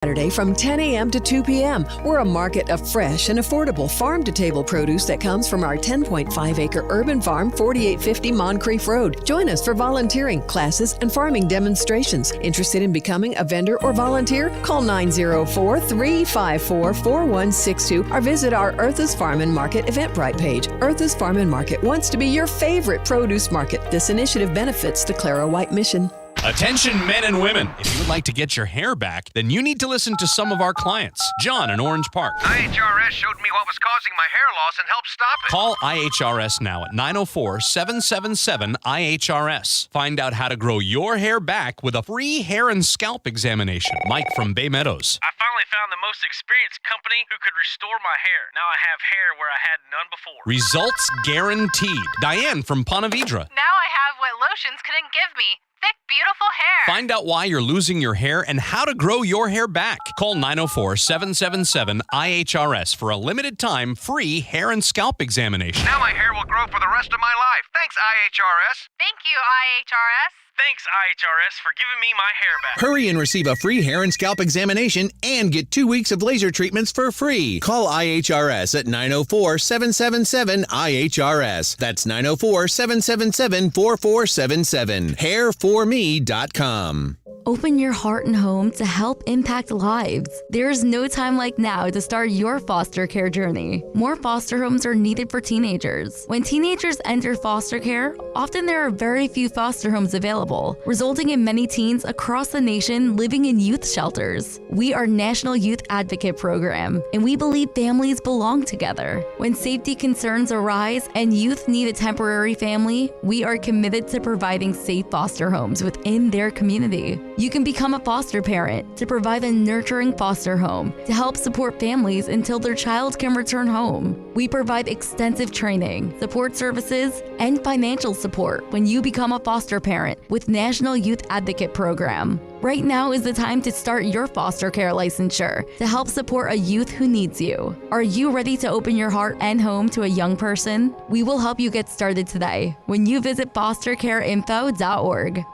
Saturday from 10 a.m. to 2 p.m. We're a market of fresh and affordable farm-to-table produce that comes from our 10.5-acre urban farm, 4850 Moncrief Road. Join us for volunteering, classes, and farming demonstrations. Interested in becoming a vendor or volunteer? Call 904-354-4162 or visit our Earth's Farm and Market Eventbrite page. Earth's Farm and Market wants to be your favorite produce market. This initiative benefits the Clara White mission. Attention men and women. If you would like to get your hair back, then you need to listen to some of our clients. John in Orange Park. IHRS showed me what was causing my hair loss and helped stop it. Call IHRS now at 904-777-IHRS. Find out how to grow your hair back with a free hair and scalp examination. Mike from Bay Meadows. I finally found the most experienced company who could restore my hair. Now I have hair where I had none before. Results guaranteed. Diane from Ponte Vedra. Now I have what lotions couldn't give me. Thick, beautiful hair. Find out why you're losing your hair and how to grow your hair back. Call 904-777-IHRS for a limited time free hair and scalp examination. Now my hair will grow for the rest of my life. Thanks, IHRS. Thank you, IHRS. Thanks, IHRS, for giving me my hair back. Hurry and receive a free hair and scalp examination and get 2 weeks of laser treatments for free. Call IHRS at 904-777-IHRS. That's 904-777-4477. Hairforme.com. Open your heart and home to help impact lives. There's no time like now to start your foster care journey. More foster homes are needed for teenagers. When teenagers enter foster care, often there are very few foster homes available, resulting in many teens across the nation living in youth shelters. We are National Youth Advocate Program, and we believe families belong together. When safety concerns arise and youth need a temporary family, we are committed to providing safe foster homes within their community. You can become a foster parent to provide a nurturing foster home to help support families until their child can return home. We provide extensive training, support services, and financial support when you become a foster parent with National Youth Advocate Program. Right now is the time to start your foster care licensure to help support a youth who needs you. Are you ready to open your heart and home to a young person? We will help you get started today when you visit fostercareinfo.org.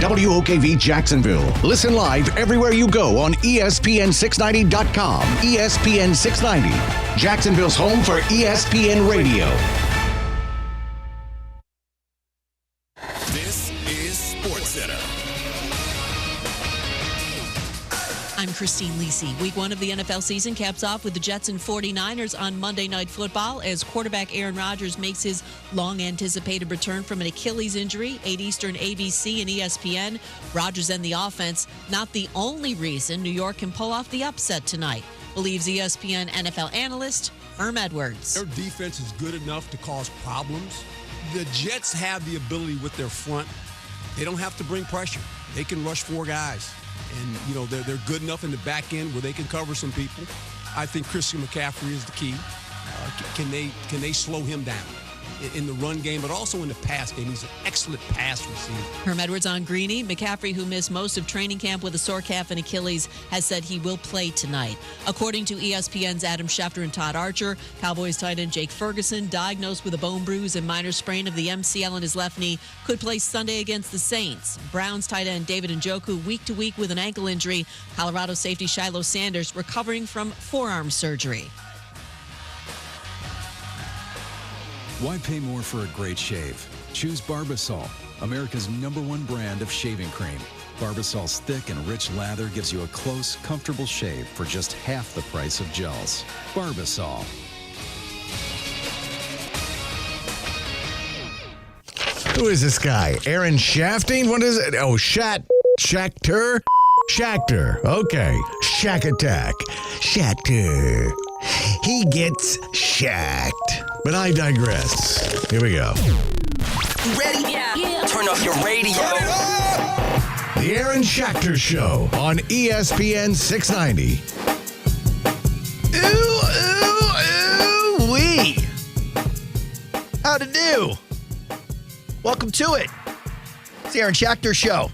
WOKV Jacksonville. Listen live everywhere you go on ESPN690.com. ESPN 690, Jacksonville's home for ESPN Radio. This is SportsCenter. I'm Christine Lisi. Week 1 of the NFL season caps off with the Jets and 49ers on Monday Night Football as quarterback Aaron Rodgers makes his long-anticipated return from an Achilles injury. 8 Eastern, ABC, and ESPN. Rodgers and the offense, not the only reason New York can pull off the upset tonight, believes ESPN NFL analyst Herm Edwards. Their defense is good enough to cause problems. The Jets have the ability with their front. They don't have to bring pressure. They can rush 4 guys. And, you know, they're good enough in the back end where they can cover some people. I think Christian McCaffrey is the key. Can they slow him down in the run game, but also in the pass game? He's an excellent pass receiver. Herm Edwards on Greeny. McCaffrey, who missed most of training camp with a sore calf and Achilles, has said he will play tonight. According to ESPN's Adam Schefter and Todd Archer, Cowboys tight end Jake Ferguson, diagnosed with a bone bruise and minor sprain of the MCL in his left knee, could play Sunday against the Saints. Browns tight end David Njoku week to week with an ankle injury. Colorado safety Shiloh Sanders recovering from forearm surgery. Why pay more for a great shave? Choose Barbasol, America's #1 brand of shaving cream. Barbasol's thick and rich lather gives you a close, comfortable shave for just half the price of gels. Barbasol. Who is this guy? Aaron Shafting? What is it? Oh, Schachter? Schachter. Okay. Shack Attack. Schachter. He gets shacked. But I digress. Here we go. You ready? Yeah. Turn off your radio. The Aaron Schachter Show on ESPN 690. Ooh-wee. How to do? Welcome to it. It's the Aaron Schachter Show.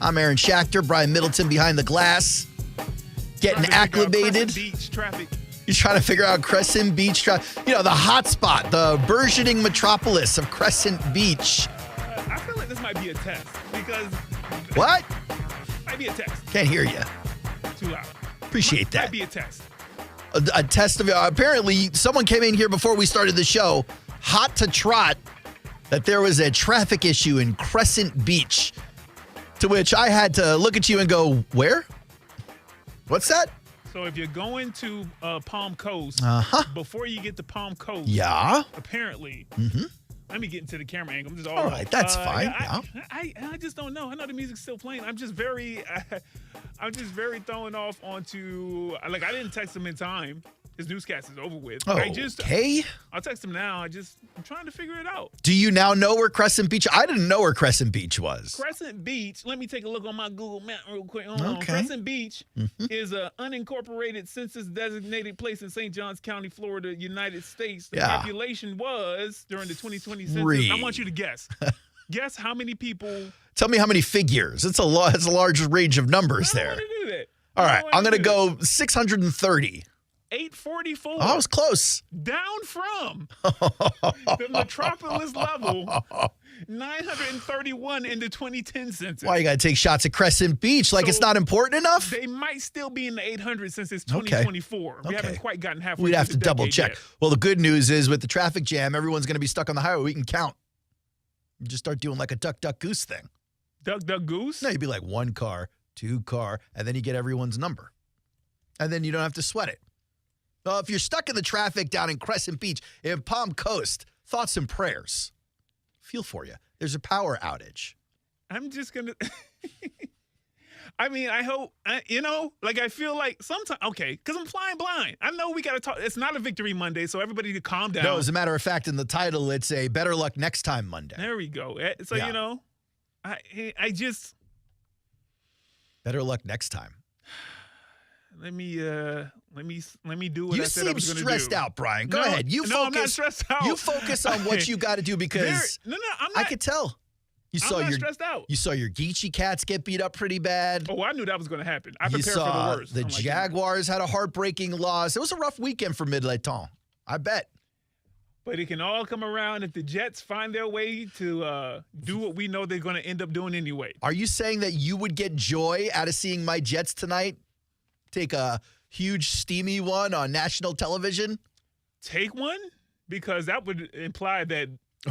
I'm Aaron Schachter, Brian Middleton behind the glass, getting acclimated. Beach traffic. You're trying to figure out Crescent Beach traffic. You know, the hot spot, the burgeoning metropolis of Crescent Beach. I feel like this might be a test because... What? Might be a test. Can't hear you. To Appreciate that. Might be a test. A test of apparently someone came in here before we started the show, hot to trot, that there was a traffic issue in Crescent Beach, to which I had to look at you and go, where? What's that? So if you're going to Palm Coast, before you get to Palm Coast, apparently, let me get into the camera angle. I'm just all right, that's fine. I just don't know. I know the music's still playing. I'm just very thrown off onto, like, I didn't text him in time. His newscast is over with. Okay. I'll text him now. I'm trying to figure it out. Do you now know where Crescent Beach? I didn't know where Crescent Beach was. Crescent Beach, let me take a look on my Google map real quick. Okay. Crescent Beach is an unincorporated census-designated place in St. Johns County, Florida, United States. The population was, during the 2020 census, I want you to guess. Guess how many people. Tell me how many figures. It's a large range of numbers there. I don't want to do that. All right, I'm going to go 630. 844. Oh, I was close. Down from the metropolis level, 931 in the 2010 census. Why you got to take shots at Crescent Beach? Like it's not important enough? They might still be in the 800 since it's 2024. We haven't quite gotten halfway. We'd have to double check. Yet. Well, the good news is with the traffic jam, everyone's going to be stuck on the highway. We can count. You just start doing like a duck, duck, goose thing. Duck, duck, goose? No, you'd be like 1 car, 2 car, and then you get everyone's number. And then you don't have to sweat it. Well, if you're stuck in the traffic down in Crescent Beach, in Palm Coast, thoughts and prayers. Feel for you. There's a power outage. I'm just going to... I mean, I hope, I feel like sometimes, because I'm flying blind. I know we got to talk. It's not a Victory Monday, so everybody to calm down. No, as a matter of fact, in the title, it's a Better Luck Next Time Monday. There we go. So, I just... Better luck next time. Let me do what I said I was going to do. You seem stressed out, Brian. Go ahead. I'm not stressed out. You focus on what you got to do because I'm not. I could tell. I'm not stressed out. You saw your Geechee Cats get beat up pretty bad. Oh, I knew that was going to happen. I prepared for the worst. The Jaguars had a heartbreaking loss. It was a rough weekend for Middleton. I bet. But it can all come around if the Jets find their way to do what we know they're going to end up doing anyway. Are you saying that you would get joy out of seeing my Jets tonight take a huge, steamy one on national television? Take one? Because that would imply that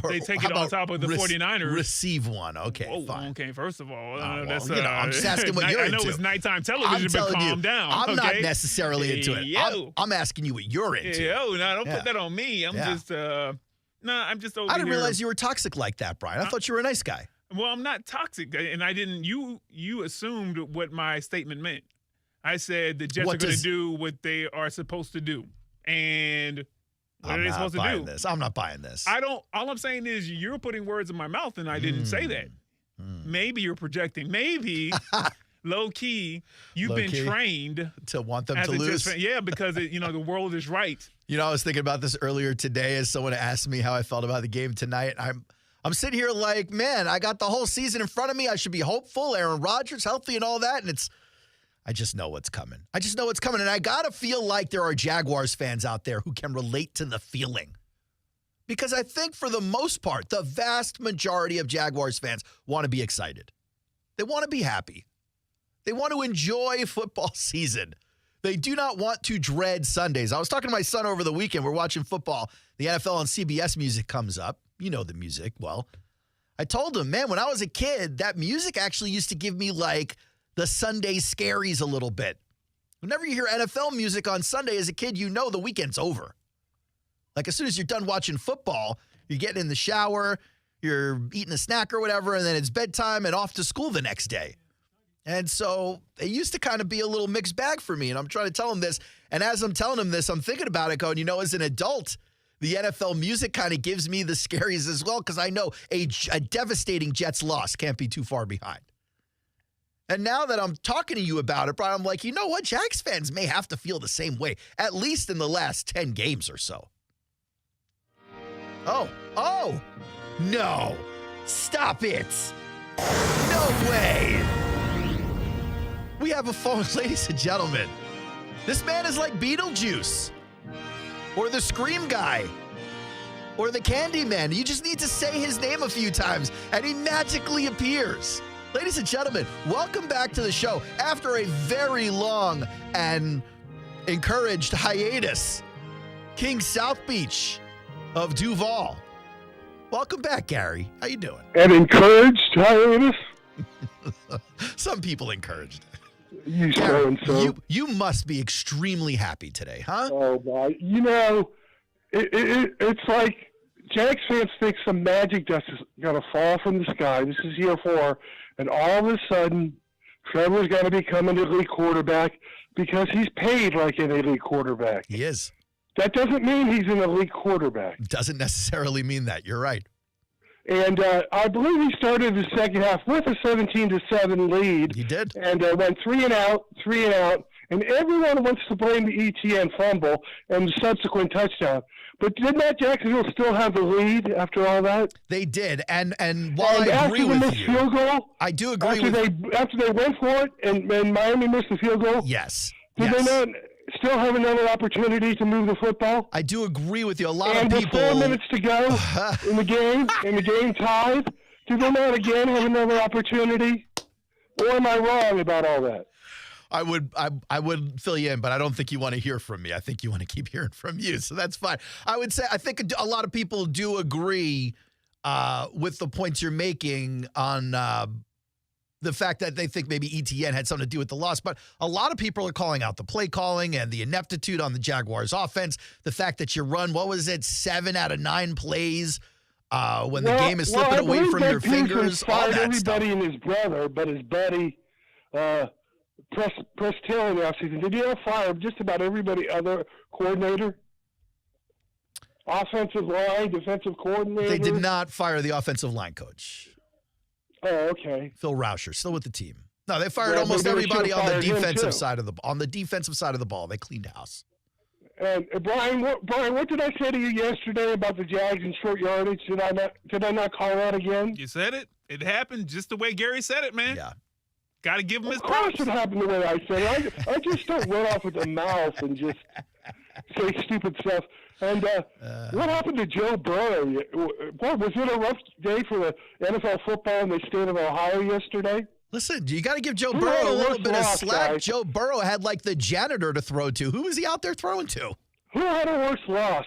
they take it on top of the 49ers. Receive one. Okay, fine. Okay, first of all. I'm just asking what you're into. I know it's nighttime television, but calm down. I'm not necessarily into it. I'm asking you what you're into. Don't put that on me. I'm just over here. I didn't realize you were toxic like that, Brian. I thought you were a nice guy. Well, I'm not toxic, and I didn't. You assumed what my statement meant. I said the Jets are going to do what they are supposed to do, and what are they supposed to do? I'm not buying this. All I'm saying is you're putting words in my mouth, and I didn't say that. Maybe you're projecting. Maybe low key you've been trained to want them to lose. Because the world is right. I was thinking about this earlier today as someone asked me how I felt about the game tonight. I'm sitting here like, man, I got the whole season in front of me. I should be hopeful. Aaron Rodgers healthy and all that, and I just know what's coming. And I got to feel like there are Jaguars fans out there who can relate to the feeling. Because I think for the most part, the vast majority of Jaguars fans want to be excited. They want to be happy. They want to enjoy football season. They do not want to dread Sundays. I was talking to my son over the weekend. We're watching football. The NFL and CBS music comes up. You know the music well. I told him, man, when I was a kid, that music actually used to give me like the Sunday scaries a little bit. Whenever you hear NFL music on Sunday as a kid, you know the weekend's over. Like as soon as you're done watching football, you're getting in the shower, you're eating a snack or whatever, and then it's bedtime and off to school the next day. And so it used to kind of be a little mixed bag for me, and I'm trying to tell him this. And as I'm telling him this, I'm thinking about it going, as an adult, the NFL music kind of gives me the scaries as well because I know a devastating Jets loss can't be too far behind. And now that I'm talking to you about it, Brian, I'm like, you know what? Jags fans may have to feel the same way, at least in the last 10 games or so. Oh, no. Stop it. No way. We have a phone, ladies and gentlemen. This man is like Beetlejuice or the Scream guy or the Candyman. You just need to say his name a few times and he magically appears. Ladies and gentlemen, welcome back to the show. After a very long and encouraged hiatus, King South Beach of Duval. Welcome back, Gary. How you doing? An encouraged hiatus? Some people encouraged it. You Gary, so-and-so. You must be extremely happy today, huh? Oh, my. It's like Jags fans think some magic dust is going to fall from the sky. This is year 4. And all of a sudden, Trevor's going to become an elite quarterback because he's paid like an elite quarterback. He is. That doesn't mean he's an elite quarterback. Doesn't necessarily mean that. You're right. And I believe he started the second half with a 17-7 lead. He did. And went 3 and out. And everyone wants to blame the ETN fumble and the subsequent touchdown. But did not Jacksonville still have the lead after all that? They did. And while I agree with you, field goal, I do agree after they went for it and Miami missed the field goal? Yes. Did they not still have another opportunity to move the football? I do agree with you. A lot of people. And with 4 minutes to go in the game, and the game tied, did they not again have another opportunity? Or am I wrong about all that? I would fill you in, but I don't think you want to hear from me. I think you want to keep hearing from you, so that's fine. I would say I think a lot of people do agree with the points you're making on the fact that they think maybe ETN had something to do with the loss, but a lot of people are calling out the play calling and the ineptitude on the Jaguars offense, the fact that you run, 7 out of 9 plays when the game is slipping away from your fingers, all that stuff. Everybody and his brother, but his buddy Press Taylor in the offseason. Did you ever fire just about everybody other coordinator? Offensive line, defensive coordinator? They did not fire the offensive line coach. Oh, okay. Phil Rauscher, still with the team. No, they fired almost everybody on the defensive side of the ball. They cleaned house. And Brian, what did I say to you yesterday about the Jags and short yardage? Did I not call that again? You said it. It happened just the way Gary said it, man. Yeah. Got to give him his props. Of course it happened the way I said it. I just don't run off with the mouth and just say stupid stuff. And what happened to Joe Burrow? Was it a rough day for the NFL football in the state of Ohio yesterday? Listen, you got to give Joe Burrow a little bit of slack. Guys. Joe Burrow had like the janitor to throw to. Who was he out there throwing to? Who had a worse loss,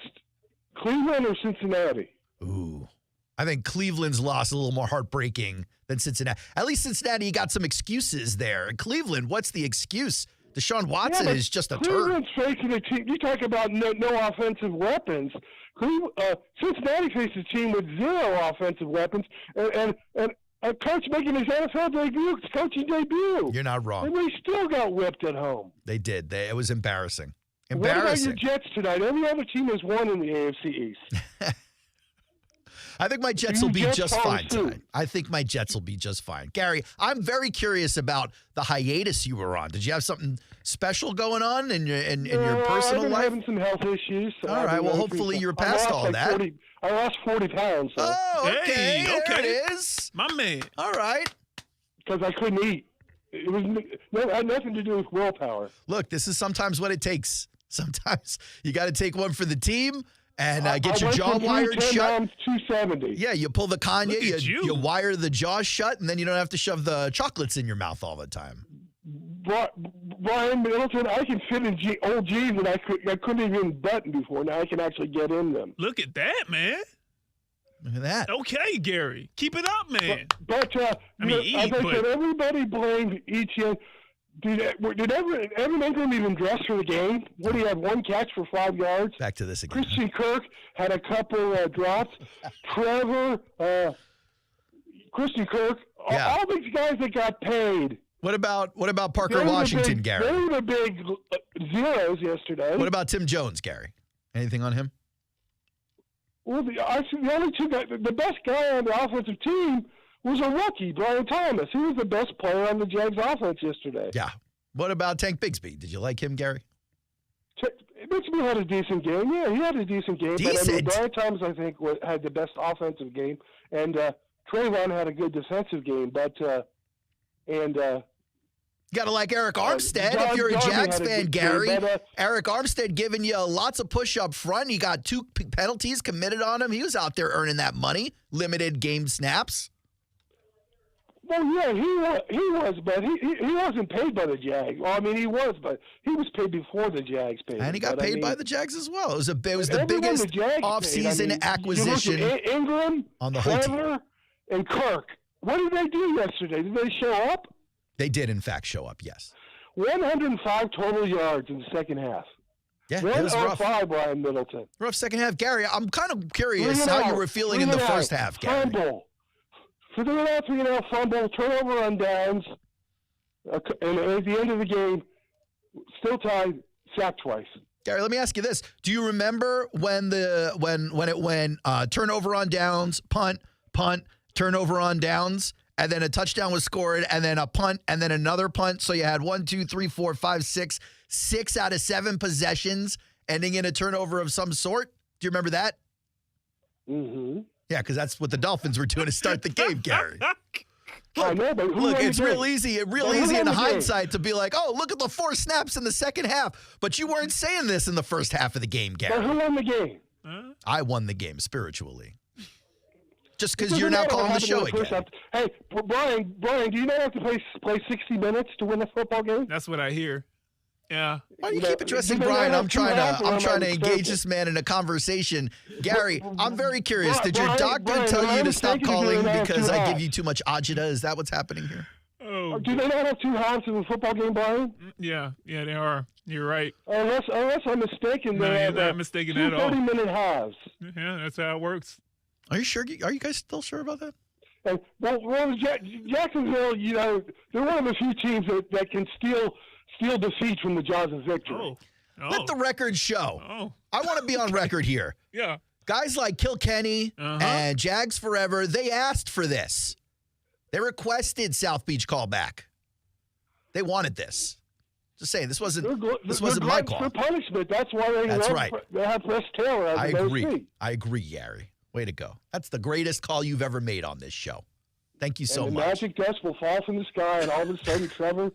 Cleveland or Cincinnati? Ooh. I think Cleveland's loss a little more heartbreaking than Cincinnati. At least Cincinnati got some excuses there. Cleveland, what's the excuse? Deshaun Watson is just a turd. Cleveland's facing a team. You talk about no offensive weapons. Cincinnati faces a team with 0 offensive weapons, and a coach making his NFL coaching debut. You're not wrong. And they still got whipped at home. They did. It was embarrassing. What about your Jets tonight? Every other team has won in the AFC East. I think my Jets will be just fine tonight. I think my Jets will be just fine. Gary, I'm very curious about the hiatus you were on. Did you have something special going on in your personal life? I'm having some health issues. So all right. Well, hopefully you're past all that. I lost 40 pounds. So. Oh, okay. There it is. My man. All right. Because I couldn't eat. It had nothing to do with willpower. Look, this is sometimes what it takes. Sometimes you got to take one for the team. And get your jaw wired shut. 270. Yeah, you pull the Kanye, you wire the jaw shut, and then you don't have to shove the chocolates in your mouth all the time. Brian Middleton, I can fit in old jeans that I couldn't even button before. Now I can actually get in them. Look at that, man. Look at that. Okay, Gary. Keep it up, man. But as I said, everybody blamed ETN. Did Evan Ingram even dress for the game? What, he had 1 catch for 5 yards? Back to this again. Christian Kirk had a couple drops. Trevor, Christian Kirk, all these guys that got paid. What about Parker Washington, Gary? They were the big zeros yesterday. What about Tim Jones, Gary? Anything on him? Well, the only two guys, the best guy on the offensive team was a rookie, Brian Thomas. He was the best player on the Jags offense yesterday. Yeah. What about Tank Bigsby? Did you like him, Gary? Bigsby had a decent game. Yeah, he had a decent game. Decent? But Brian Thomas, I think, had the best offensive game. And Trayvon had a good defensive game. But, you got to like Eric Armstead if you're a Jags fan, Gary. Game, but, Eric Armstead giving you lots of push up front. He got 2 penalties committed on him. He was out there earning that money. Limited game snaps. Well, yeah, he was, but he wasn't paid by the Jags. Well, I mean, he was, but he was paid before the Jags paid. And he got paid by the Jags as well. It was the biggest offseason acquisition Ingram, on the whole Trevor, team. And Kirk. What did they do yesterday? Did they show up? They did, in fact, show up, yes. 105 total yards in the second half. Yeah, it was rough. 105, Brian Middleton. Rough second half. Gary, I'm kind of curious how you were feeling in the first half, Gary. Fumble. 3.5 fumble, turnover on downs, and at the end of the game, still tied, sacked twice. Gary, let me ask you this. Do you remember when it went turnover on downs, punt, turnover on downs, and then a touchdown was scored, and then a punt, and then another punt? So you had 1, 2, 3, 4, 5, 6 out of 7 possessions ending in a turnover of some sort. Do you remember that? Mm-hmm. Yeah, because that's what the Dolphins were doing to start the game, Gary. I know, but Look, it's real easy in hindsight to be like, oh, look at the 4 snaps in the second half. But you weren't saying this in the first half of the game, Gary. But who won the game? I won the game spiritually. Just because you're now calling the show again. Hey, Brian, do you know you have to play 60 minutes to win a football game? That's what I hear. Yeah. Why do you keep addressing Brian? I'm trying to engage this man in a conversation. Gary, I'm very curious. Did your doctor tell you to stop calling because I give you too much agita? Is that what's happening here? Oh. Do they not have 2 halves in a football game, Brian? Yeah, they are. You're right. Unless I'm mistaken, no, they you're have not mistaken at all. 30-minute halves. Yeah, that's how it works. Are you sure? Are you guys still sure about that? Well, Jacksonville, they're one of the few teams that can steal defeat from the jaws of victory. Let the record show. I want to be on record here. Yeah. Guys like Kilkenny and Jags Forever, they asked for this. They requested South Beach callback. They wanted this. Just saying, this wasn't my call. For punishment. That's why they have Press Taylor as I the agree. OC. I agree, Gary. Way to go. That's the greatest call you've ever made on this show. Thank you so much. The magic dust will fall from the sky, and all of a sudden, Trevor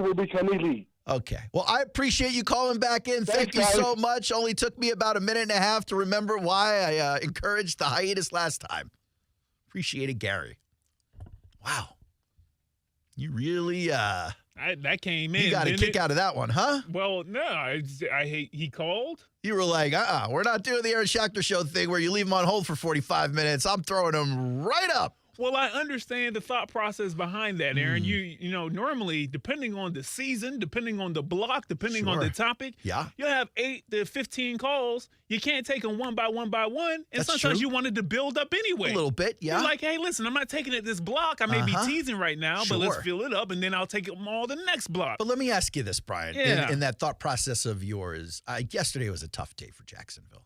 will become elite. Okay. Well, I appreciate you calling back in. Thank you so much. Only took me about a minute and a half to remember why I encouraged the hiatus last time. Appreciate it, Gary. Wow. You really that came in. You got a kick out of that one, huh? Well, no, I hate he called. You were like, we're not doing the Aaron Schachter show thing where you leave him on hold for 45 minutes. I'm throwing him right up. Well, I understand the thought process behind that, Aaron. You know, normally, depending on the season, depending on the block, depending on the topic, you'll have 8 to 15 calls. You can't take them one by one. And That's sometimes true. You wanted to build up anyway. A little bit, yeah. You're like, hey, listen, I'm not taking it this block. I may be teasing right now, but let's fill it up, and then I'll take them all the next block. But let me ask you this, Brian. Yeah. In that thought process of yours, yesterday was a tough day for Jacksonville.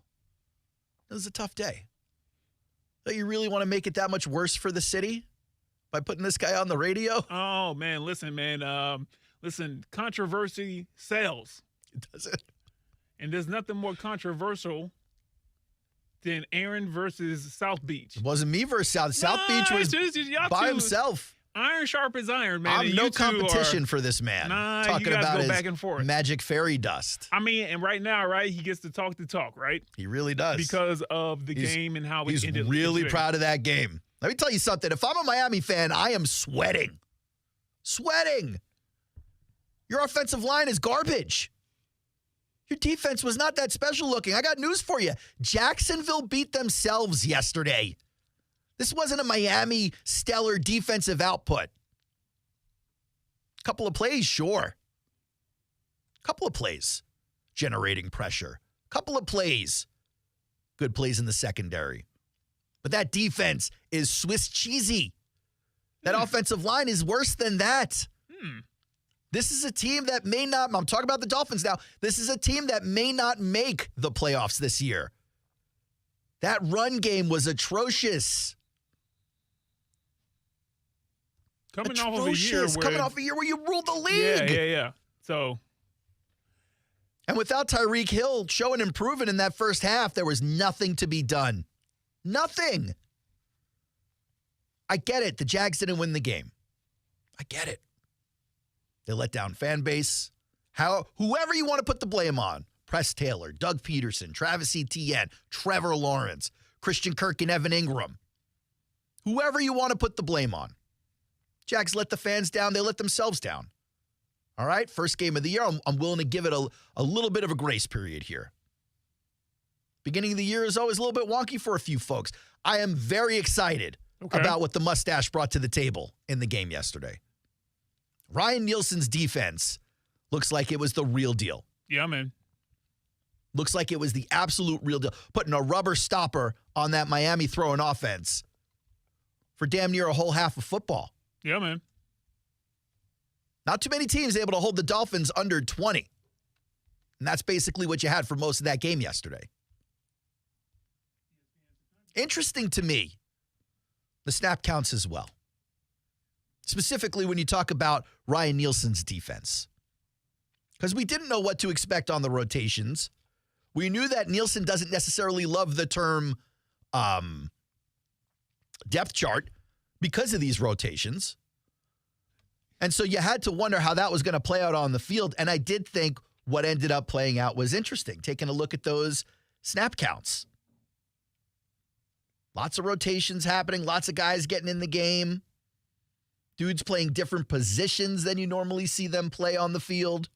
It was a tough day. So you really want to make it that much worse for the city? By putting this guy on the radio? Oh, man, listen, controversy sells. It doesn't. And there's nothing more controversial than Aaron versus South Beach. It wasn't me versus South Beach was by himself. Iron sharp as iron, man. I'm no competition for this man. Talking about his back and forth. Magic fairy dust. I mean, and right now, right, he gets to talk the talk, right? He really does. Because of the game and how he's ended. He's really proud of that game. Let me tell you something. If I'm a Miami fan, I am sweating. Sweating. Your offensive line is garbage. Your defense was not that special looking. I got news for you. Jacksonville beat themselves yesterday. This wasn't a Miami stellar defensive output. Couple of plays, sure. Couple of plays generating pressure. Couple of plays. Good plays in the secondary. But that defense is Swiss cheesy. That offensive line is worse than that. This is a team that may not, I'm talking about the Dolphins now, this is a team that may not make the playoffs this year. That run game was atrocious. Coming off of a year where you ruled the league. Yeah. So. And without Tyreek Hill showing improvement in that first half, there was nothing to be done. Nothing. I get it. The Jags didn't win the game. I get it. They let down fan base. Whoever you want to put the blame on. Press Taylor, Doug Pederson, Travis Etienne, Trevor Lawrence, Christian Kirk and Evan Ingram. Whoever you want to put the blame on. Jags let the fans down. They let themselves down. All right, first game of the year. I'm willing to give it a little bit of a grace period here. Beginning of the year is always a little bit wonky for a few folks. I am very excited about what the mustache brought to the table in the game yesterday. Ryan Nielsen's defense looks like it was the real deal. Yeah, man. Looks like it was the absolute real deal. Putting a rubber stopper on that Miami throwing offense for damn near a whole half of football. Yeah, man. Not too many teams able to hold the Dolphins under 20. And that's basically what you had for most of that game yesterday. Interesting to me, the snap counts as well. Specifically when you talk about Ryan Nielsen's defense. Because we didn't know what to expect on the rotations. We knew that Nielsen doesn't necessarily love the term depth chart because of these rotations. And so you had to wonder how that was going to play out on the field. And I did think what ended up playing out was interesting, taking a look at those snap counts. Lots of rotations happening, lots of guys getting in the game. Dudes playing different positions than you normally see them play on the field.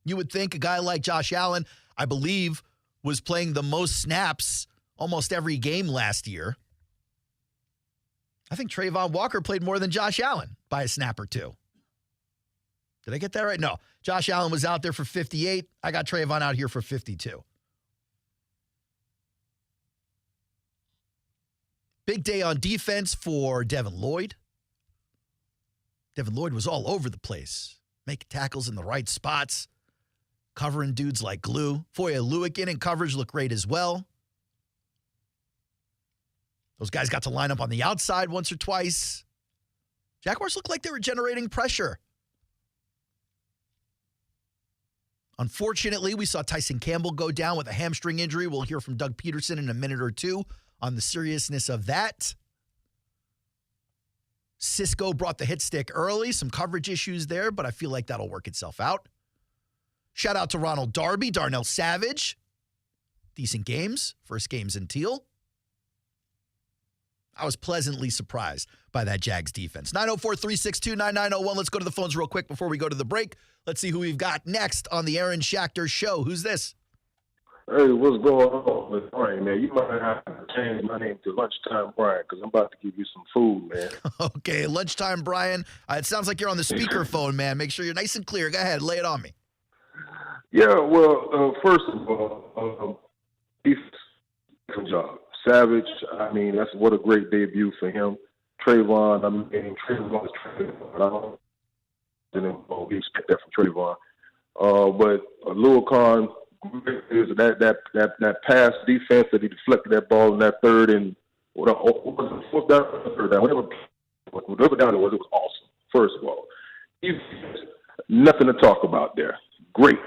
You would think a guy like Josh Allen, I believe, was playing the most snaps almost every game last year. I think Trayvon Walker played more than Josh Allen by a snap or two. Did I get that right? No. Josh Allen was out there for 58. I got Trayvon out here for 52. Big day on defense for Devin Lloyd. Devin Lloyd was all over the place, making tackles in the right spots, covering dudes like glue. Foye Oluokun in coverage looked great as well. Those guys got to line up on the outside once or twice. Jaguars looked like they were generating pressure. Unfortunately, we saw Tyson Campbell go down with a hamstring injury. We'll hear from Doug Pederson in a minute or two on the seriousness of that. Cisco brought the hit stick early. Some coverage issues there, but I feel like that'll work itself out. Shout out to Ronald Darby, Darnell Savage. Decent games. First games in teal. I was pleasantly surprised by that Jags defense. 904-362-9901. Let's go to the phones real quick before we go to the break. Let's see who we've got next on the Aaron Schachter Show. Who's this? Hey, what's going on with Brian, man? You might have to change my name to Lunchtime Brian because I'm about to give you some food, man. Okay, Lunchtime Brian. It sounds like you're on the speakerphone, man. Make sure you're nice and clear. Go ahead, lay it on me. Yeah, well, first of all, different job. Savage, I mean, that's what a great debut for him. Trayvon, I mean, Trayvon's Trayvon. I don't expect that from Trayvon. But Oluokun is that pass defense that he deflected that ball in that third and fourth down, third down, whatever down it was awesome. First of all, nothing to talk about there. Great.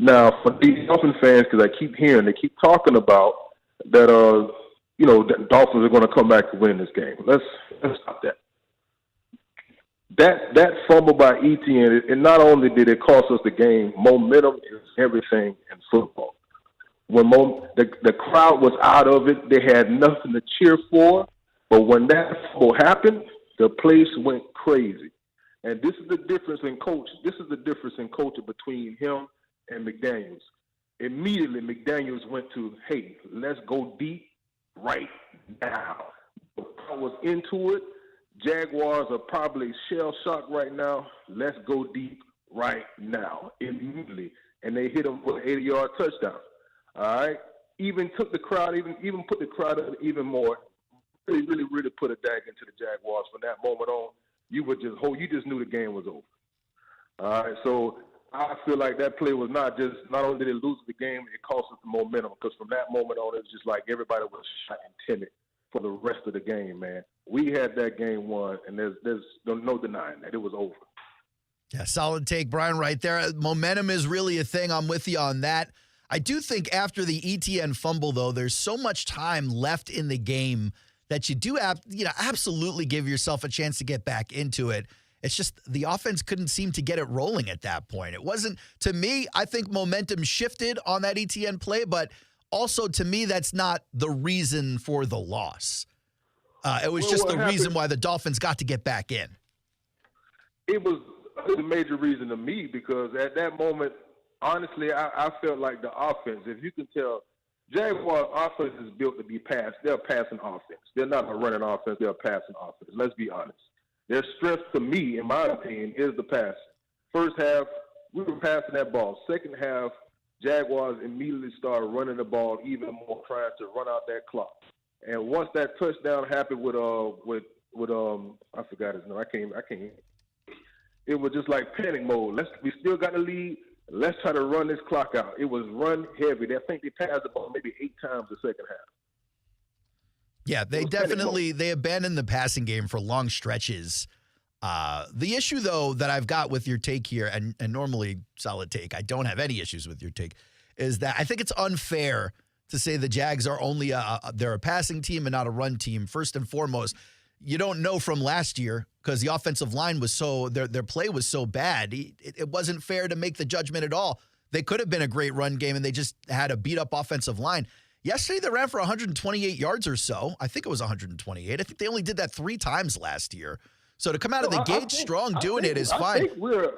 Now for these Dolphin fans, because I keep hearing, they keep talking about that. The Dolphins are going to come back to win this game. Let's stop that. That fumble by Etienne, and not only did it cost us the game, momentum is everything in football. When the crowd was out of it, they had nothing to cheer for. But when that fumble happened, the place went crazy. And this is the difference in coach. This is the difference in culture between him and McDaniels. Immediately, McDaniels went to, hey, let's go deep right now. The crowd was into it. Jaguars are probably shell-shocked right now. Let's go deep right now, immediately. And they hit them with an 80-yard touchdown. All right? Even took the crowd, even put the crowd up even more. Really put a dag into the Jaguars from that moment on. You just knew the game was over. All right? So I feel like that play was not only did it lose the game, it cost us the momentum, because from that moment on, it was just like everybody was shot and timid for the rest of the game, man. We had that game won, and there's no denying that. It was over. Yeah, solid take, Brian, right there. Momentum is really a thing. I'm with you on that. I do think after the ETN fumble, though, there's so much time left in the game that you do have, absolutely give yourself a chance to get back into it. It's just the offense couldn't seem to get it rolling at that point. It wasn't, to me, I think momentum shifted on that ETN play, but also to me, that's not the reason for the loss. It was just the reason why the Dolphins got to get back in. It was a major reason to me because at that moment, honestly, I felt like the offense, if you can tell, Jaguars offense is built to be passed. They're a passing offense. They're not a running offense. They're a passing offense. Let's be honest. Their strength to me, in my opinion, is the pass. First half, we were passing that ball. Second half, Jaguars immediately started running the ball even more, trying to run out that clock. And once that touchdown happened with I forgot his name. I can't. It was just like panic mode. We still got the lead. Let's try to run this clock out. It was run heavy. I think they passed the ball maybe 8 times the second half. Yeah, they abandoned the passing game for long stretches. The issue, though, that I've got with your take here, and normally solid take, I don't have any issues with your take, is that I think it's unfair to say the Jags are only they're a passing team and not a run team. First and foremost, you don't know from last year because the offensive line was their play was so bad. It wasn't fair to make the judgment at all. They could have been a great run game, and they just had a beat-up offensive line. Yesterday, they ran for 128 yards or so. I think it was 128. I think they only did that 3 times last year. So to come out of the gate strong doing it is fine.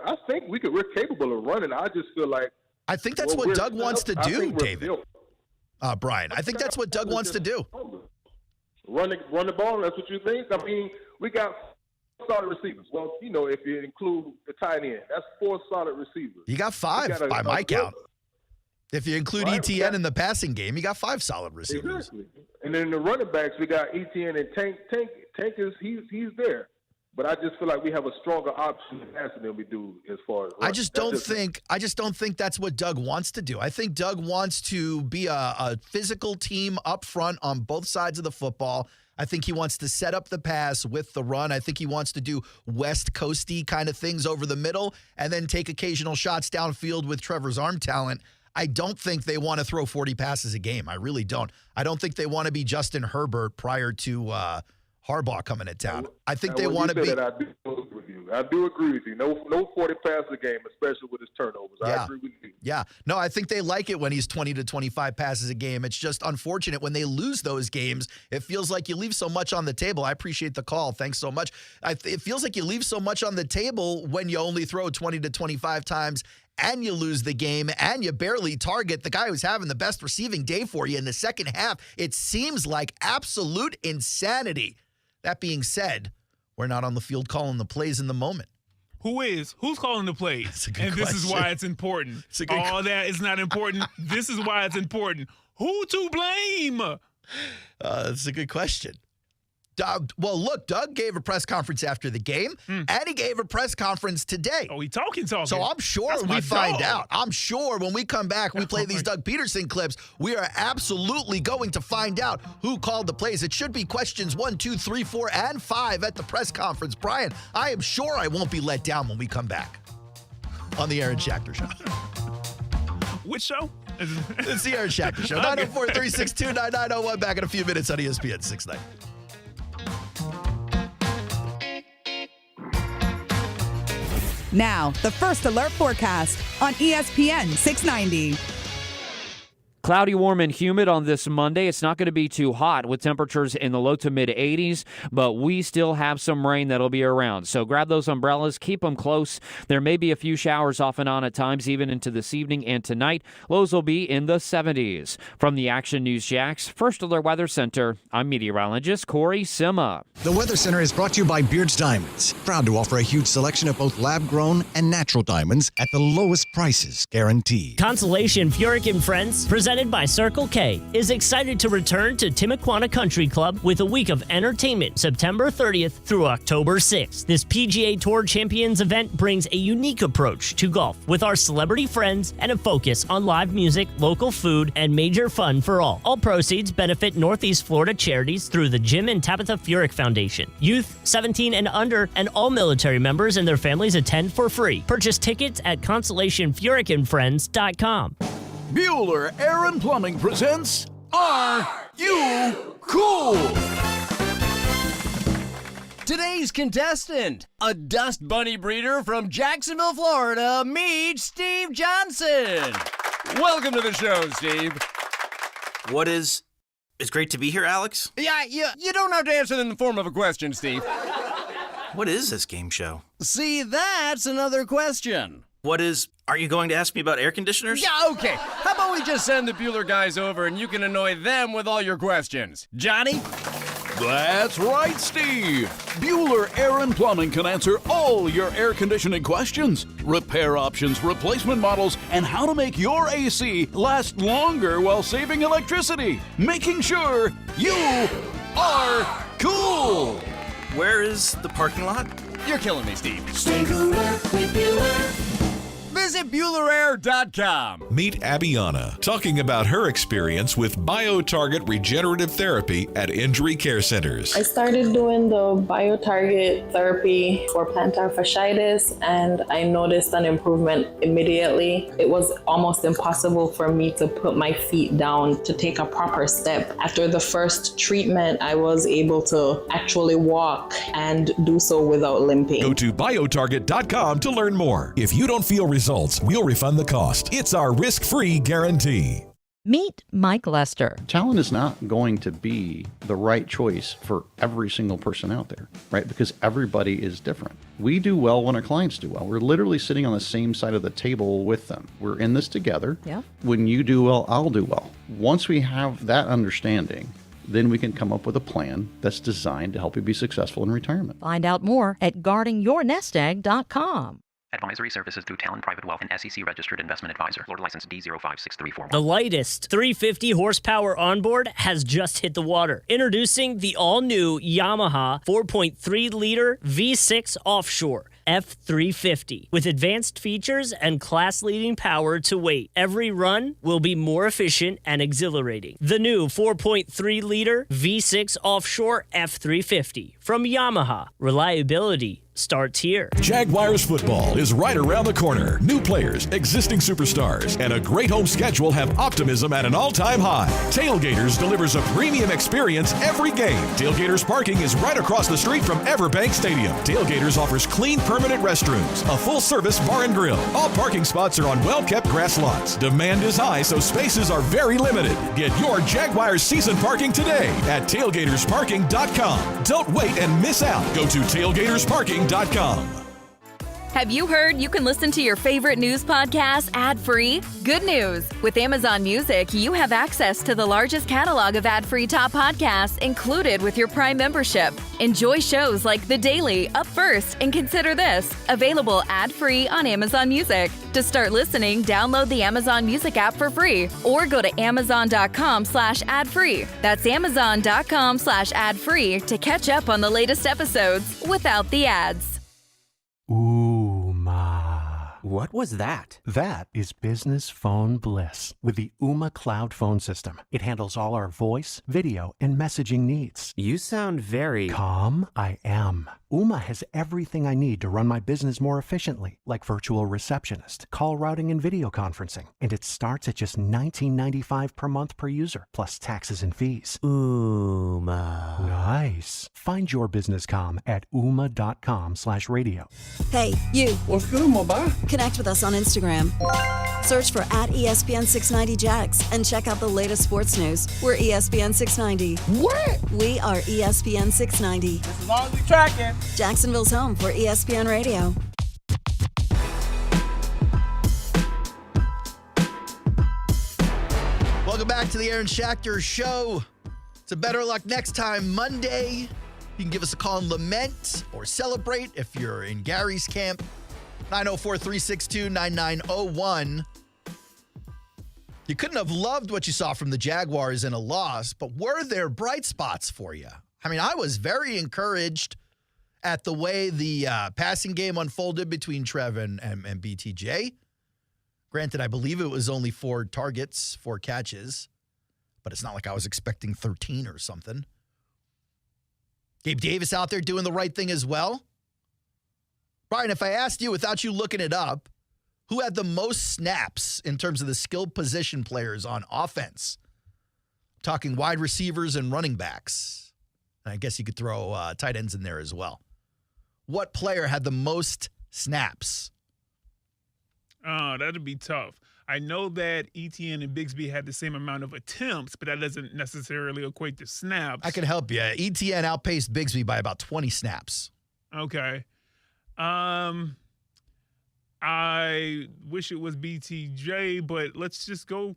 I think we're capable of running. I just feel like I think that's what Doug wants to do, David. Brian, I think that's what Doug wants to do. Run the ball. That's what you think. I mean, we got solid receivers. Well, if you include the tight end, that's 4 solid receivers. You got 5 by my count. If you include ETN in the passing game, you got 5 solid receivers. Exactly. And then the running backs, we got ETN and Tank. Tank is he's there. But I just feel like we have a stronger option in passing than we do as far as running. I just don't think that's what Doug wants to do. I think Doug wants to be a physical team up front on both sides of the football. I think he wants to set up the pass with the run. I think he wants to do West Coasty kind of things over the middle and then take occasional shots downfield with Trevor's arm talent. I don't think they want to throw 40 passes a game. I really don't. I don't think they want to be Justin Herbert prior to Harbaugh coming to town. I think they want to be. I do agree with you. No 40 passes a game, especially with his turnovers. Yeah. I agree with you. Yeah. No, I think they like it when he's 20 to 25 passes a game. It's just unfortunate when they lose those games. It feels like you leave so much on the table. I appreciate the call. Thanks so much. It feels like you leave so much on the table when you only throw 20 to 25 times and you lose the game and you barely target the guy who's having the best receiving day for you in the second half. It seems like absolute insanity. That being said, we're not on the field calling the plays in the moment. Who's calling the plays? That's a good and question. This is why it's important. All that is not important. This is why it's important. Who to blame? That's a good question. Well, look, Doug gave a press conference after the game, and he gave a press conference today. Oh, he talking. So I'm sure when we find out. I'm sure when we come back, we play these Doug Pederson clips, we are absolutely going to find out who called the plays. It should be questions 1, 2, 3, 4, and 5 at the press conference. Brian, I am sure I won't be let down when we come back on the Aaron Schachter Show. Which show? It's the Aaron Schachter Show. 904-362-9901. Back in a few minutes on ESPN 690. Now, the First Alert forecast on ESPN 690. Cloudy, warm, and humid on this Monday. It's not going to be too hot with temperatures in the low to mid 80s, but we still have some rain that'll be around. So grab those umbrellas, keep them close. There may be a few showers off and on at times, even into this evening and tonight. Lows will be in the 70s. From the Action News Jax First Alert Weather Center, I'm meteorologist Corey Sima. The Weather Center is brought to you by Beards Diamonds, proud to offer a huge selection of both lab-grown and natural diamonds at the lowest prices guaranteed. Constellation Furyk and Friends, presented by Circle K, is excited to return to Timuquana Country Club with a week of entertainment September 30th through October 6th. This PGA Tour Champions event brings a unique approach to golf with our celebrity friends and a focus on live music, local food, and major fun for all. All proceeds benefit Northeast Florida charities through the Jim and Tabitha Furyk Foundation. Youth 17 and under and all military members and their families attend for free. Purchase tickets at ConstellationFurykandFriends.com. Bueller Aaron Plumbing presents Are You Cool? Today's contestant, a dust bunny breeder from Jacksonville, Florida, meet Steve Johnson. Welcome to the show, Steve. What is It's great to be here, Alex. Yeah, you don't have to answer in the form of a question, Steve. What is this game show? See, that's another question. Are you going to ask me about air conditioners? Yeah, okay. How about we just send the Bueller guys over and you can annoy them with all your questions? Johnny? That's right, Steve. Bueller Air and Plumbing can answer all your air conditioning questions. Repair options, replacement models, and how to make your AC last longer while saving electricity. Making sure you are cool. Where is the parking lot? You're killing me, Steve. Stay cooler with Bueller. Visit BuellerAir.com. Meet Abiana, talking about her experience with BioTarget regenerative therapy at injury care centers. I started doing the BioTarget therapy for plantar fasciitis, and I noticed an improvement immediately. It was almost impossible for me to put my feet down to take a proper step. After the first treatment, I was able to actually walk and do so without limping. Go to biotarget.com to learn more. If you don't feel results, we'll refund the cost. It's our risk-free guarantee. Meet Mike Lester. Talent is not going to be the right choice for every single person out there, right? Because everybody is different. We do well when our clients do well. We're literally sitting on the same side of the table with them. We're in this together. Yeah. When you do well, I'll do well. Once we have that understanding, then we can come up with a plan that's designed to help you be successful in retirement. Find out more at guardingyournestegg.com. Advisory services through Talon Private Wealth and SEC registered investment advisor. Florida license D056341. The lightest 350 horsepower onboard has just hit the water. Introducing the all-new Yamaha 4.3-liter V6 offshore F350 with advanced features and class-leading power to weight. Every run will be more efficient and exhilarating. The new 4.3-liter V6 offshore F350 from Yamaha. Reliability starts here. Jaguars football is right around the corner. New players, existing superstars, and a great home schedule have optimism at an all-time high. Tailgaters delivers a premium experience every game. Tailgaters parking is right across the street from Everbank Stadium. Tailgaters offers clean, permanent restrooms, a full-service bar and grill. All parking spots are on well-kept grass lots. Demand is high, so spaces are very limited. Get your Jaguars season parking today at tailgatorsparking.com. Don't wait and miss out. Go to tailgatorsparking.com. Have you heard you can listen to your favorite news podcasts ad-free? Good news! With Amazon Music, you have access to the largest catalog of ad-free top podcasts included with your Prime membership. Enjoy shows like The Daily, Up First, and Consider This, available ad-free on Amazon Music. To start listening, download the Amazon Music app for free or go to amazon.com/ad-free. That's amazon.com/ad-free to catch up on the latest episodes without the ads. What was that? That is business phone bliss with the Ooma Cloud phone system. It handles all our voice, video, and messaging needs. You sound very calm. I am. Ooma has everything I need to run my business more efficiently, like virtual receptionist, call routing, and video conferencing. And it starts at just $19.95 per month per user, plus taxes and fees. Ooma. Nice. Find your business comm at ooma.com/radio. Hey, you. What's good, mobile? Connect with us on Instagram. Search for @ESPN 690 Jax and check out the latest sports news. We're ESPN 690. What? We are ESPN 690. As long as we tracking. Jacksonville's home for ESPN Radio. Welcome back to the Aaron Schachter Show. It's a Better Luck Next Time Monday. You can give us a call and lament or celebrate if you're in Gary's camp. 904-362-9901. You couldn't have loved what you saw from the Jaguars in a loss, but were there bright spots for you? I mean, I was very encouraged at the way the passing game unfolded between Trev and BTJ. Granted, I believe it was only 4 targets, 4 catches, but it's not like I was expecting 13 or something. Gabe Davis out there doing the right thing as well. Brian, if I asked you without you looking it up, who had the most snaps in terms of the skilled position players on offense? I'm talking wide receivers and running backs. And I guess you could throw tight ends in there as well. What player had the most snaps? Oh, that'd be tough. I know that Etienne and Bigsby had the same amount of attempts, but that doesn't necessarily equate to snaps. I can help you. Etienne outpaced Bigsby by about 20 snaps. Okay. I wish it was BTJ, but let's go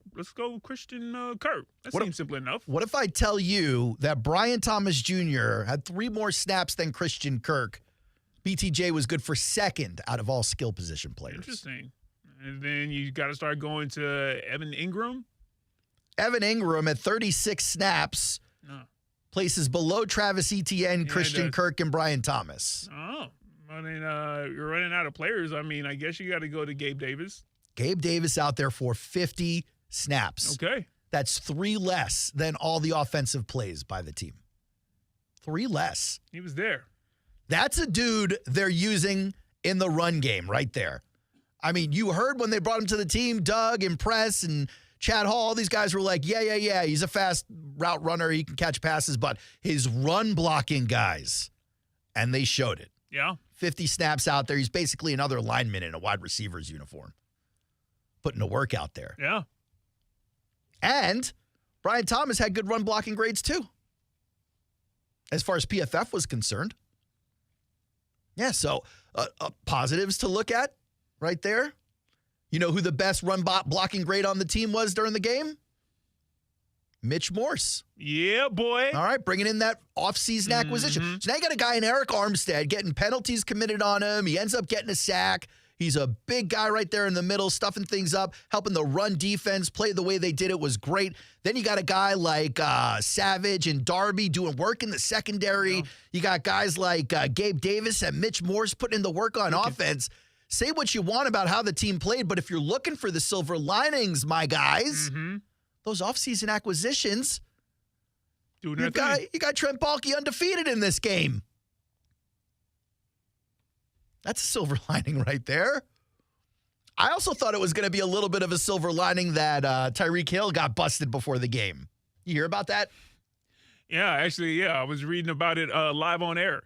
Christian Kirk. That seems simple enough. What if I tell you that Brian Thomas Jr. had 3 more snaps than Christian Kirk? BTJ was good for second out of all skill position players. Interesting. And then you got to start going to Evan Ingram. Evan Ingram at 36 snaps places below Travis Etienne, Christian Kirk, and Brian Thomas. Oh, I mean, you're running out of players. I mean, I guess you got to go to Gabe Davis. Gabe Davis out there for 50 snaps. Okay. That's 3 less than all the offensive plays by the team. 3 less. He was there. That's a dude they're using in the run game right there. I mean, you heard when they brought him to the team, Doug and Press and Chad Hall, all these guys were like, yeah, he's a fast route runner. He can catch passes, but his run blocking guys, and they showed it. Yeah. 50 snaps out there. He's basically another lineman in a wide receiver's uniform. Putting the work out there. Yeah. And Brian Thomas had good run blocking grades too, as far as PFF was concerned. Yeah, so positives to look at right there. You know who the best run blocking grade on the team was during the game? Mitch Morse. Yeah, boy. All right, bringing in that offseason acquisition. So now you got a guy in Eric Armstead getting penalties committed on him. He ends up getting a sack. He's a big guy right there in the middle, stuffing things up, helping the run defense play the way they did. It was great. Then you got a guy like Savage and Darby doing work in the secondary. Yeah. You got guys like Gabe Davis and Mitch Morse putting in the work on offense. Say what you want about how the team played, but if you're looking for the silver linings, my guys, those offseason acquisitions, you got Trent Baalke undefeated in this game. That's a silver lining right there. I also thought it was going to be a little bit of a silver lining that Tyreek Hill got busted before the game. You hear about that? Yeah, actually, I was reading about it live on air.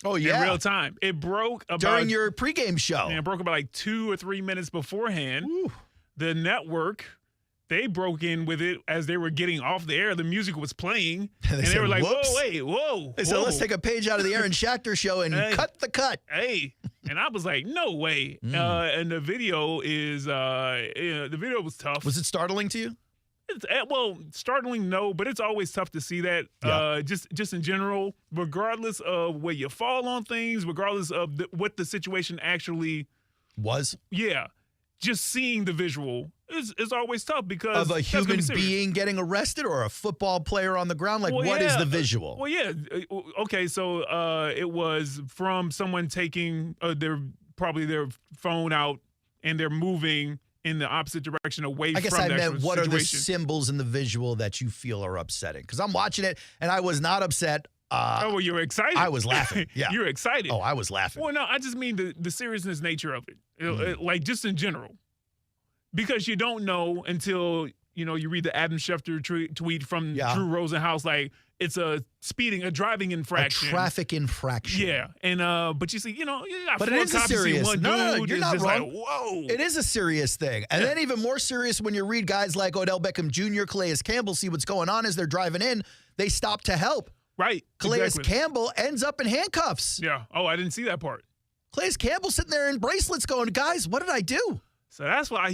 Oh, yeah. In real time. It broke about... During your pregame show. Yeah, it broke about like 2 or 3 minutes beforehand. Ooh. The network, they broke in with it as they were getting off the air. The music was playing. They were like, whoops. Whoa. They said, let's take a page out of the Aaron Schachter show and cut the cut. Hey. And I was like, no way. And the video is, the video was tough. Was it startling to you? Well, startling, no, but it's always tough to see that. Yeah. Just in general, regardless of where you fall on things, regardless of what the situation actually was. Yeah, just seeing the visual is always tough because of a human being getting arrested or a football player on the ground. Like, what is the visual? Well, yeah. Okay, so it was from someone taking their phone out and they're moving in the opposite direction away from the I meant what situation. Are the symbols in the visual that you feel are upsetting? Because I'm watching it, and I was not upset. Well, you were excited. I was laughing. Yeah. You were excited. Oh, I was laughing. Well, no, I just mean the seriousness nature of it. Like, just in general. Because you don't know until, you read the Adam Schefter tweet from Drew Rosenhaus, like, it's a driving infraction. A traffic infraction. Yeah. And, but you see, you got but four it is a serious. one no, dude you're not just wrong. like, whoa. It is a serious thing. And then even more serious when you read guys like Odell Beckham Jr., Calais Campbell, see what's going on as they're driving in. They stop to help. Right. Calais exactly. Campbell ends up in handcuffs. Yeah. Oh, I didn't see that part. Calais Campbell sitting there in bracelets going, guys, what did I do? So that's why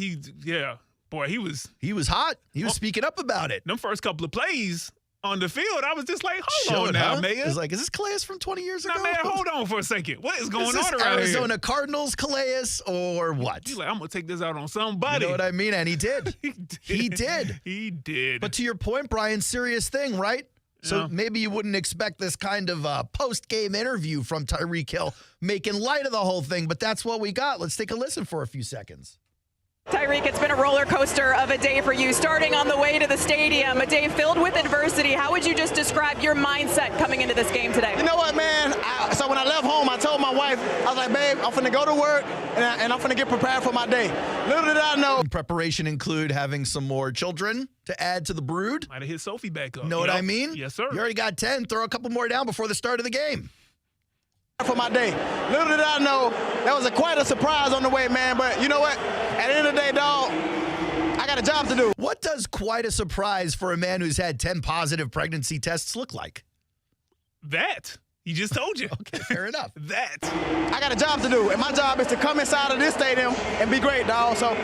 boy, he was hot. He was speaking up about it. Them first couple of plays on the field, I was just like, hold on now, man. It was like, is this Calais from 20 years ago? Nah, man, hold on for a second. What is going on around here? Arizona Cardinals, Calais, or what? He's like, I'm going to take this out on somebody. You know what I mean? And he did. He did. He did. But to your point, Brian, serious thing, right? So maybe you wouldn't expect this kind of post-game interview from Tyreek Hill making light of the whole thing, but that's what we got. Let's take a listen for a few seconds. Tyreek, it's been a roller coaster of a day for you, starting on the way to the stadium, a day filled with adversity. How would you just describe your mindset coming into this game today? You know what, man? So when I left home, I told my wife, I was like, babe, I'm finna go to work, and I'm finna get prepared for my day. Little did I know. Preparation include having some more children to add to the brood. Might have hit Sophie back up. Know what I mean? Yes, sir. You already got 10. Throw a couple more down before the start of the game. for my day. Little did I know that was quite a surprise on the way, man. But you know what? At the end of the day, dog, I got a job to do. What does quite a surprise for a man who's had 10 positive pregnancy tests look like? That. He just told you. Okay, fair enough. That. I got a job to do, and my job is to come inside of this stadium and be great, dog. So,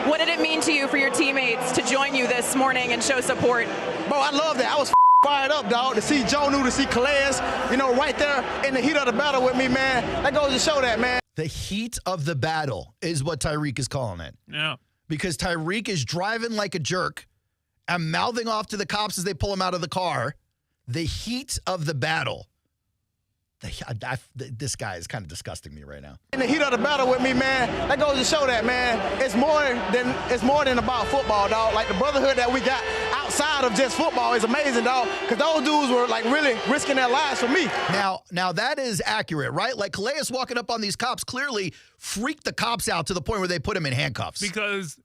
what did it mean to you for your teammates to join you this morning and show support? Bro, I love that. I was fired up, dog, to see Jonnu, to see Calais, right there in the heat of the battle with me, man. That goes to show that, man. The heat of the battle is what Tyreek is calling it. Yeah. Because Tyreek is driving like a jerk and mouthing off to the cops as they pull him out of the car. The heat of the battle. This guy is kind of disgusting me right now. In the heat of the battle with me, man, that goes to show that, man, it's more than about football, dog. Like the brotherhood that we got outside of just football is amazing, dog. Because those dudes were like really risking their lives for me. Now that is accurate, right? Like Calais walking up on these cops clearly freaked the cops out to the point where they put him in handcuffs. Because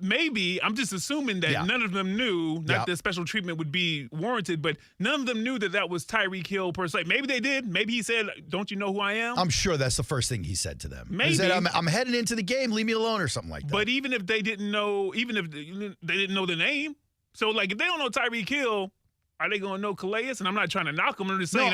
maybe, I'm just assuming that none of them knew, not that special treatment would be warranted, but none of them knew that was Tyreek Hill per se. Maybe they did. Maybe he said, don't you know who I am? I'm sure that's the first thing he said to them. Maybe. He said, I'm heading into the game, leave me alone or something like that. But even if they didn't know, even if they didn't know the name, so like if they don't know Tyreek Hill, are they going to know Calais? And I'm not trying to knock them. I'm just saying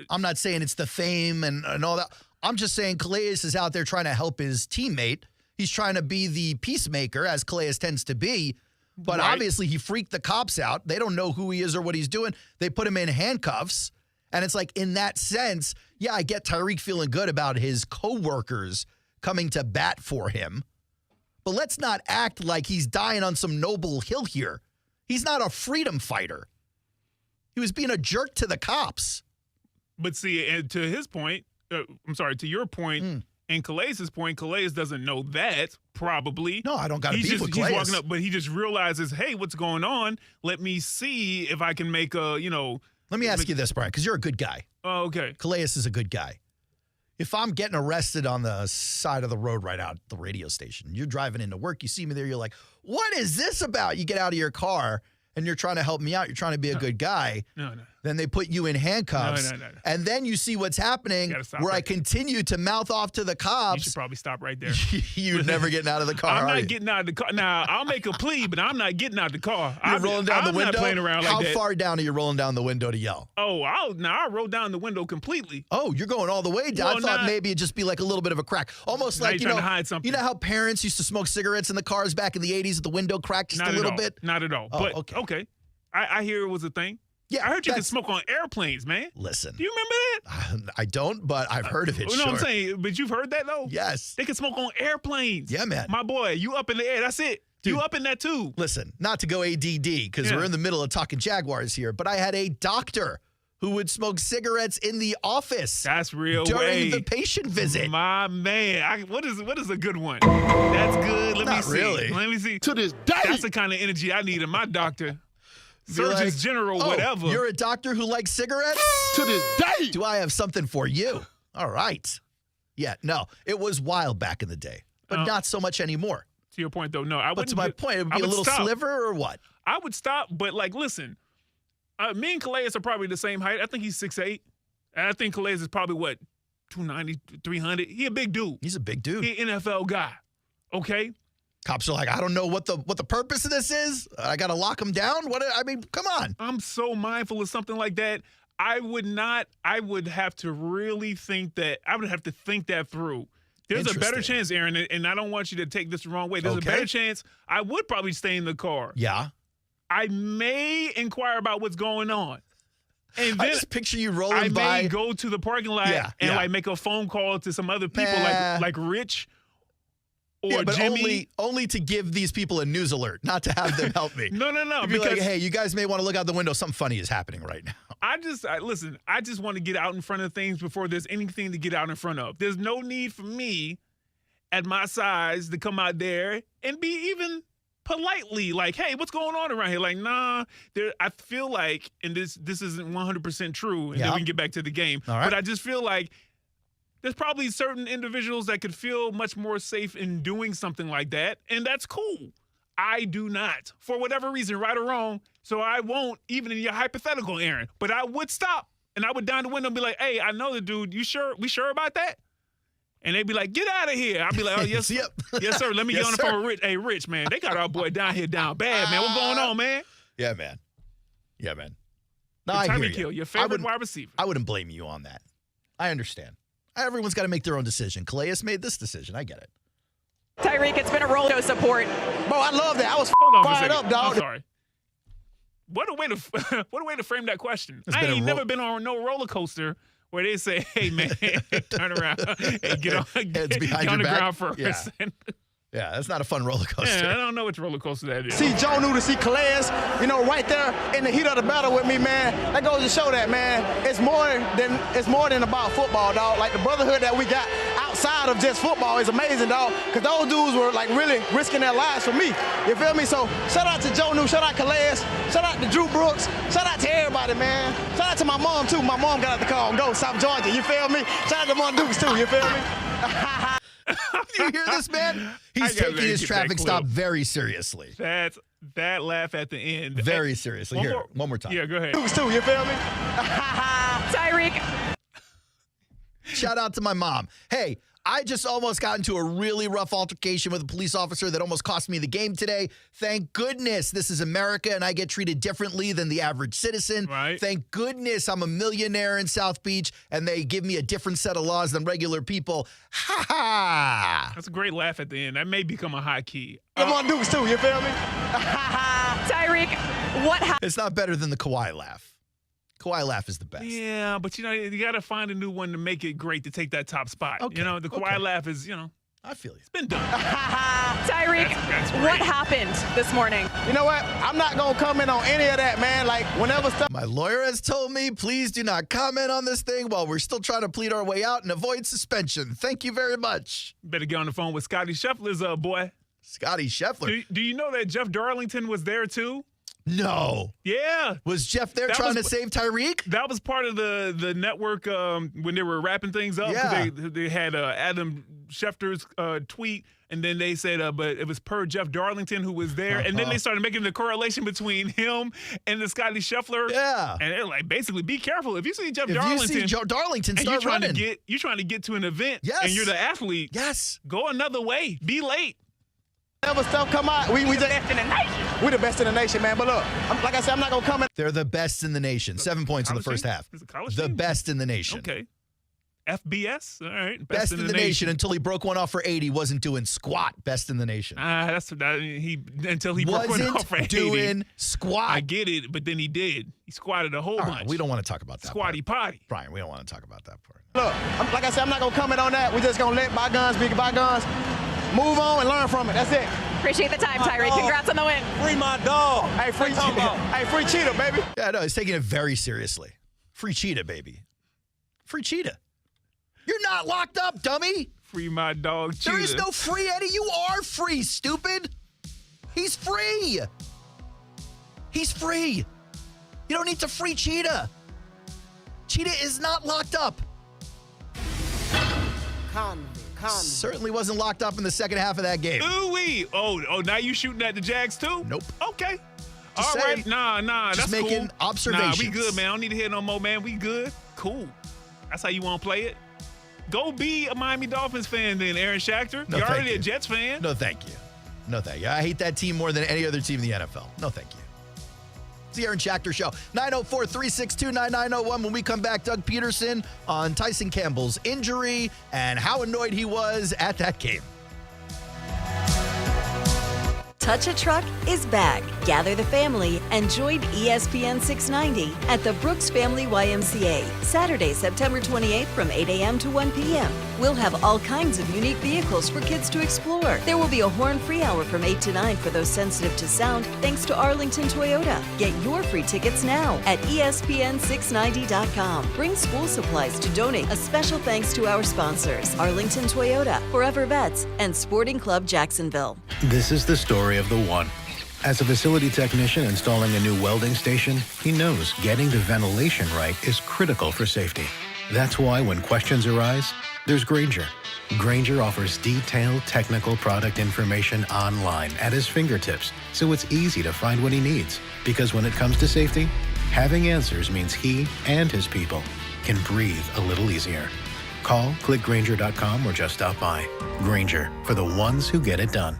I'm not saying it's the fame and all that. I'm just saying Calais is out there trying to help his teammate. He's trying to be the peacemaker, as Calais tends to be. But obviously he freaked the cops out. They don't know who he is or what he's doing. They put him in handcuffs. And it's like, in that sense, yeah, I get Tyreek feeling good about his coworkers coming to bat for him. But let's not act like he's dying on some noble hill here. He's not a freedom fighter. He was being a jerk to the cops. But see, and to his point, to your point, and Calais' point, Calais doesn't know that, probably. No, I don't got to beef with Calais. He's walking up, but he just realizes, hey, what's going on? Let me see if I can make a, Let me ask you this, Brian, because you're a good guy. Oh, okay. Calais is a good guy. If I'm getting arrested on the side of the road right out at the radio station, you're driving into work, you see me there, you're like, what is this about? You get out of your car and you're trying to help me out. You're trying to be a good guy. No. Then they put you in handcuffs. No. And then you see what's happening where I continue to mouth off to the cops. You should probably stop right there. You're never getting out of the car. I'm not getting out of the car. Now, I'll make a plea, but I'm not getting out of the car. You're rolling down the window? I'm not playing around like that. How far down are you rolling down the window to yell? Oh, I'll roll down the window completely. Oh, you're going all the way down. Well, I thought maybe it'd just be like a little bit of a crack. Almost like, trying to hide something. You know how parents used to smoke cigarettes in the cars back in the 80s at the window cracked just a little bit? Not at all. Oh, but, okay. I hear it was a thing. Yeah, I heard you could smoke on airplanes, man. Listen. Do you remember that? I don't, but I've heard of it. You know what I'm saying? But you've heard that, though? Yes. They can smoke on airplanes. Yeah, man. My boy, you up in the air. That's it. Dude, you up in that, too. Listen, not to go ADD, because we're in the middle of talking Jaguars here, but I had a doctor who would smoke cigarettes in the office. That's real. During the patient visit. My man. What is a good one? That's good. Let me see. Really. Let me see. To this day. That's the kind of energy I need in my doctor. Surgeons General, whatever. You're a doctor who likes cigarettes? To this day. Do I have something for you? All right. Yeah, no. It was wild back in the day, but not so much anymore. To your point, though, no. I wouldn't. To my point, it would be a little sliver or what? I would stop, but, listen. Me and Calais are probably the same height. I think he's 6'8". And I think Calais is probably, 290, 300. He a big dude. He's a big dude. He an NFL guy. Okay? Cops are like, I don't know what the purpose of this is. I got to lock him down? Come on. I'm so mindful of something like that. I would have to really think that. I would have to think that through. There's a better chance, Aaron, and I don't want you to take this the wrong way. There's a better chance I would probably stay in the car. Yeah. I may inquire about what's going on. And then I just picture you rolling by. I may go to the parking lot and make a phone call to some other people like Rich or but Jimmy. Only to give these people a news alert, not to have them help me. No. Be like, hey, you guys may want to look out the window. Something funny is happening right now. Listen, I just want to get out in front of things before there's anything to get out in front of. There's no need for me at my size to come out there and be even politely like, hey, what's going on around here? Like, nah, I feel like, and this isn't 100% true, and then we can get back to the game. All right. But I just feel like there's probably certain individuals that could feel much more safe in doing something like that, and that's cool. I do not, for whatever reason, right or wrong, so I won't, even in your hypothetical, Aaron. But I would stop. And I would down the window and be like, hey, I know the dude. You sure? We sure about that? And they'd be like, get out of here. I'd be like, oh, yes, Yep. yes, sir. Let me get on the phone with Rich. Hey, Rich, man, they got our boy down here down bad, man. What's going on, man? Yeah, man. Yeah, man. No, I hear Tyreek you. Hill, your favorite wide receiver. I wouldn't blame you on that. I understand. Everyone's got to make their own decision. Calais made this decision. I get it. Tyreek, it's been a roller coaster support. Bro, I love that. I was Hold on for a fired second. up, dog. I'm sorry. What a way to frame that question. It's I been a ain't never been on no roller coaster where they say, hey, man, turn around and get on, Heads behind get on your the back. ground first. Yeah. Yeah, that's not a fun roller coaster. Yeah, I don't know which roller coaster that is. See Joe New to see Calais, right there in the heat of the battle with me, man. That goes to show that, man. It's more than about football, dog. Like the brotherhood that we got outside of just football is amazing, dog. Because those dudes were like really risking their lives for me. You feel me? So shout out to Joe New, shout out Calais, shout out to Drew Brooks, shout out to everybody, man. Shout out to my mom too. My mom got out the call and go South Georgia. You feel me? Shout out to Mon Dukes too. You feel me? You hear this, man? He's taking his traffic stop very seriously. That laugh at the end. Very seriously. One more time. Yeah, go ahead. Dukes too, you feel me? Tyreek. Shout out to my mom. Hey, I just almost got into a really rough altercation with a police officer that almost cost me the game today. Thank goodness this is America and I get treated differently than the average citizen. Right. Thank goodness I'm a millionaire in South Beach and they give me a different set of laws than regular people. Ha ha! That's a great laugh at the end. That may become a high key. Come on, Dukes too, you feel me? Tyreek, what happened? It's not better than the Kawhi laugh. Kawhi laugh is the best. Yeah, but you got to find a new one to make it great to take that top spot. Okay. The Kawhi laugh is, I feel you. It's been done. Tyreek, that's great. what happened this morning? You know what? I'm not going to comment on any of that, man. Like, whenever stuff. My lawyer has told me, please do not comment on this thing while we're still trying to plead our way out and avoid suspension. Thank you very much. Better get on the phone with Scotty Scheffler's boy. Scotty Scheffler. Do you know that Jeff Darlington was there too? No. Yeah. Was Jeff there trying to save Tyreek? That was part of the network when they were wrapping things up. Yeah. They had Adam Schefter's tweet, and then they said, but it was per Jeff Darlington who was there. And then they started making the correlation between him and the Scotty Scheffler. Yeah. And they're like, basically, be careful. If you see Jeff Darlington, start running. You're trying to get to an event, yes, and you're the athlete. Yes. Go another way. Be late. Whenever stuff come out, we the best in the nation. We're the best in the nation, man. But look, like I said, I'm not going to comment. They're the best in the nation. 7 points in the first half. The best in the nation. Okay. FBS? All right. Best in the nation until he broke one off for 80. Wasn't doing squat. Best in the nation. Until he broke one off for 80. Doing squat. I get it, but then he did. He squatted a whole bunch. We don't want to talk about that. Squatty potty. Brian, we don't want to talk about that part. Look, like I said, I'm not going to comment on that. We're just going to let bygones be bygones. Move on and learn from it. That's it. Appreciate the time, Tyreek. Congrats on the win. Free my dog. Hey, free cheetah. Hey, free cheetah, baby. Yeah, no, he's taking it very seriously. Free cheetah, baby. Free cheetah. You're not locked up, dummy. Free my dog, cheetah. There is no free, Eddie. You are free, stupid. He's free. He's free. You don't need to free cheetah. Cheetah is not locked up. Certainly wasn't locked up in the second half of that game. Ooh-wee. Oh, now you shooting at the Jags too? Nope. Okay. Just All saying. right. Nah, Just that's cool. making observations. Nah, we good, man. I don't need to hear no more, man. We good. Cool. That's how you want to play it? Go be a Miami Dolphins fan then, Aaron Schachter. No, You're thank already you. a Jets fan. No, thank you. No, thank you. I hate that team more than any other team in the NFL. No, thank you. It's the Aaron Schachter Show. 904-362-9901. When we come back, Doug Pederson on Tyson Campbell's injury and how annoyed he was at that game. Touch a Truck is back. Gather the family and join ESPN 690 at the Brooks Family YMCA, Saturday, September 28th from 8 a.m. to 1 p.m. We'll have all kinds of unique vehicles for kids to explore. There will be a horn-free hour from 8 to 9 for those sensitive to sound, thanks to Arlington Toyota. Get your free tickets now at ESPN690.com. Bring school supplies to donate. A special thanks to our sponsors, Arlington Toyota, Forever Vets, and Sporting Club Jacksonville. This is the story of the one. As a facility technician installing a new welding station, he knows getting the ventilation right is critical for safety. That's why when questions arise, there's Grainger. Grainger offers detailed technical product information online at his fingertips, so it's easy to find what he needs. Because when it comes to safety, Having answers means he and his people can breathe a little easier. Call, click Grainger.com, or just stop by. Grainger, for the ones who get it done.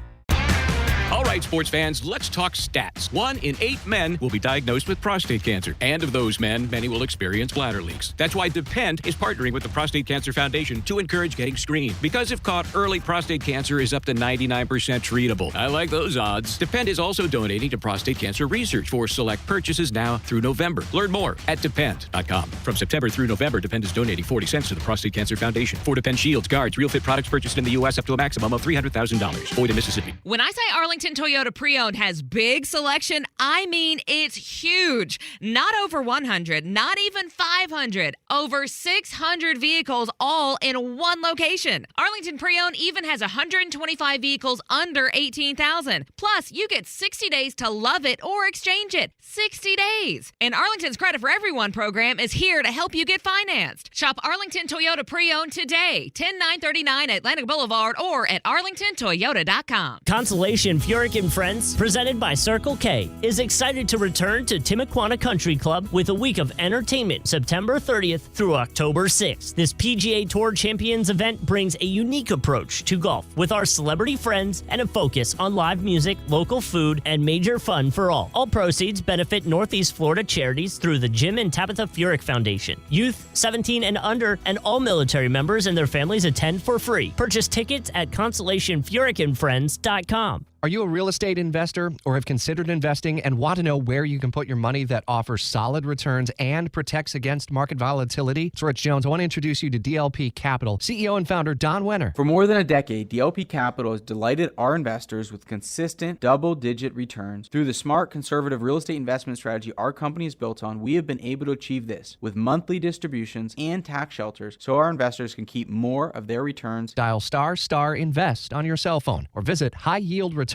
All right, sports fans, let's talk stats. 1 in 8 men will be diagnosed with prostate cancer. And of those men, many will experience bladder leaks. That's why Depend is partnering with the Prostate Cancer Foundation to encourage getting screened. Because if caught early, prostate cancer is up to 99% treatable. I like those odds. Depend is also donating to prostate cancer research for select purchases now through November. Learn more at Depend.com. From September through November, Depend is donating 40 cents to the Prostate Cancer Foundation. For Depend shields, guards, real fit products purchased in the U.S. up to a maximum of $300,000. Void in Mississippi. When I say Arlington Toyota Pre-Owned has big selection, I mean it's huge. Not over 100, not even 500, over 600 vehicles all in one location. Arlington Pre-Owned even has 125 vehicles under $18,000. Plus, you get 60 days to love it or exchange it. 60 days. And Arlington's Credit for Everyone program is here to help you get financed. Shop Arlington Toyota Pre-Owned today, 10939 Atlantic Boulevard or at arlingtontoyota.com. Consolation Furyk and Friends, presented by Circle K, is excited to return to Timuquana Country Club with a week of entertainment September 30th through October 6th. This PGA Tour Champions event brings a unique approach to golf with our celebrity friends and a focus on live music, local food, and major fun for all. All proceeds benefit Northeast Florida charities through the Jim and Tabitha Furyk Foundation. Youth 17 and under and all military members and their families attend for free. Purchase tickets at consolationfurykandfriends.com. Are you a real estate investor or have considered investing and want to know where you can put your money that offers solid returns and protects against market volatility? It's Rich Jones. I want to introduce you to DLP Capital. CEO and founder Don Wenner. For more than a decade, DLP Capital has delighted our investors with consistent double-digit returns. Through the smart, conservative real estate investment strategy our company is built on, we have been able to achieve this with monthly distributions and tax shelters so our investors can keep more of their returns. Dial ** invest on your cell phone or visit highyieldreturns.net.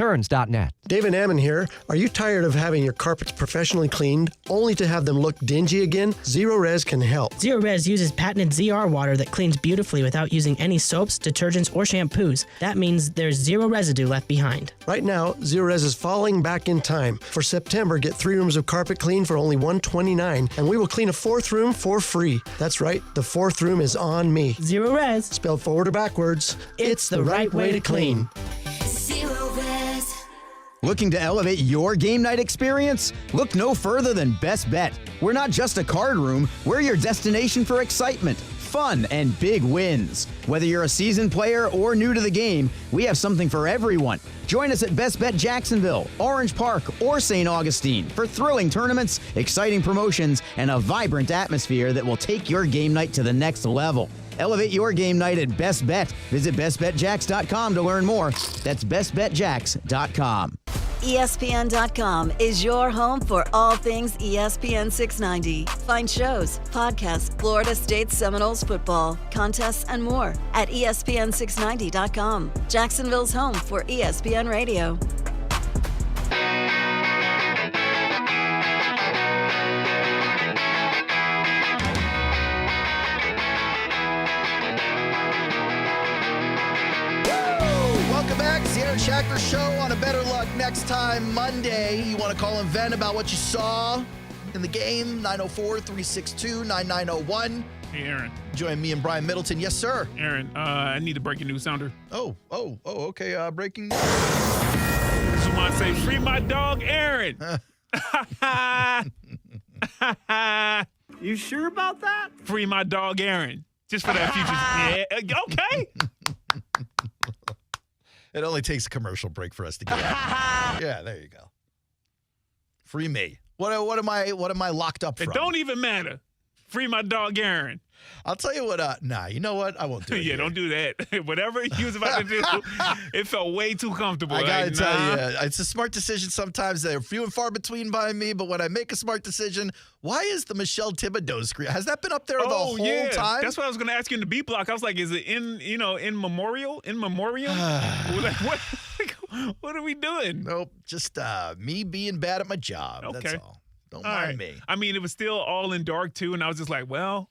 David Ammon here. Are you tired of having your carpets professionally cleaned only to have them look dingy again? Zero Res can help. Zero Res uses patented ZR water that cleans beautifully without using any soaps, detergents, or shampoos. That means there's zero residue left behind. Right now, Zero Res is falling back in time. For September, get 3 rooms of carpet clean for only $129, and we will clean a 4th room for free. That's right, the 4th room is on me. Zero Res. Spelled forward or backwards, it's the right way to clean. Zero Res. Looking to elevate your game night experience? Look no further than Best Bet. We're not just a card room, we're your destination for excitement, fun, and big wins. Whether you're a seasoned player or new to the game, we have something for everyone. Join us at Best Bet Jacksonville, Orange Park, or St. Augustine for thrilling tournaments, exciting promotions, and a vibrant atmosphere that will take your game night to the next level. Elevate your game night at Best Bet. Visit bestbetjacks.com to learn more. That's bestbetjacks.com. ESPN.com is your home for all things ESPN 690. Find shows, podcasts, Florida State Seminoles football, contests, and more at ESPN690.com. Jacksonville's home for ESPN Radio. Schachter Show on a Better Luck next time Monday. You want to call and vent about what you saw in the game? 904-362-9901. Hey, Aaron. Join me and Brian Middleton. Yes, sir. Aaron, I need a breaking news sounder. Okay. Breaking news. I just want to say, free my dog, Aaron. You sure about that? Free my dog, Aaron. Just for that future. Yeah, okay. It only takes a commercial break for us to get out. Yeah, there you go. Free me. What am I locked up from? It don't even matter. Free my dog, Aaron. I'll tell you what, you know what? I won't do it. Yeah, don't do that. Whatever he was about to do, it felt way too comfortable. I got to tell you, it's a smart decision sometimes. They're few and far between by me, but when I make a smart decision, why is the Michelle Thibodeau screen? Has that been up there the whole time? That's what I was going to ask you in the B block. I was like, is it in memorial? In memoriam? What are we doing? Nope, just me being bad at my job. Okay. That's all. Don't mind me. I mean, it was still all in dark, too, and I was just like, well,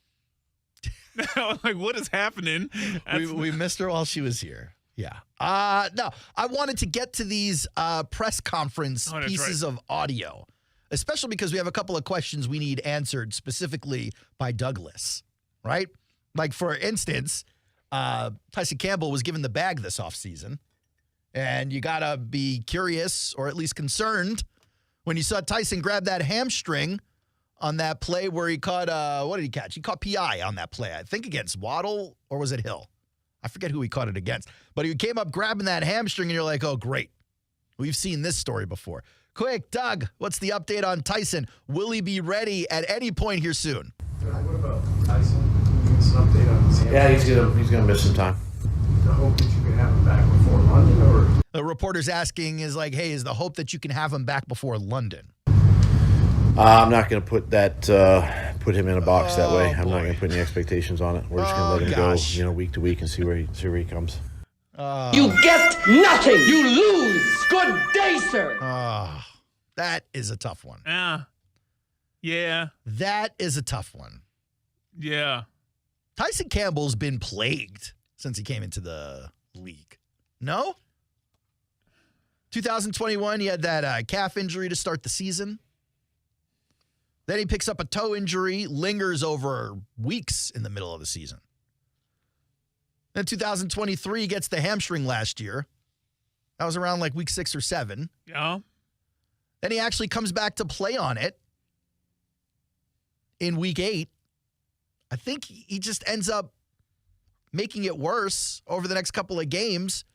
like, what is happening? We missed her while she was here. Yeah. No, I wanted to get to these press conference pieces of audio. especially because we have a couple of questions we need answered specifically by Douglas, right? Like, for instance, Tyson Campbell was given the bag this offseason, and you got to be curious or at least concerned when you saw Tyson grab that hamstring on that play where he caught, what did he catch? He caught PI on that play, I think against Waddle, or was it Hill? I forget who he caught it against. But he came up grabbing that hamstring, and you're like, oh, great. We've seen this story before. Quick, Doug, what's the update on Tyson? Will he be ready at any point here soon? What about Tyson? Can you give us an update on his Yeah, he's gonna miss some time. The hope that you can have him back before London, or the reporter's asking is like, hey, is the hope that you can have him back before London? I'm not going to put him in a box that way. I'm not going to put any expectations on it. We're just going to let him go, week to week and see where he comes. You get nothing. You lose. Good day, sir. That is a tough one. Yeah. That is a tough one. Yeah. Tyson Campbell's been plagued since he came into the league. No? 2021, he had that calf injury to start the season. Then he picks up a toe injury, lingers over weeks in the middle of the season. Then 2023, he gets the hamstring last year. That was around like week 6 or 7. Yeah. Then he actually comes back to play on it in week 8. I think he just ends up making it worse over the next couple of games,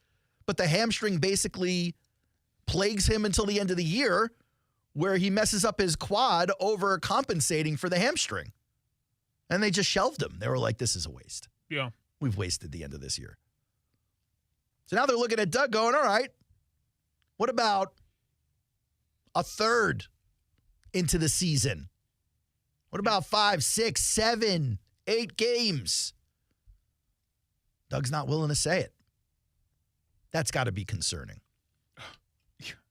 but the hamstring basically plagues him until the end of the year, where he messes up his quad over compensating for the hamstring. And they just shelved him. They were like, this is a waste. Yeah. We've wasted the end of this year. So now they're looking at Doug going, all right, what about a third into the season? What about 5, 6, 7, 8 games? Doug's not willing to say it. That's got to be concerning.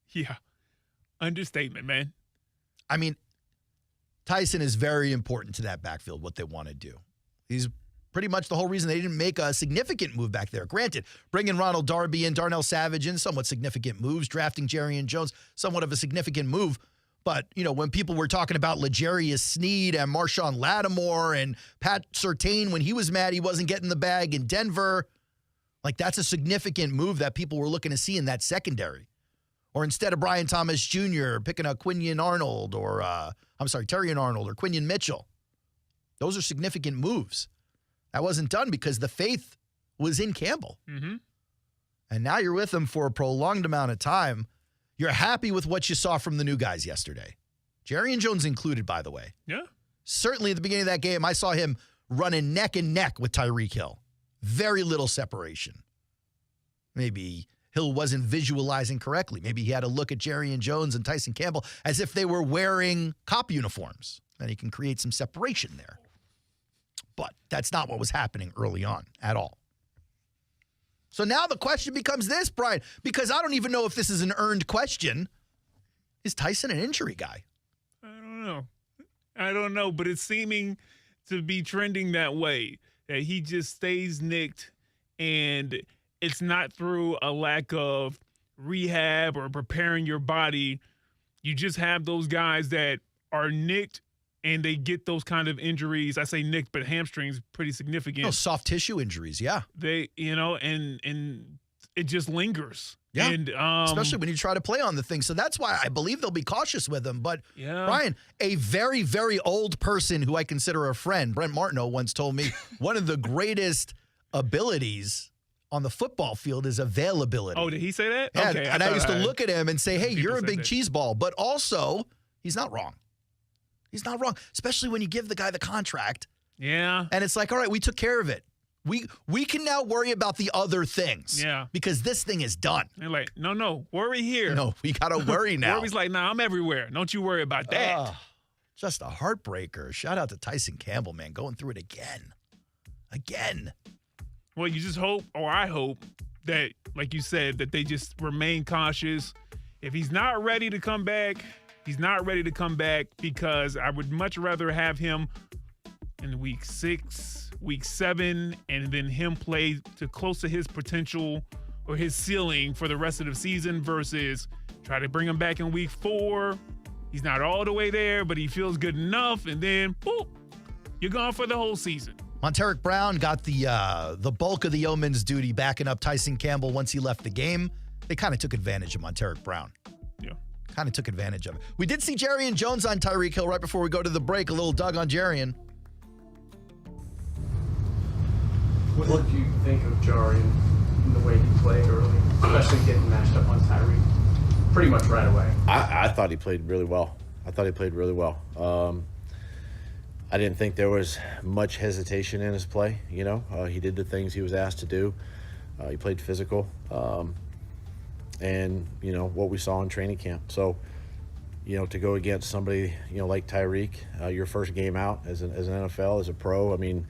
Yeah. Understatement, man. I mean, Tyson is very important to that backfield, what they want to do. He's pretty much the whole reason they didn't make a significant move back there. Granted, bringing Ronald Darby and Darnell Savage in, somewhat significant moves. Drafting Jerry Jones, somewhat of a significant move. But, when people were talking about L'Jarius Sneed and Marshawn Lattimore and Pat Surtain when he was mad he wasn't getting the bag in Denver, like, that's a significant move that people were looking to see in that secondary. Or instead of Brian Thomas Jr. picking up Quinion Arnold or, Terrion Arnold or Quinion Mitchell. Those are significant moves. That wasn't done because the faith was in Campbell. Mm-hmm. And now you're with him for a prolonged amount of time. You're happy with what you saw from the new guys yesterday. Jerry Jones included, by the way. Yeah. Certainly at the beginning of that game, I saw him running neck and neck with Tyreek Hill. Very little separation. Maybe Hill wasn't visualizing correctly. Maybe he had to look at Jerry Jones and Tyson Campbell as if they were wearing cop uniforms. Then he can create some separation there. But that's not what was happening early on at all. So now the question becomes this, Brian, because I don't even know if this is an earned question. Is Tyson an injury guy? I don't know, but it's seeming to be trending that way, that he just stays nicked, and it's not through a lack of rehab or preparing your body. You just have those guys that are nicked and they get those kind of injuries. I say nicked, but hamstrings pretty significant. Oh, soft tissue injuries, yeah. They, and it just lingers. Yeah, and, especially when you try to play on the thing. So that's why I believe they'll be cautious with him. But, Brian, a very, very old person who I consider a friend, Brent Martineau, once told me one of the greatest abilities on the football field is availability. Oh, did he say that? Yeah, Okay, and I used to look at him and say, hey, you're a big that. cheese ball. But also, he's not wrong. He's not wrong, especially when you give the guy the contract. Yeah. And it's like, all right, we took care of it. We can now worry about the other things. Yeah. Because this thing is done. They're like, no, worry here. No, we got to worry now. Worry's like, I'm everywhere. Don't you worry about that. Just a heartbreaker. Shout out to Tyson Campbell, man, going through it again. Well, you just hope, or I hope, that, like you said, that they just remain cautious. If he's not ready to come back, he's not ready to come back, because I would much rather have him in week 6, week 7, and then him play to close to his potential or his ceiling for the rest of the season versus try to bring him back in week 4 He's not all the way there, but he feels good enough. And then, boop, you're gone for the whole season. Monteric Brown got the bulk of the yeoman's duty backing up Tyson Campbell once he left the game. They kind of took advantage of Monteric Brown. Yeah. Kind of took advantage of it. We did see Jarian Jones on Tyreek Hill right before we go to the break. A little Doug on Jarian. What did you think of Jarian and the way he played early, especially getting matched up on Tyreek pretty much right away? I thought he played really well. I didn't think there was much hesitation in his play. He did the things he was asked to do. He played physical. And, what we saw in training camp. So, to go against somebody, like Tyreek, your first game out as an NFL, as a pro, I mean,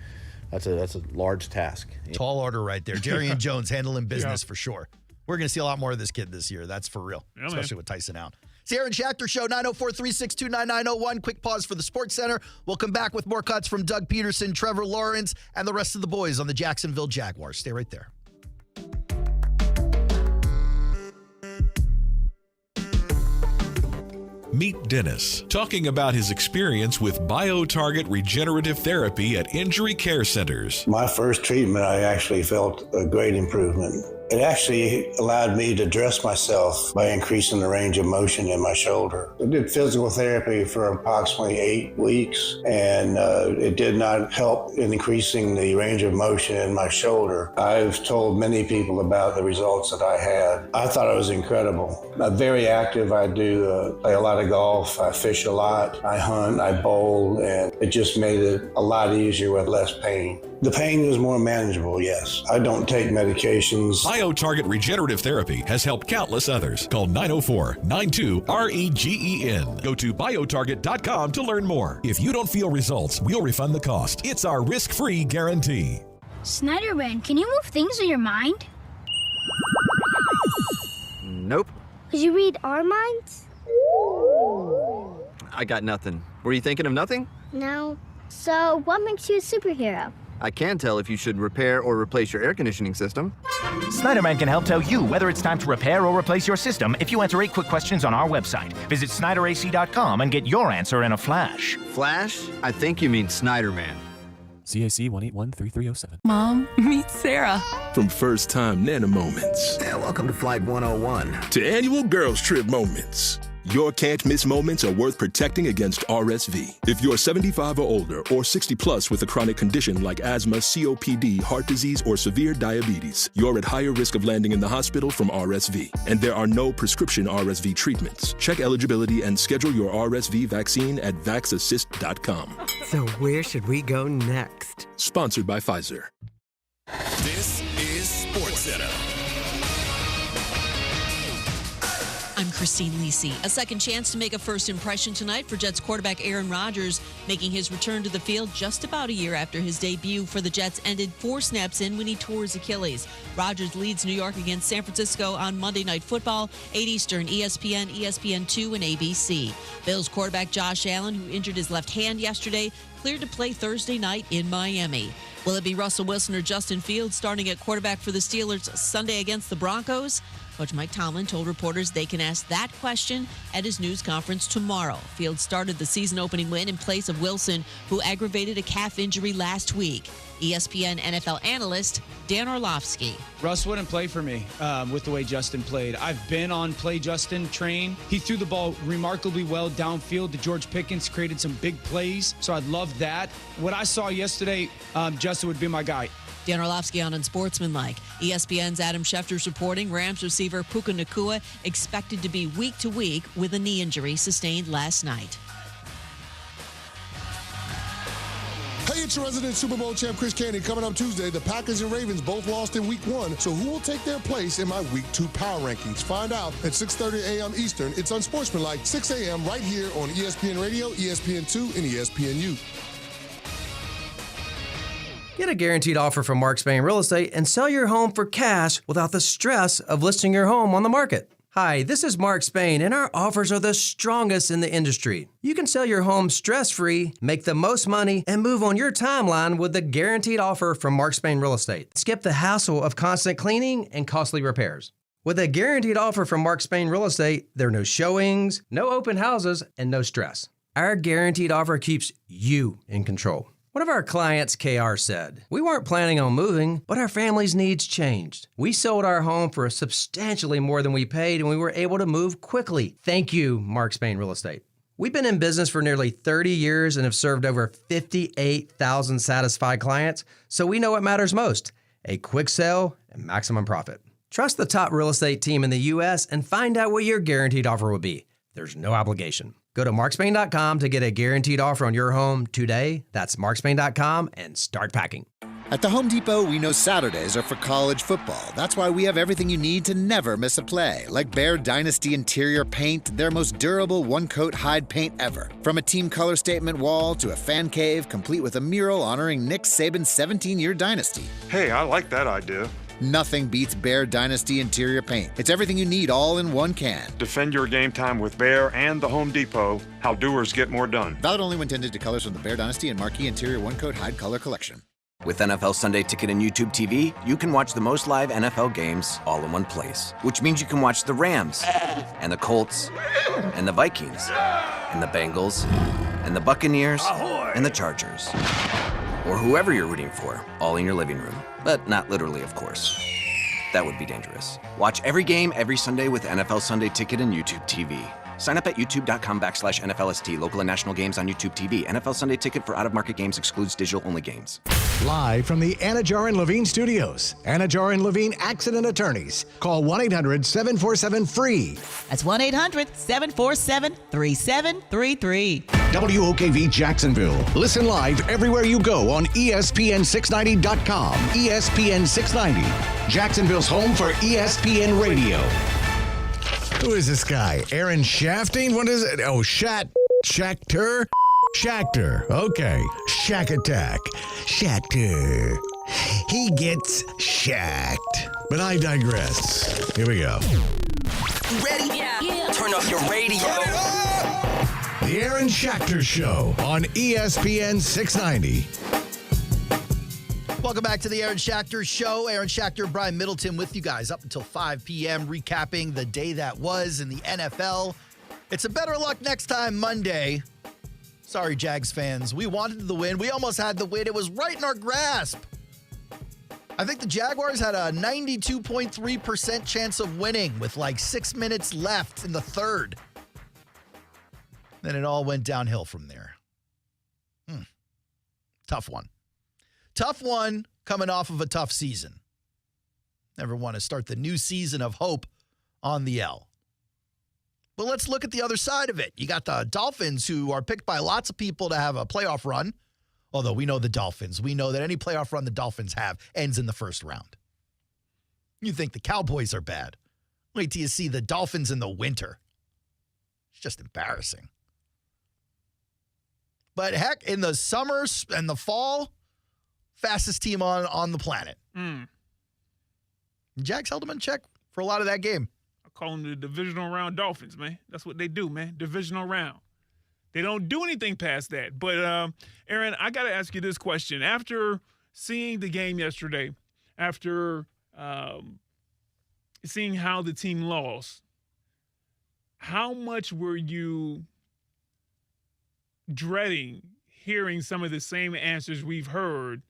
that's a large task. Tall order right there. Jarian Jones handling business for sure. We're going to see a lot more of this kid this year. That's for real, especially with Tyson out. It's the Aaron Schachter Show, 904-362-9901. Quick pause for the Sports Center. We'll come back with more cuts from Doug Pederson, Trevor Lawrence, and the rest of the boys on the Jacksonville Jaguars. Stay right there. Meet Dennis, talking about his experience with BioTarget regenerative therapy at injury care centers. My first treatment, I actually felt a great improvement. It actually allowed me to dress myself by increasing the range of motion in my shoulder. I did physical therapy for approximately 8 weeks, and it did not help in increasing the range of motion in my shoulder. I've told many people about the results that I had. I thought it was incredible. I'm very active. I do play a lot of golf. I fish a lot. I hunt. I bowl, and it just made it a lot easier with less pain. The pain was more manageable, yes. I don't take medications. BioTarget regenerative therapy has helped countless others. Call 904-92-REGEN. Go to biotarget.com to learn more. If you don't feel results, we'll refund the cost. It's our risk-free guarantee. Snyderman, can you move things in your mind? Nope. Could you read our minds? I got nothing. Were you thinking of nothing? No. So, what makes you a superhero? I can tell if you should repair or replace your air conditioning system. Snyderman can help tell you whether it's time to repair or replace your system if you answer 8 quick questions on our website. Visit SnyderAC.com and get your answer in a flash. Flash? I think you mean Snyderman. CAC 1813307. Mom, meet Sarah. From first-time Nana moments. And welcome to Flight 101. To annual girls trip moments. Your can't-miss moments are worth protecting against RSV. If you're 75 or older or 60 plus with a chronic condition like asthma, COPD, heart disease, or severe diabetes, you're at higher risk of landing in the hospital from RSV. And there are no prescription RSV treatments. Check eligibility and schedule your RSV vaccine at vaxassist.com. So where should we go next? Sponsored by Pfizer. This is SportsCenter. I'm Christine Lisi. A second chance to make a first impression tonight for Jets quarterback Aaron Rodgers, making his return to the field just about a year after his debut for the Jets ended 4 snaps in when he tore his Achilles. Rodgers leads New York against San Francisco on Monday Night Football, 8 Eastern, ESPN, ESPN2, and ABC. Bills quarterback Josh Allen, who injured his left hand yesterday, cleared to play Thursday night in Miami. Will it be Russell Wilson or Justin Fields starting at quarterback for the Steelers Sunday against the Broncos? Coach Mike Tomlin told reporters they can ask that question at his news conference tomorrow. Fields started the season-opening win in place of Wilson, who aggravated a calf injury last week. ESPN NFL analyst Dan Orlovsky. Russ wouldn't play for me with the way Justin played. I've been on Play Justin train. He threw the ball remarkably well downfield to George Pickens, created some big plays, so I'd love that. What I saw yesterday, Justin would be my guy. Dan Orlovsky on Unsportsmanlike. ESPN's Adam Schefter's reporting Rams receiver Puka Nacua expected to be week to week with a knee injury sustained last night. Hey, it's your resident Super Bowl champ Chris Candy. Coming up Tuesday, the Packers and Ravens both lost in Week 1, so who will take their place in my Week 2 power rankings? Find out at 6:30 a.m. Eastern. It's Unsportsmanlike, 6 a.m. right here on ESPN Radio, ESPN2, and ESPNU. Get a guaranteed offer from Mark Spain Real Estate and sell your home for cash without the stress of listing your home on the market. Hi, this is Mark Spain, and our offers are the strongest in the industry. You can sell your home stress-free, make the most money, and move on your timeline with the guaranteed offer from Mark Spain Real Estate. Skip the hassle of constant cleaning and costly repairs. With a guaranteed offer from Mark Spain Real Estate, there are no showings, no open houses, and no stress. Our guaranteed offer keeps you in control. One of our clients, KR, said, "We weren't planning on moving, but our family's needs changed. We sold our home for substantially more than we paid, and we were able to move quickly. Thank you, Mark Spain Real Estate." We've been in business for nearly 30 years and have served over 58,000 satisfied clients, so we know what matters most: a quick sale and maximum profit. Trust the top real estate team in the U.S. and find out what your guaranteed offer will be. There's no obligation. Go to markspain.com to get a guaranteed offer on your home today. That's markspain.com and start packing. At the Home Depot, we know Saturdays are for college football. That's why we have everything you need to never miss a play. Like Bear Dynasty interior paint, their most durable one-coat hide paint ever. From a team color statement wall to a fan cave, complete with a mural honoring Nick Saban's 17-year dynasty. Hey, I like that idea. Nothing beats Bear Dynasty interior paint. It's everything you need all in one can. Defend your game time with Bear and the Home Depot. How doers get more done. Valid only when intended to colors from the Bear Dynasty and Marquee Interior One-Coat Hide Color Collection. With NFL Sunday Ticket and YouTube TV, you can watch the most live NFL games all in one place. Which means you can watch the Rams, and the Colts, and the Vikings, and the Bengals, and the Buccaneers, and the Chargers. Or whoever you're rooting for, all in your living room. But not literally, of course. That would be dangerous. Watch every game every Sunday with NFL Sunday Ticket and YouTube TV. Sign up at youtube.com/NFLST. Local and national games on YouTube TV. NFL Sunday Ticket for out-of-market games excludes digital-only games. Live from the Anajar and Levine studios, Anajar and Levine Accident Attorneys. Call 1-800-747-FREE. That's 1-800-747-3733. WOKV Jacksonville. Listen live everywhere you go on ESPN690.com. ESPN 690, Jacksonville's home for ESPN Radio. Who is this guy? Aaron Shafting? What is it? Oh, Schachter? Schachter. Okay. Shack Attack. Schachter. He gets shacked. But I digress. Here we go. Ready? Yeah. Turn up your radio. The Aaron Schachter Show on ESPN 690. Welcome back to the Aaron Schachter Show. Aaron Schachter, Brian Middleton with you guys up until 5 p.m. recapping the day that was in the NFL. It's a better luck next time Monday. Sorry, Jags fans. We wanted the win. We almost had the win. It was right in our grasp. I think the Jaguars had a 92.3% chance of winning with like 6 minutes left in the third. Then it all went downhill from there. Tough one. Tough one coming off of a tough season. Never want to start the new season of hope on the L. But let's look at the other side of it. You got the Dolphins, who are picked by lots of people to have a playoff run. Although we know the Dolphins. We know that any playoff run the Dolphins have ends in the first round. You think the Cowboys are bad. Wait till you see the Dolphins in the winter. It's just embarrassing. But heck, in the summer and the fall, fastest team on the planet. Jags held them in check for a lot of that game. I call them the divisional round Dolphins, man. That's what they do, man. Divisional round. They don't do anything past that. But, Aaron, I got to ask you this question. After seeing the game yesterday, after seeing how the team lost, how much were you dreading hearing some of the same answers we've heard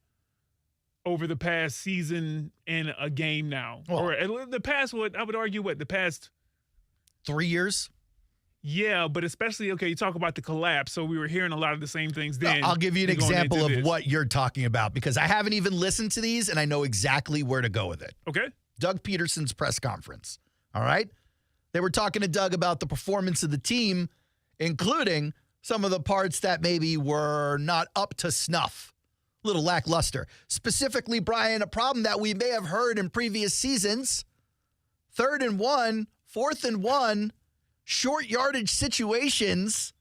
over the past season and a game now? Well, or the past, what I would argue, the past 3 years? Yeah, but especially, okay, you talk about the collapse, so we were hearing a lot of the same things then. I'll give you an example of what you're talking about, because I haven't even listened to these, and I know exactly where to go with it. Okay. Doug Pederson's press conference, all right? They were talking to Doug about the performance of the team, including some of the parts that maybe were not up to snuff, a little lackluster. Specifically, Brian, a problem that we may have heard in previous seasons, 3rd and 1, 4th and 1, short yardage situations.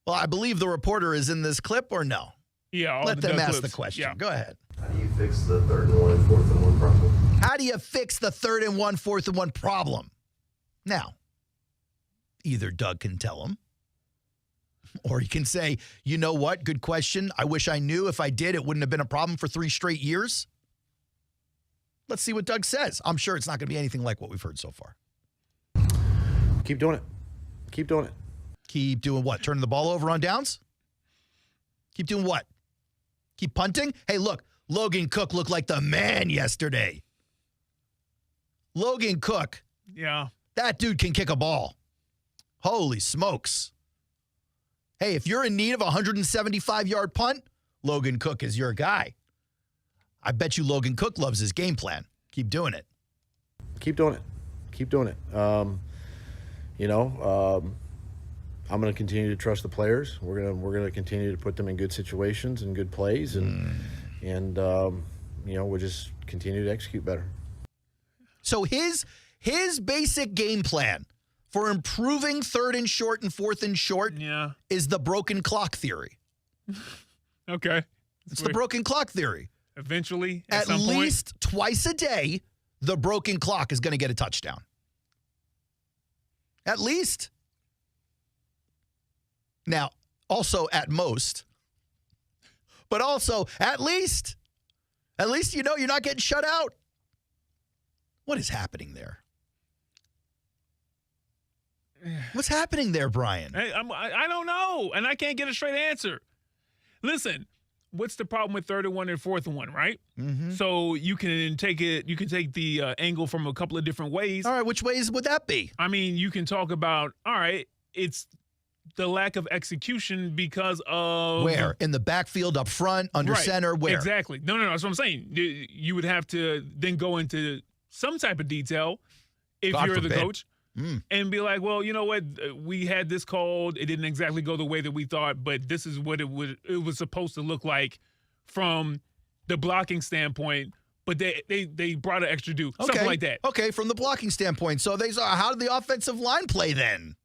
Well, I believe the reporter is in this clip, or no? Yeah. Let them ask the question. Yeah. Go ahead. How do you fix the 3rd and 1 and 4th and 1 problem? How do you fix the 3rd and 1, 4th and 1 problem? Now, either Doug can tell him, or he can say, you know what? Good question. I wish I knew. If I did, it wouldn't have been a problem for 3 straight years. Let's see what Doug says. I'm sure it's not going to be anything like what we've heard so far. Keep doing it. Keep doing it. Keep doing what? Turning the ball over on downs? Keep doing what? Keep punting? Hey, look, Logan Cook looked like the man yesterday. Logan Cook. Yeah. That dude can kick a ball. Holy smokes. Hey, if you're in need of a 175-yard punt, Logan Cook is your guy. I bet you Logan Cook loves his game plan. Keep doing it. Keep doing it. Keep doing it. I'm going to continue to trust the players. We're going to continue to put them in good situations and good plays, and we'll just continue to execute better. So his basic game plan for improving 3rd and short and 4th and short is the broken clock theory. Okay. It's the broken clock theory. Eventually, at some least point. Twice a day, the broken clock is going to get a touchdown. At least. Now, also at most, but also at least you know you're not getting shut out. What is happening there? What's happening there, Brian? I don't know, and I can't get a straight answer. Listen, what's the problem with 3rd and 1 and 4th and 1, right? Mm-hmm. So you can take it. You can take the angle from a couple of different ways. All right, which ways would that be? I mean, you can talk about, all right, it's the lack of execution because of where? In the backfield, up front, under center, where? Exactly. No, that's what I'm saying. You would have to then go into some type of detail if God you're forbid. the coach. And be like, well, you know what? We had this called. It didn't exactly go the way that we thought, but this is what it was supposed to look like from the blocking standpoint. But they brought an extra due, something like that. Okay, from the blocking standpoint. So how did the offensive line play then?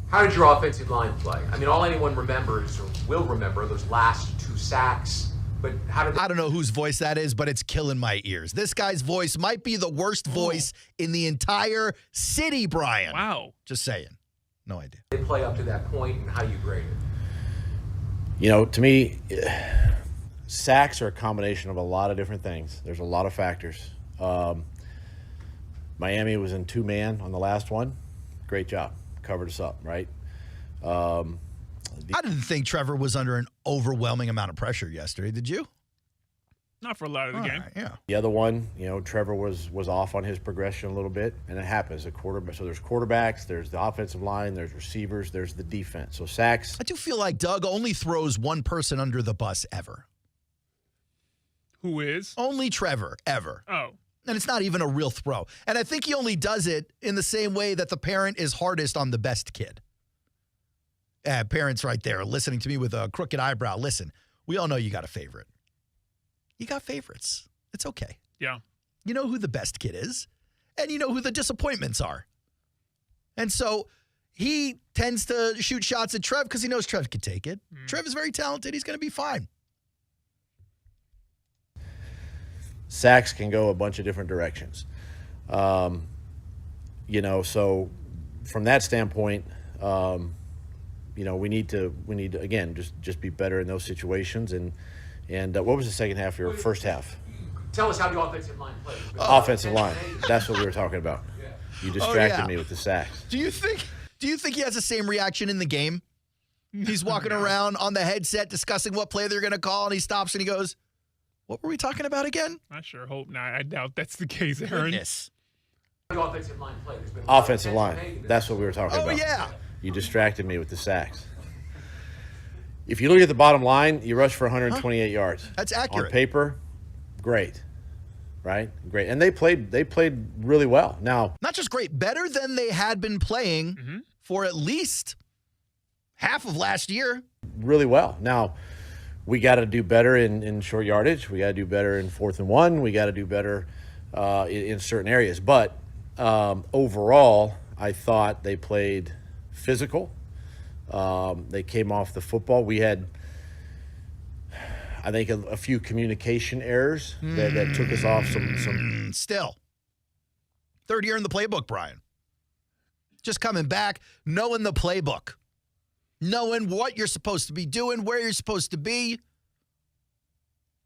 How did your offensive line play? I mean, all anyone remembers or will remember those last 2 sacks. But how did I don't know whose voice that is, but it's killing my ears. This guy's voice might be the worst voice in the entire city, Brian. Wow. Just saying. No idea. They play up to that point and how you grade it? To me, sacks are a combination of a lot of different things. There's a lot of factors. Miami was in 2-man on the last one. Great job. Covered us up, right? I didn't think Trevor was under an overwhelming amount of pressure yesterday. Did you? Not for a lot of the game. Right, yeah. The other one, Trevor was off on his progression a little bit, and it happens. So there's quarterbacks, there's the offensive line, there's receivers, there's the defense. So sacks. I do feel like Doug only throws one person under the bus ever. Who is? Only Trevor, ever. Oh. And it's not even a real throw. And I think he only does it in the same way that the parent is hardest on the best kid. Parents right there listening to me with a crooked eyebrow. Listen, we all know you got a favorite. You got favorites. It's okay. Yeah. You know who the best kid is, and you know who the disappointments are. And so he tends to shoot shots at Trev because he knows Trev can take it. Trev is very talented. He's going to be fine. Sacks can go a bunch of different directions. So from that standpoint, we need to again just be better in those situations. And what was the second half of your first half? Tell us how the offensive line plays. Offensive line. That's what we were talking about. You distracted me with the sacks. Do you think he has the same reaction in the game? He's walking around on the headset discussing what play they're going to call, and he stops and he goes, "What were we talking about again?" I sure hope not. I doubt that's the case, Aaron. Goodness. The offensive line plays. Offensive line. That's what we were talking about. Oh, yeah. You distracted me with the sacks. If you look at the bottom line, you rush for 128 yards. That's accurate. On paper, great. Right? Great. And they played really well. Now, not just great, better than they had been playing for at least half of last year. Really well. Now, we got to do better in short yardage. We got to do better in 4th and 1. We got to do better in certain areas. But overall, I thought they played physical. They came off the football. We had, I think, a few communication errors that took us off some. Still. 3rd year in the playbook, Brian. Just coming back, knowing the playbook. Knowing what you're supposed to be doing, where you're supposed to be.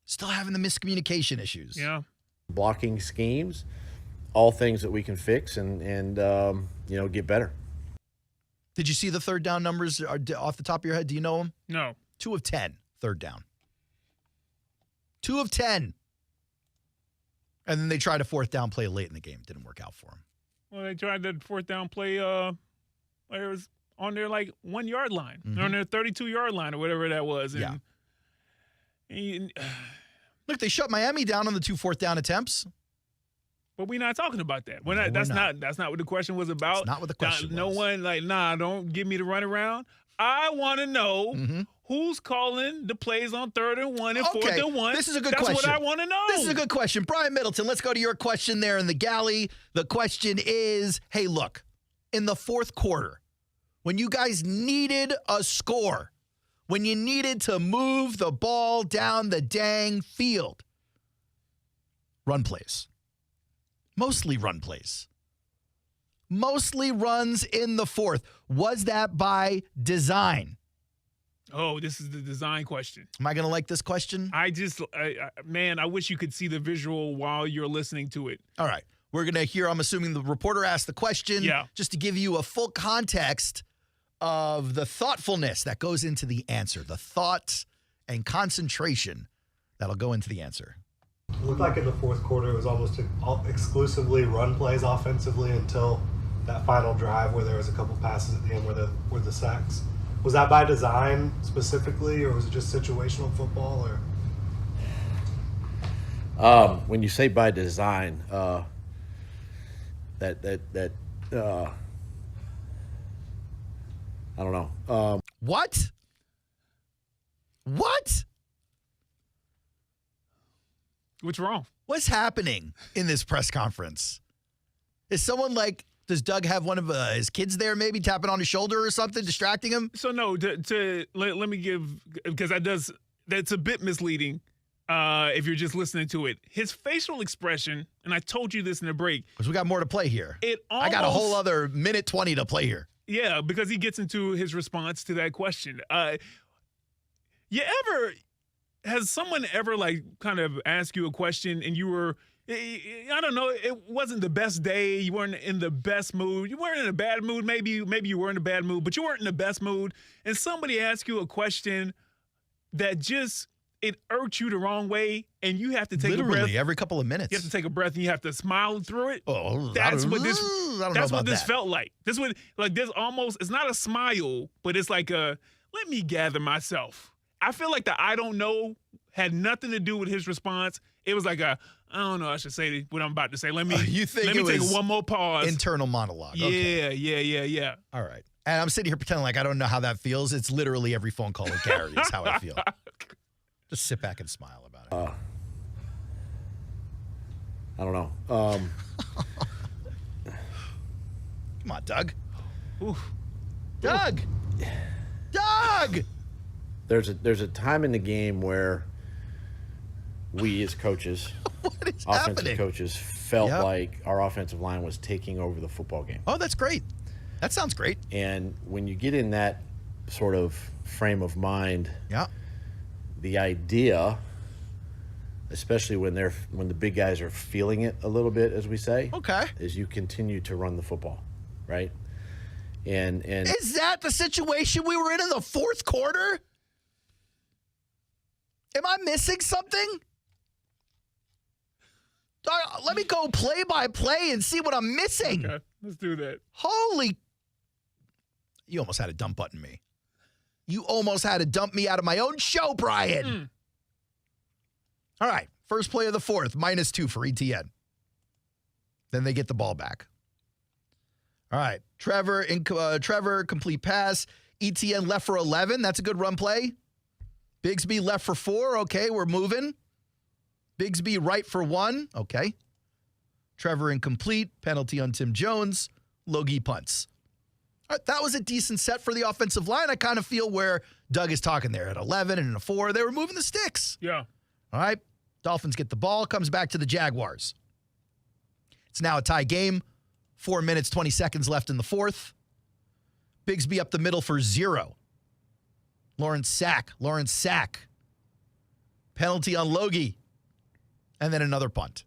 Still having the miscommunication issues. Yeah. blocking schemes, all things that we can fix and get better. Did you see the third down numbers off the top of your head? Do you know them? No. 2 of 10, third down. 2 of 10. And then they tried a fourth down play late in the game. Didn't work out for them. Well, they tried the fourth down play. It was on their 1 yard line, on their 32-yard line or whatever that was. And, look, they shut Miami down on the 2 fourth down attempts. But we're not talking about that. That's not what the question was about. That's not what the question was. No one don't give me the runaround. I want to know who's calling the plays on 3rd and 1 and 4th and 1. This is a good question. That's what I want to know. This is a good question. Brian Middleton, let's go to your question there in the galley. The question is, hey, look, in the fourth quarter, when you guys needed a score, when you needed to move the ball down the dang field, run plays. Mostly run plays. Mostly runs in the fourth. Was that by design? Oh, this is the design question. Am I going to like this question? I wish you could see the visual while you're listening to it. All right. We're going to hear, I'm assuming the reporter asked the question. Yeah. Just to give you a full context of the thoughtfulness that goes into the answer, the thought and concentration that'll go into the answer. It looked like in the fourth quarter it was almost exclusively run plays offensively until that final drive where there was a couple passes at the end where the sacks. Was that by design specifically, or was it just situational football? Or when you say by design, I don't know. What? What's wrong? What's happening in this press conference? Is someone does Doug have one of his kids there maybe tapping on his shoulder or something, distracting him? So no, let me give, because that's a bit misleading if you're just listening to it. His facial expression, and I told you this in the break. Because we got more to play here. I got a whole other minute 20 to play here. Yeah, because he gets into his response to that question. Has someone ever kind of asked you a question and you were, I don't know, it wasn't the best day, you weren't in the best mood, you weren't in a bad mood, maybe you were in a bad mood, but you weren't in the best mood, and somebody asked you a question that just, it irked you the wrong way, and you have to take a breath. Literally every couple of minutes. You have to take a breath and you have to smile through it. Oh, that's what this that felt like. This almost, it's not a smile, but it's like let me gather myself. I feel like the I don't know had nothing to do with his response. It was like I don't know, I should say what I'm about to say. Let me take one more pause. Internal monologue. Yeah, okay. Yeah. All right. And I'm sitting here pretending like I don't know how that feels. It's literally every phone call with Gary is how I feel. Just sit back and smile about it. I don't know. Come on, Doug. Oof. Doug! There's a time in the game where we as coaches, offensive coaches, felt like our offensive line was taking over the football game. Oh, that's great. That sounds great. And when you get in that sort of frame of mind, the idea, especially when the big guys are feeling it a little bit, as we say, is you continue to run the football, right? And is that the situation we were in the fourth quarter? Am I missing something? Let me go play by play and see what I'm missing. Okay, let's do that. Holy. You almost had to dump button me. You almost had to dump me out of my own show, Brian. All right. First play of the fourth, -2 for ETN. Then they get the ball back. All right. Trevor, complete pass. ETN left for 11. That's a good run play. Bigsby left for 4. Okay, we're moving. Bigsby right for 1. Okay. Trevor incomplete. Penalty on Tim Jones. Logie punts. All right, that was a decent set for the offensive line. I kind of feel where Doug is talking there. At 11 and a 4, they were moving the sticks. Yeah. All right. Dolphins get the ball. Comes back to the Jaguars. It's now a tie game. 4 minutes, 20 seconds left in the fourth. Bigsby up the middle for 0. Lawrence sack. Penalty on Logie. And then another punt.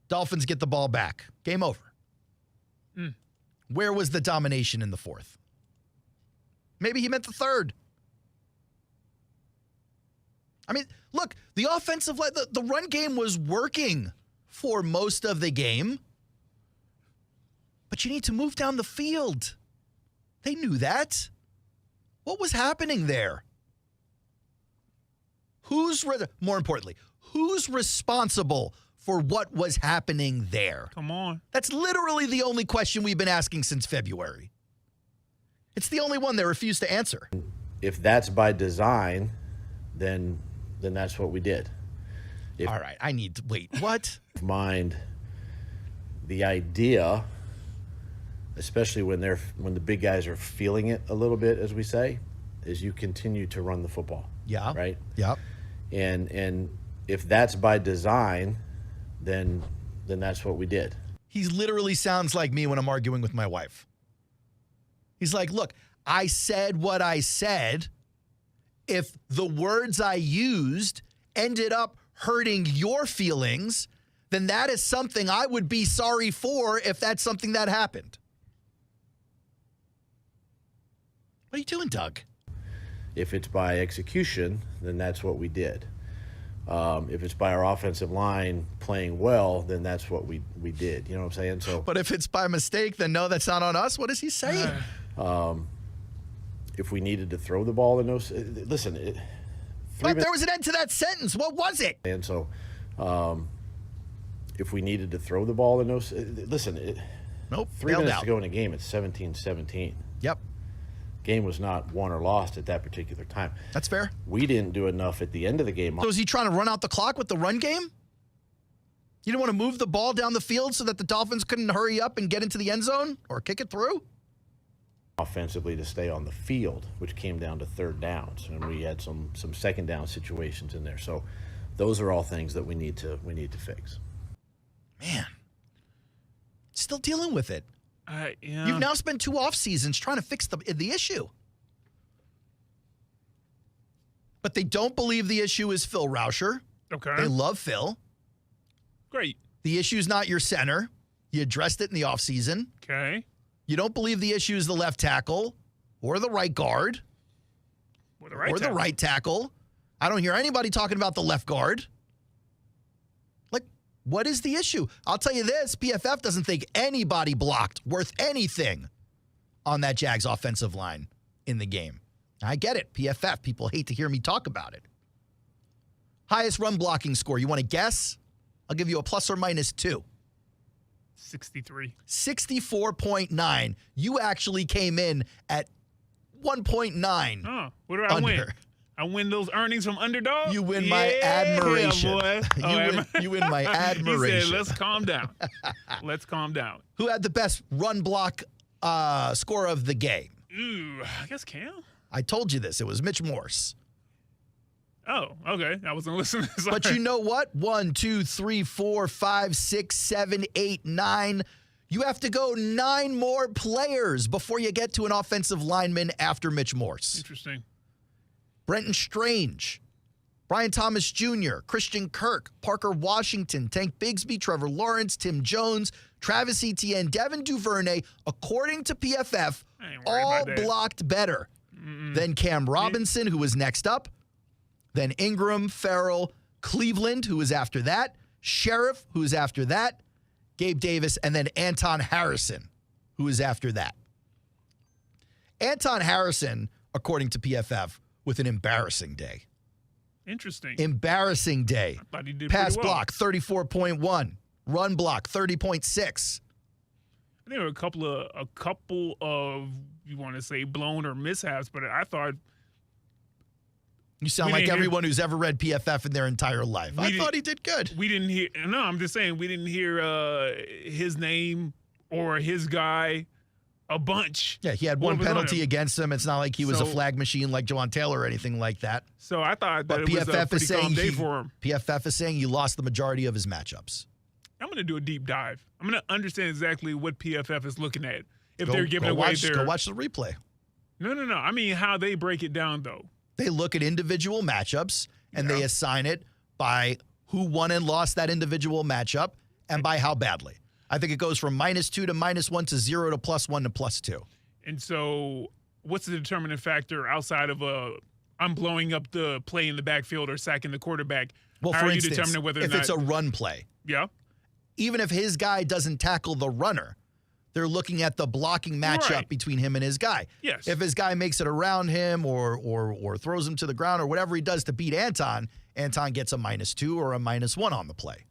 Dolphins get the ball back. Game over. Where was the domination in the fourth? Maybe he meant the third. I mean, look, the offensive line, the run game was working for most of the game. But you need to move down the field. They knew that. What was happening there? More importantly, who's responsible for what was happening there? Come on. That's literally the only question we've been asking since February. It's the only one they refuse to answer. If that's by design, then that's what we did. All right, I need to wait. What? Mind the idea, especially when the big guys are feeling it a little bit, as we say, is you continue to run the football. Yeah. Right? Yep. And if that's by design, then that's what we did. He literally sounds like me when I'm arguing with my wife. He's like, look, I said what I said. If the words I used ended up hurting your feelings, then that is something I would be sorry for if that's something that happened. What are you doing, Doug? If it's by execution, then that's what we did. If it's by our offensive line playing well, then that's what we did. You know what I'm saying? So, but if it's by mistake, then no, that's not on us. What is he saying? If we needed to throw the ball in those, listen. But there was an end to that sentence. What was it? And so, if we needed to throw the ball in those, listen. Nope. 3 minutes to go in the game, it's 17-17. Yep. Game was not won or lost at that particular time. That's fair. We didn't do enough at the end of the game. So is he trying to run out the clock with the run game? You didn't want to move the ball down the field so that the Dolphins couldn't hurry up and get into the end zone or kick it through? Offensively to stay on the field, which came down to third downs, and we had some second down situations in there. So those are all things that we need to fix. Man, still dealing with it. Yeah. You've now spent 2 off seasons trying to fix the issue. But they don't believe the issue is Phil Rauscher. Okay. They love Phil. Great. The issue is not your center. You addressed it in the offseason. Okay. You don't believe the issue is the left tackle or the right guard or the right tackle. I don't hear anybody talking about the left guard. Like, what is the issue? I'll tell you this, PFF doesn't think anybody blocked worth anything on that Jags offensive line in the game. I get it. PFF, people hate to hear me talk about it. Highest run blocking score. You want to guess? I'll give you a plus or minus 2. 63. 64.9. You actually came in at 1.9. Oh, what do I win? I win those earnings from underdog? You win my admiration. Boy. You win my admiration. He said, let's calm down. Let's calm down. Who had the best run block score of the game? Ooh, I guess Cam. I told you this. It was Mitch Morse. Oh, okay. I wasn't listening. Sorry. But you know what? 1, 2, 3, 4, 5, 6, 7, 8, 9. You have to go 9 more players before you get to an offensive lineman after Mitch Morse. Interesting. Brenton Strange, Brian Thomas Jr., Christian Kirk, Parker Washington, Tank Bigsby, Trevor Lawrence, Tim Jones, Travis Etienne, Devin Duvernay, according to PFF, all blocked better than Cam Robinson, who was next up, then Ingram, Farrell, Cleveland, who was after that, Sheriff, who was after that, Gabe Davis, and then Anton Harrison, who was after that. Anton Harrison, according to PFF, with an embarrassing day. Interesting. Embarrassing day. I thought he did Pass pretty well. block, 34.1. Run block, 30.6. I think there were a couple of you want to say blown or mishaps, but I thought you sound like everyone who's ever read PFF in their entire life. I thought he did good. We didn't hear. No, I'm just saying we didn't hear his name or his guy a bunch. Yeah, he had one penalty against him. It's not like he was a flag machine like Jawan Taylor or anything like that. So I thought that it was a pretty calm day for him. PFF is saying he lost the majority of his matchups. I'm going to do a deep dive. I'm going to understand exactly what PFF is looking at. If they're giving away their... Go watch the replay. No. I mean how they break it down, though. They look at individual matchups, and they assign it by who won and lost that individual matchup, and by how badly. I think it goes from -2 to -1 to 0 to +1 to +2. And so what's the determining factor outside of I'm blowing up the play in the backfield or sacking the quarterback? Well, How for are instance, you determining whether or if not it's a run play, yeah, even if his guy doesn't tackle the runner, they're looking at the blocking matchup between him and his guy. Yes. If his guy makes it around him or throws him to the ground or whatever he does to beat Anton gets a -2 or a -1 on the play,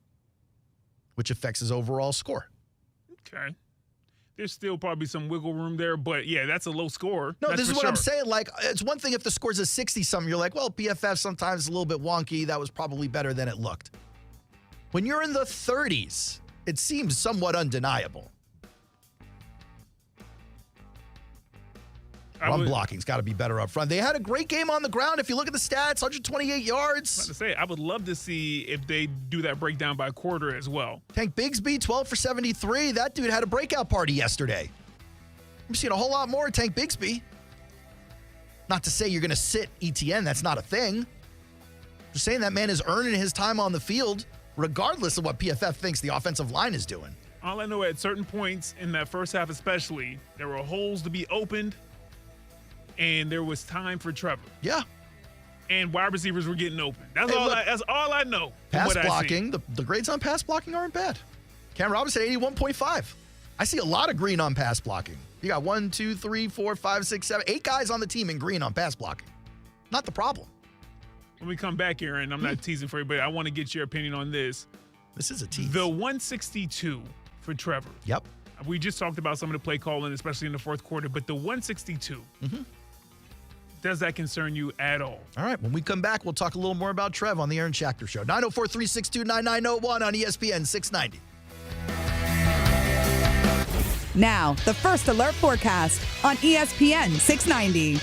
which affects his overall score. Okay. There's still probably some wiggle room there, but yeah, that's a low score. No, that's this is for what I'm sure. saying. Like, it's one thing if the score's a 60-something, you're like, well, PFF sometimes is a little bit wonky. That was probably better than it looked. When you're in the 30s, it seems somewhat undeniable. Run blocking's got to be better up front. They had a great game on the ground. If you look at the stats, 128 yards. I was about to say, I would love to see if they do that breakdown by quarter as well. Tank Bigsby, 12 for 73. That dude had a breakout party yesterday. I'm seeing a whole lot more of Tank Bigsby. Not to say you're going to sit ETN. That's not a thing. Just saying that man is earning his time on the field, regardless of what PFF thinks the offensive line is doing. All I know, at certain points in that first half especially, there were holes to be opened, and there was time for Trevor. Yeah. And wide receivers were getting open. That's all I know. Pass blocking, the grades on pass blocking aren't bad. Cam Robinson, 81.5. I see a lot of green on pass blocking. You got 1, 2, 3, 4, 5, 6, 7, 8 guys on the team in green on pass blocking. Not the problem. When we come back, Aaron, I'm not teasing for you, but I want to get your opinion on this. This is a tease. The 162 for Trevor. Yep. We just talked about some of the play calling, especially in the fourth quarter, but the 162, does that concern you at all? All right, when we come back, we'll talk a little more about Trev on the Aaron Schachter Show. 904-362-9901 on ESPN 690. Now, the First Alert Forecast on ESPN 690.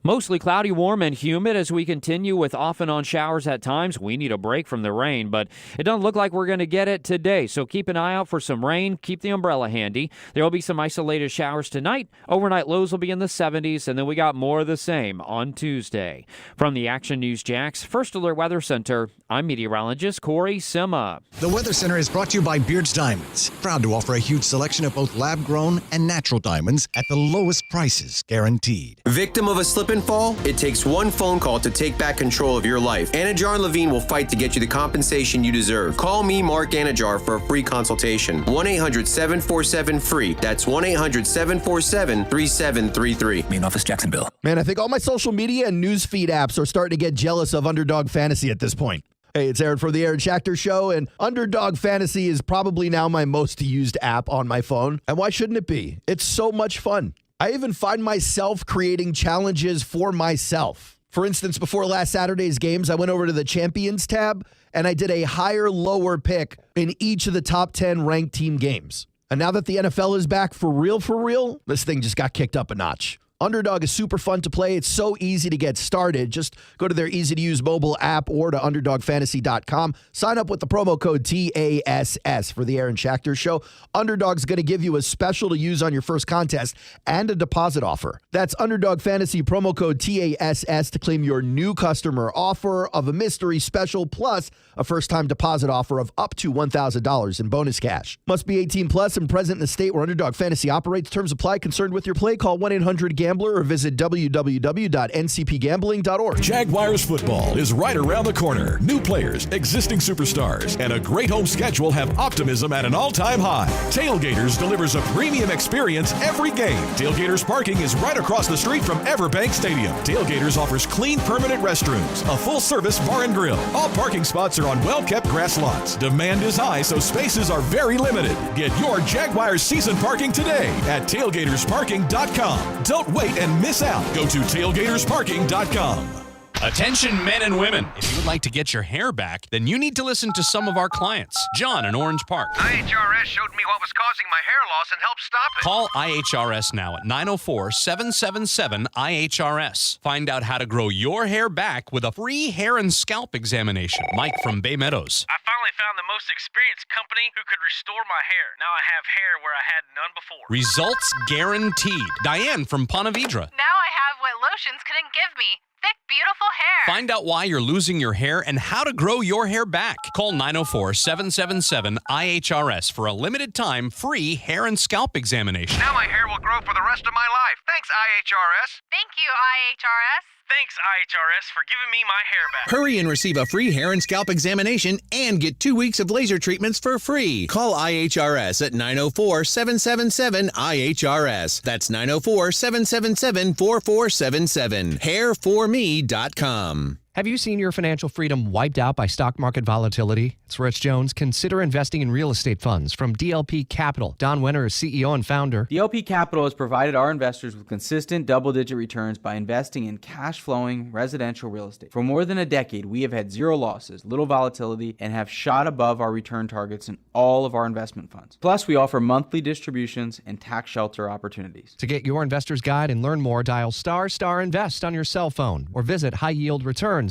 Mostly cloudy, warm, and humid as we continue with off and on showers at times. We need a break from the rain, but it doesn't look like we're going to get it today. So keep an eye out for some rain. Keep the umbrella handy. There will be some isolated showers tonight. Overnight lows will be in the 70s, and then we got more of the same on Tuesday. From the Action News Jax First Alert Weather Center, I'm meteorologist Corey Sima. The Weather Center is brought to you by Beards Diamonds, proud to offer a huge selection of both lab-grown and natural diamonds at the lowest prices guaranteed. Victim of a slip and fall? It takes one phone call to take back control of your life. Anajar and Levine will fight to get you the compensation you deserve. Call me, Mark Anajar, for a free consultation. 1-800-747-FREE. That's 1-800-747-3733. Main office, Jacksonville. Man, I think all my social media and newsfeed apps are starting to get jealous of Underdog Fantasy at this point. Hey, it's Aaron for the Aaron Schachter Show, and Underdog Fantasy is probably now my most used app on my phone. And why shouldn't it be? It's so much fun. I even find myself creating challenges for myself. For instance, before last Saturday's games, I went over to the Champions tab, and I did a higher-lower pick in each of the top 10 ranked team games. And now that the NFL is back for real, this thing just got kicked up a notch. Underdog is super fun to play. It's so easy to get started. Just go to their easy-to-use mobile app or to UnderdogFantasy.com. Sign up with the promo code TASS for the Aaron Schachter Show. Underdog's going to give you a special to use on your first contest and a deposit offer. That's Underdog Fantasy promo code TASS to claim your new customer offer of a mystery special plus a first-time deposit offer of up to $1,000 in bonus cash. Must be 18 plus and present in the state where Underdog Fantasy operates. Terms apply. Concerned with your play? Call 1-800-GAMBLER or visit www.ncpgambling.org. Jaguars football is right around the corner. New players, existing superstars, and a great home schedule have optimism at an all-time high. Tailgaters delivers a premium experience every game. Tailgaters parking is right across the street from Everbank Stadium. Tailgaters offers clean, permanent restrooms, a full-service bar and grill. All parking spots are on well-kept grass lots. Demand is high, so spaces are very limited. Get your Jaguars season parking today at tailgatorsparking.com. Don't wait and miss out. Go to tailgatorsparking.com. Attention men and women. If you would like to get your hair back, then you need to listen to some of our clients. John in Orange Park. IHRS showed me what was causing my hair loss and helped stop it. Call IHRS now at 904-777-IHRS. Find out how to grow your hair back with a free hair and scalp examination. Mike from Bay Meadows. I finally found the most experienced company who could restore my hair. Now I have hair where I had none before. Results guaranteed. Diane from Ponte Vedra. Now I have what lotions couldn't give me. Thick, beautiful hair. Find out why you're losing your hair and how to grow your hair back. Call 904-777-IHRS for a limited time free hair and scalp examination. Now my hair will grow for the rest of my life. Thanks, IHRS. Thank you, IHRS. Thanks, IHRS, for giving me my hair back. Hurry and receive a free hair and scalp examination and get 2 weeks of laser treatments for free. Call IHRS at 904-777-IHRS. That's 904-777-4477. Hairforme.com. Have you seen your financial freedom wiped out by stock market volatility? It's Rich Jones. Consider investing in real estate funds from DLP Capital. Don Wenner is CEO and founder. DLP Capital has provided our investors with consistent double-digit returns by investing in cash-flowing residential real estate. For more than a decade, we have had zero losses, little volatility, and have shot above our return targets in all of our investment funds. Plus, we offer monthly distributions and tax shelter opportunities. To get your investor's guide and learn more, dial **invest on your cell phone or visit highyieldreturns.net.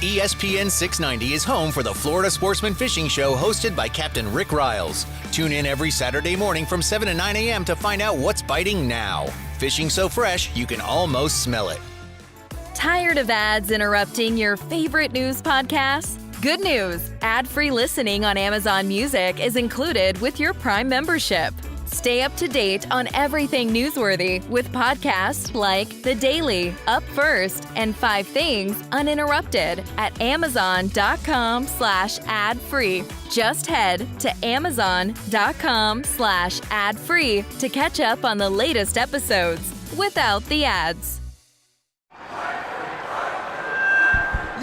ESPN 690 is home for the Florida Sportsman Fishing Show hosted by Captain Rick Riles. Tune in every Saturday morning from 7 to 9 a.m. to find out what's biting now. Fishing so fresh, you can almost smell it. Tired of ads interrupting your favorite news podcasts? Good news! Ad-free listening on Amazon Music is included with your Prime membership. Stay up to date on everything newsworthy with podcasts like The Daily, Up First, and 5 Things Uninterrupted at Amazon.com/ad-free. Just head to Amazon.com/ad-free to catch up on the latest episodes without the ads.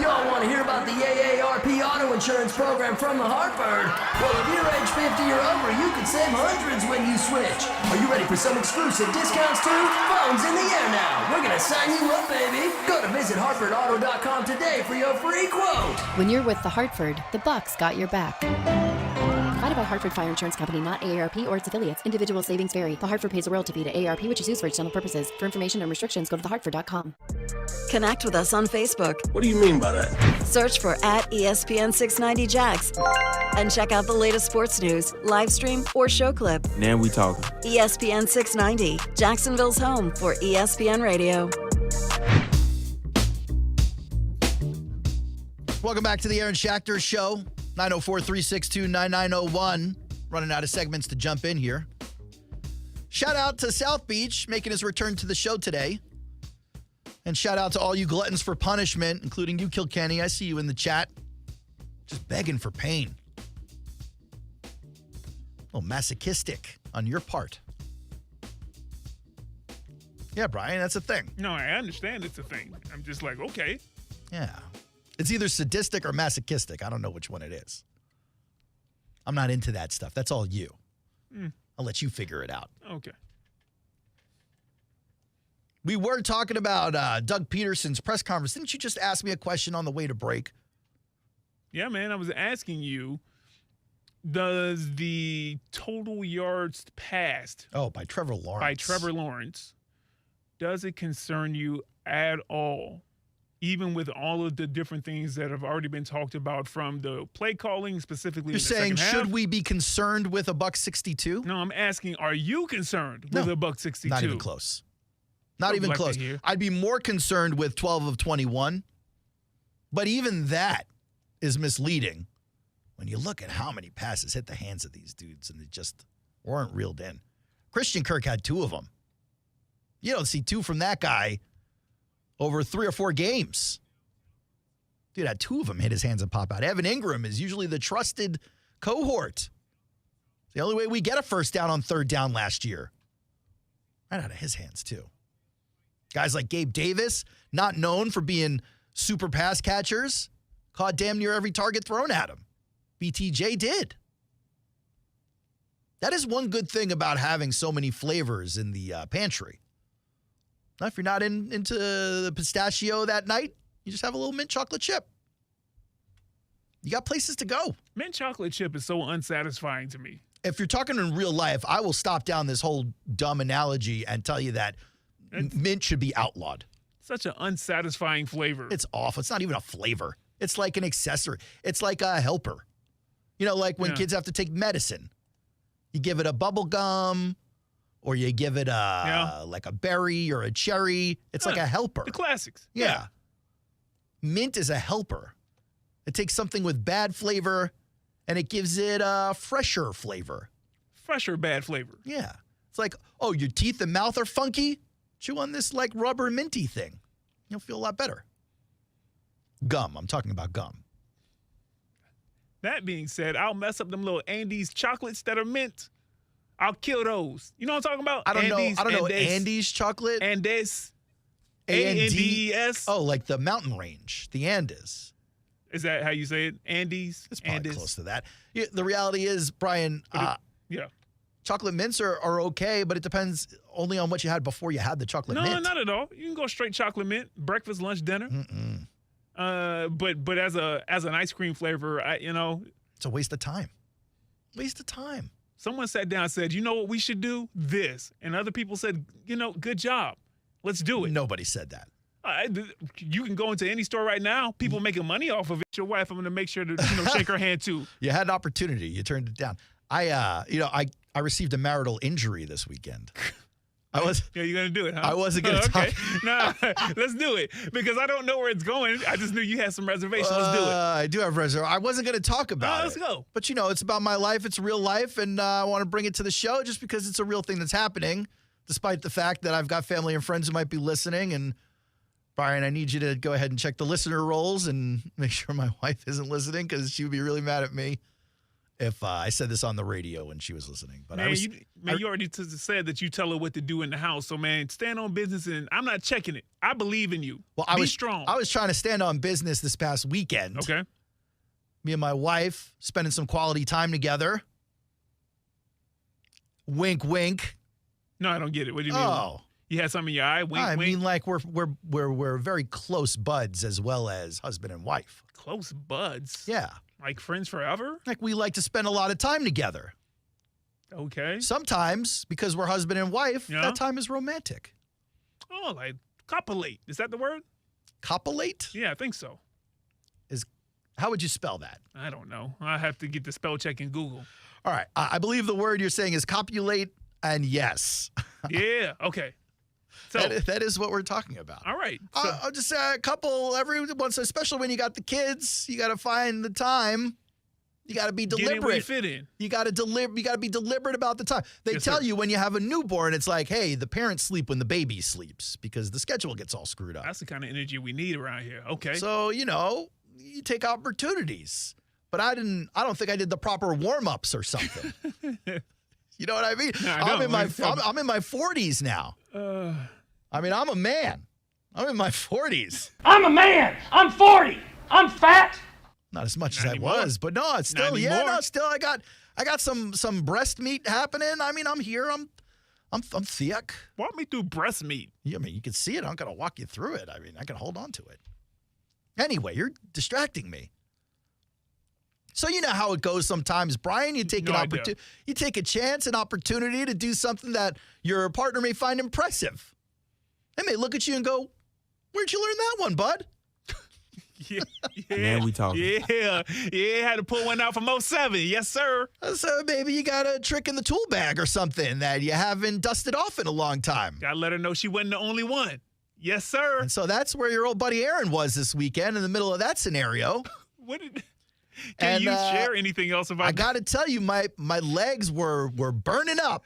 Y'all want to hear about the AARP auto insurance program from the Hartford? Well, if you're age 50 or over, you can save hundreds when you switch. Are you ready for some exclusive discounts too? Phone's in the air now. We're going to sign you up, baby. Go to visithartfordauto.com today for your free quote. When you're with the Hartford, the Bucks got your back. Provided by Hartford Fire Insurance Company, not AARP or its affiliates. Individual savings vary. The Hartford pays a royalty fee to AARP, which is used for external purposes. For information and restrictions, go to thehartford.com. Connect with us on Facebook. What do you mean by that? Search for @ESPN 690 Jax and check out the latest sports news, live stream, or show clip. Now we talking. ESPN 690, Jacksonville's home for ESPN Radio. Welcome back to the Aaron Schachter Show. 904-362-9901. Running out of segments to jump in here. Shout out to South Beach making his return to the show today. And shout out to all you gluttons for punishment, including you, Kilkenny. I see you in the chat. Just begging for pain. A little masochistic on your part. Yeah, Brian, that's a thing. No, I understand it's a thing. I'm just like, okay. Yeah. It's either sadistic or masochistic. I don't know which one it is. I'm not into that stuff. That's all you. I'll let you figure it out. Okay. We were talking about Doug Pederson's press conference. Didn't you just ask me a question on the way to break? Yeah, man. I was asking you, does the total yards passed by Trevor Lawrence, does it concern you at all? Even with all of the different things that have already been talked about from the play calling, specifically You're in the saying, second half. should we be concerned with a $1.62? No, I'm asking, are you concerned with a $1.62? Not even close. Not even close. I'd be more concerned with 12 of 21. But even that is misleading when you look at how many passes hit the hands of these dudes and they just weren't reeled in. Christian Kirk had 2 of them. You don't see 2 from that guy over 3 or 4 games. Dude had 2 of them hit his hands and pop out. Evan Ingram is usually the trusted cohort. It's the only way we get a first down on 3rd down last year. Right out of his hands, too. Guys like Gabe Davis, not known for being super pass catchers, caught damn near every target thrown at him. BTJ did. That is one good thing about having so many flavors in the pantry. Now, if you're not into the pistachio that night, you just have a little mint chocolate chip. You got places to go. Mint chocolate chip is so unsatisfying to me. If you're talking in real life, I will stop down this whole dumb analogy and tell you that mint should be outlawed. Such an unsatisfying flavor. It's awful. It's not even a flavor. It's like an accessory. It's like a helper. You know, like when kids have to take medicine. You give it a bubble gum, or you give it like a berry or a cherry. It's like a helper. The classics. Yeah. mint is a helper. It takes something with bad flavor and it gives it a fresher flavor. Fresher bad flavor. Yeah. It's like, oh, your teeth and mouth are funky? Chew on this like rubber minty thing. You'll feel a lot better. Gum. I'm talking about gum. That being said, I'll mess up them little Andes chocolates that are mint. I'll kill those. You know what I'm talking about? I don't know. Andes chocolate? Andes. A-N-D-E-S? Oh, like the mountain range. The Andes. Is that how you say it? Andes? It's probably Andes. close to that. Yeah, the reality is, Brian, yeah. Chocolate mints are okay, but it depends only on what you had before you had the chocolate mint. No, not at all. You can go straight chocolate mint, breakfast, lunch, dinner. But as an ice cream flavor, it's a waste of time. Waste of time. Someone sat down and said, you know what we should do? This. And other people said, good job. Let's do it. Nobody said that. You can go into any store right now. People making money off of it. Your wife, I'm going to make sure to shake her hand too. You had an opportunity. You turned it down. I received a marital injury this weekend. Yeah, you're going to do it, huh? I wasn't going to talk. Nah, let's do it. Because I don't know where it's going. I just knew you had some reservations. Let's do it. I do have reservations. I wasn't going to talk about it. Let's go. But, it's about my life. It's real life. And I want to bring it to the show just because it's a real thing that's happening, despite the fact that I've got family and friends who might be listening. And, Brian, I need you to go ahead and check the listener rolls and make sure my wife isn't listening because she would be really mad at me if I said this on the radio when she was listening. But you already said that you tell her what to do in the house. So, man, stand on business, and I'm not checking it. I believe in you. Well, Be strong. I was trying to stand on business this past weekend. Okay. Me and my wife spending some quality time together. Wink, wink. No, I don't get it. What do you mean? Oh. You had something in your eye? Wink, wink? I mean, like we're very close buds as well as husband and wife. Close buds? Yeah. Like friends forever? Like we like to spend a lot of time together. Okay. Sometimes, because we're husband and wife, that time is romantic. Oh, like copulate. Is that the word? Copulate? Yeah, I think so. How would you spell that? I don't know. I have to get the spell check in Google. All right. I believe the word you're saying is copulate, and yes. Yeah, okay. So that is what we're talking about. All right. So, I'll just say a couple every once, especially when you got the kids. You got to find the time. You got to be deliberate. Get in where you fit in. You got to be deliberate about the time. They tell you when you have a newborn, it's like, hey, the parents sleep when the baby sleeps because the schedule gets all screwed up. That's the kind of energy we need around here. Okay. So you take opportunities, but I don't think I did the proper warm-ups or something. You know what I mean? No, I'm in my 40s now. I'm a man. I'm in my 40s. I'm a man. I'm 40. I'm fat. Not as much as I was, but no, it's still still I got some breast meat happening. I mean, I'm here. I'm thick. Walk me through breast meat. Yeah, I mean, you can see it. I'm gonna walk you through it. I mean, I can hold on to it. Anyway, you're distracting me. So you know how it goes sometimes, Brian. You take you take a chance, an opportunity to do something that your partner may find impressive. They may look at you and go, "Where'd you learn that one, bud?" Yeah. Man, we talking. Yeah. Had to pull one out from 07. Yes, sir. So maybe you got a trick in the tool bag or something that you haven't dusted off in a long time. Gotta let her know she wasn't the only one. Yes, sir. And so that's where your old buddy Aaron was this weekend in the middle of that scenario. Can you share anything else about I got to tell you, my legs were burning up.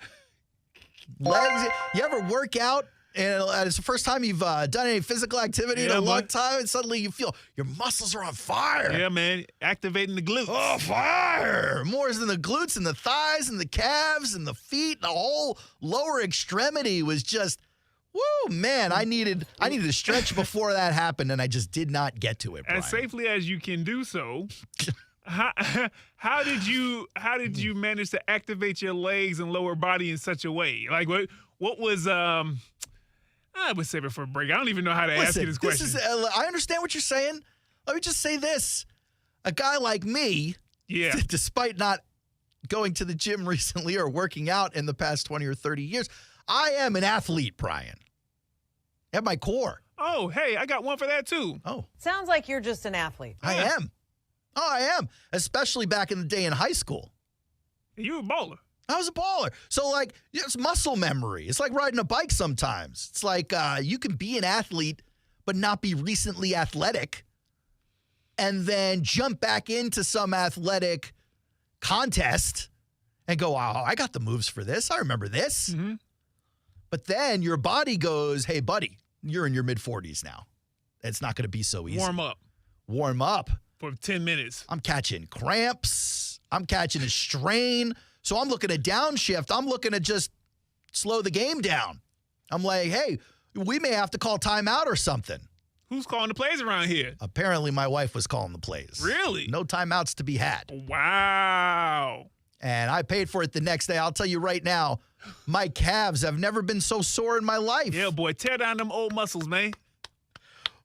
Legs. You ever work out and it's the first time you've done any physical activity in a long time and suddenly you feel your muscles are on fire. Yeah, man. Activating the glutes. Oh, fire. More than the glutes and the thighs and the calves and the feet. The whole lower extremity was just, woo, man. I needed to stretch before that happened and I just did not get to it, Brian. As safely as you can do so. How did you manage to activate your legs and lower body in such a way? Like what was I would save it for a break. I don't even know how to ask you this question. I understand what you're saying. Let me just say this. A guy like me, despite not going to the gym recently or working out in the past 20 or 30 years, I am an athlete, Brian. At my core. Oh, hey, I got one for that too. Oh. Sounds like you're just an athlete. I am. Oh, I am. Especially back in the day in high school. You were a baller. I was a baller. So, it's muscle memory. It's like riding a bike sometimes. It's like you can be an athlete but not be recently athletic. and then jump back into some athletic contest and go, wow, I got the moves for this. I remember this. Mm-hmm. But then your body goes, hey, buddy, you're in your mid-40s now. It's not going to be so easy. Warm up. For 10 minutes. I'm catching cramps. I'm catching a strain. So I'm looking at downshift. I'm looking to just slow the game down. I'm like, hey, we may have to call timeout or something. Who's calling the plays around here? Apparently, my wife was calling the plays. Really? No timeouts to be had. Wow. And I paid for it the next day. I'll tell you right now, my calves have never been so sore in my life. Yeah, boy, tear down them old muscles, man.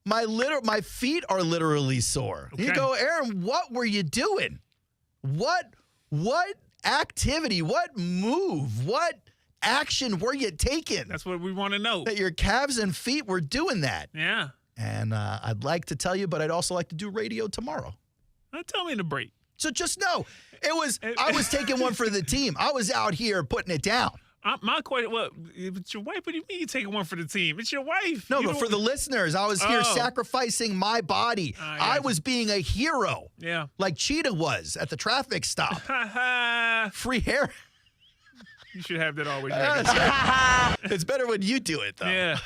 My feet are literally sore. Okay. You go, Aaron, what were you doing? What activity, what move, what action were you taking? That's what we want to know. That your calves and feet were doing that. Yeah. And I'd like to tell you, but I'd also like to do radio tomorrow. Tell me in the break. So just know, I was taking one for the team. I was out here putting it down. My question, it's your wife. What do you mean you're taking one for the team? It's your wife. No, but for the listeners, I was here sacrificing my body. I was being a hero. Yeah. Like Cheetah was at the traffic stop. Free hair. You should have that always. It's better when you do it, though. Yeah.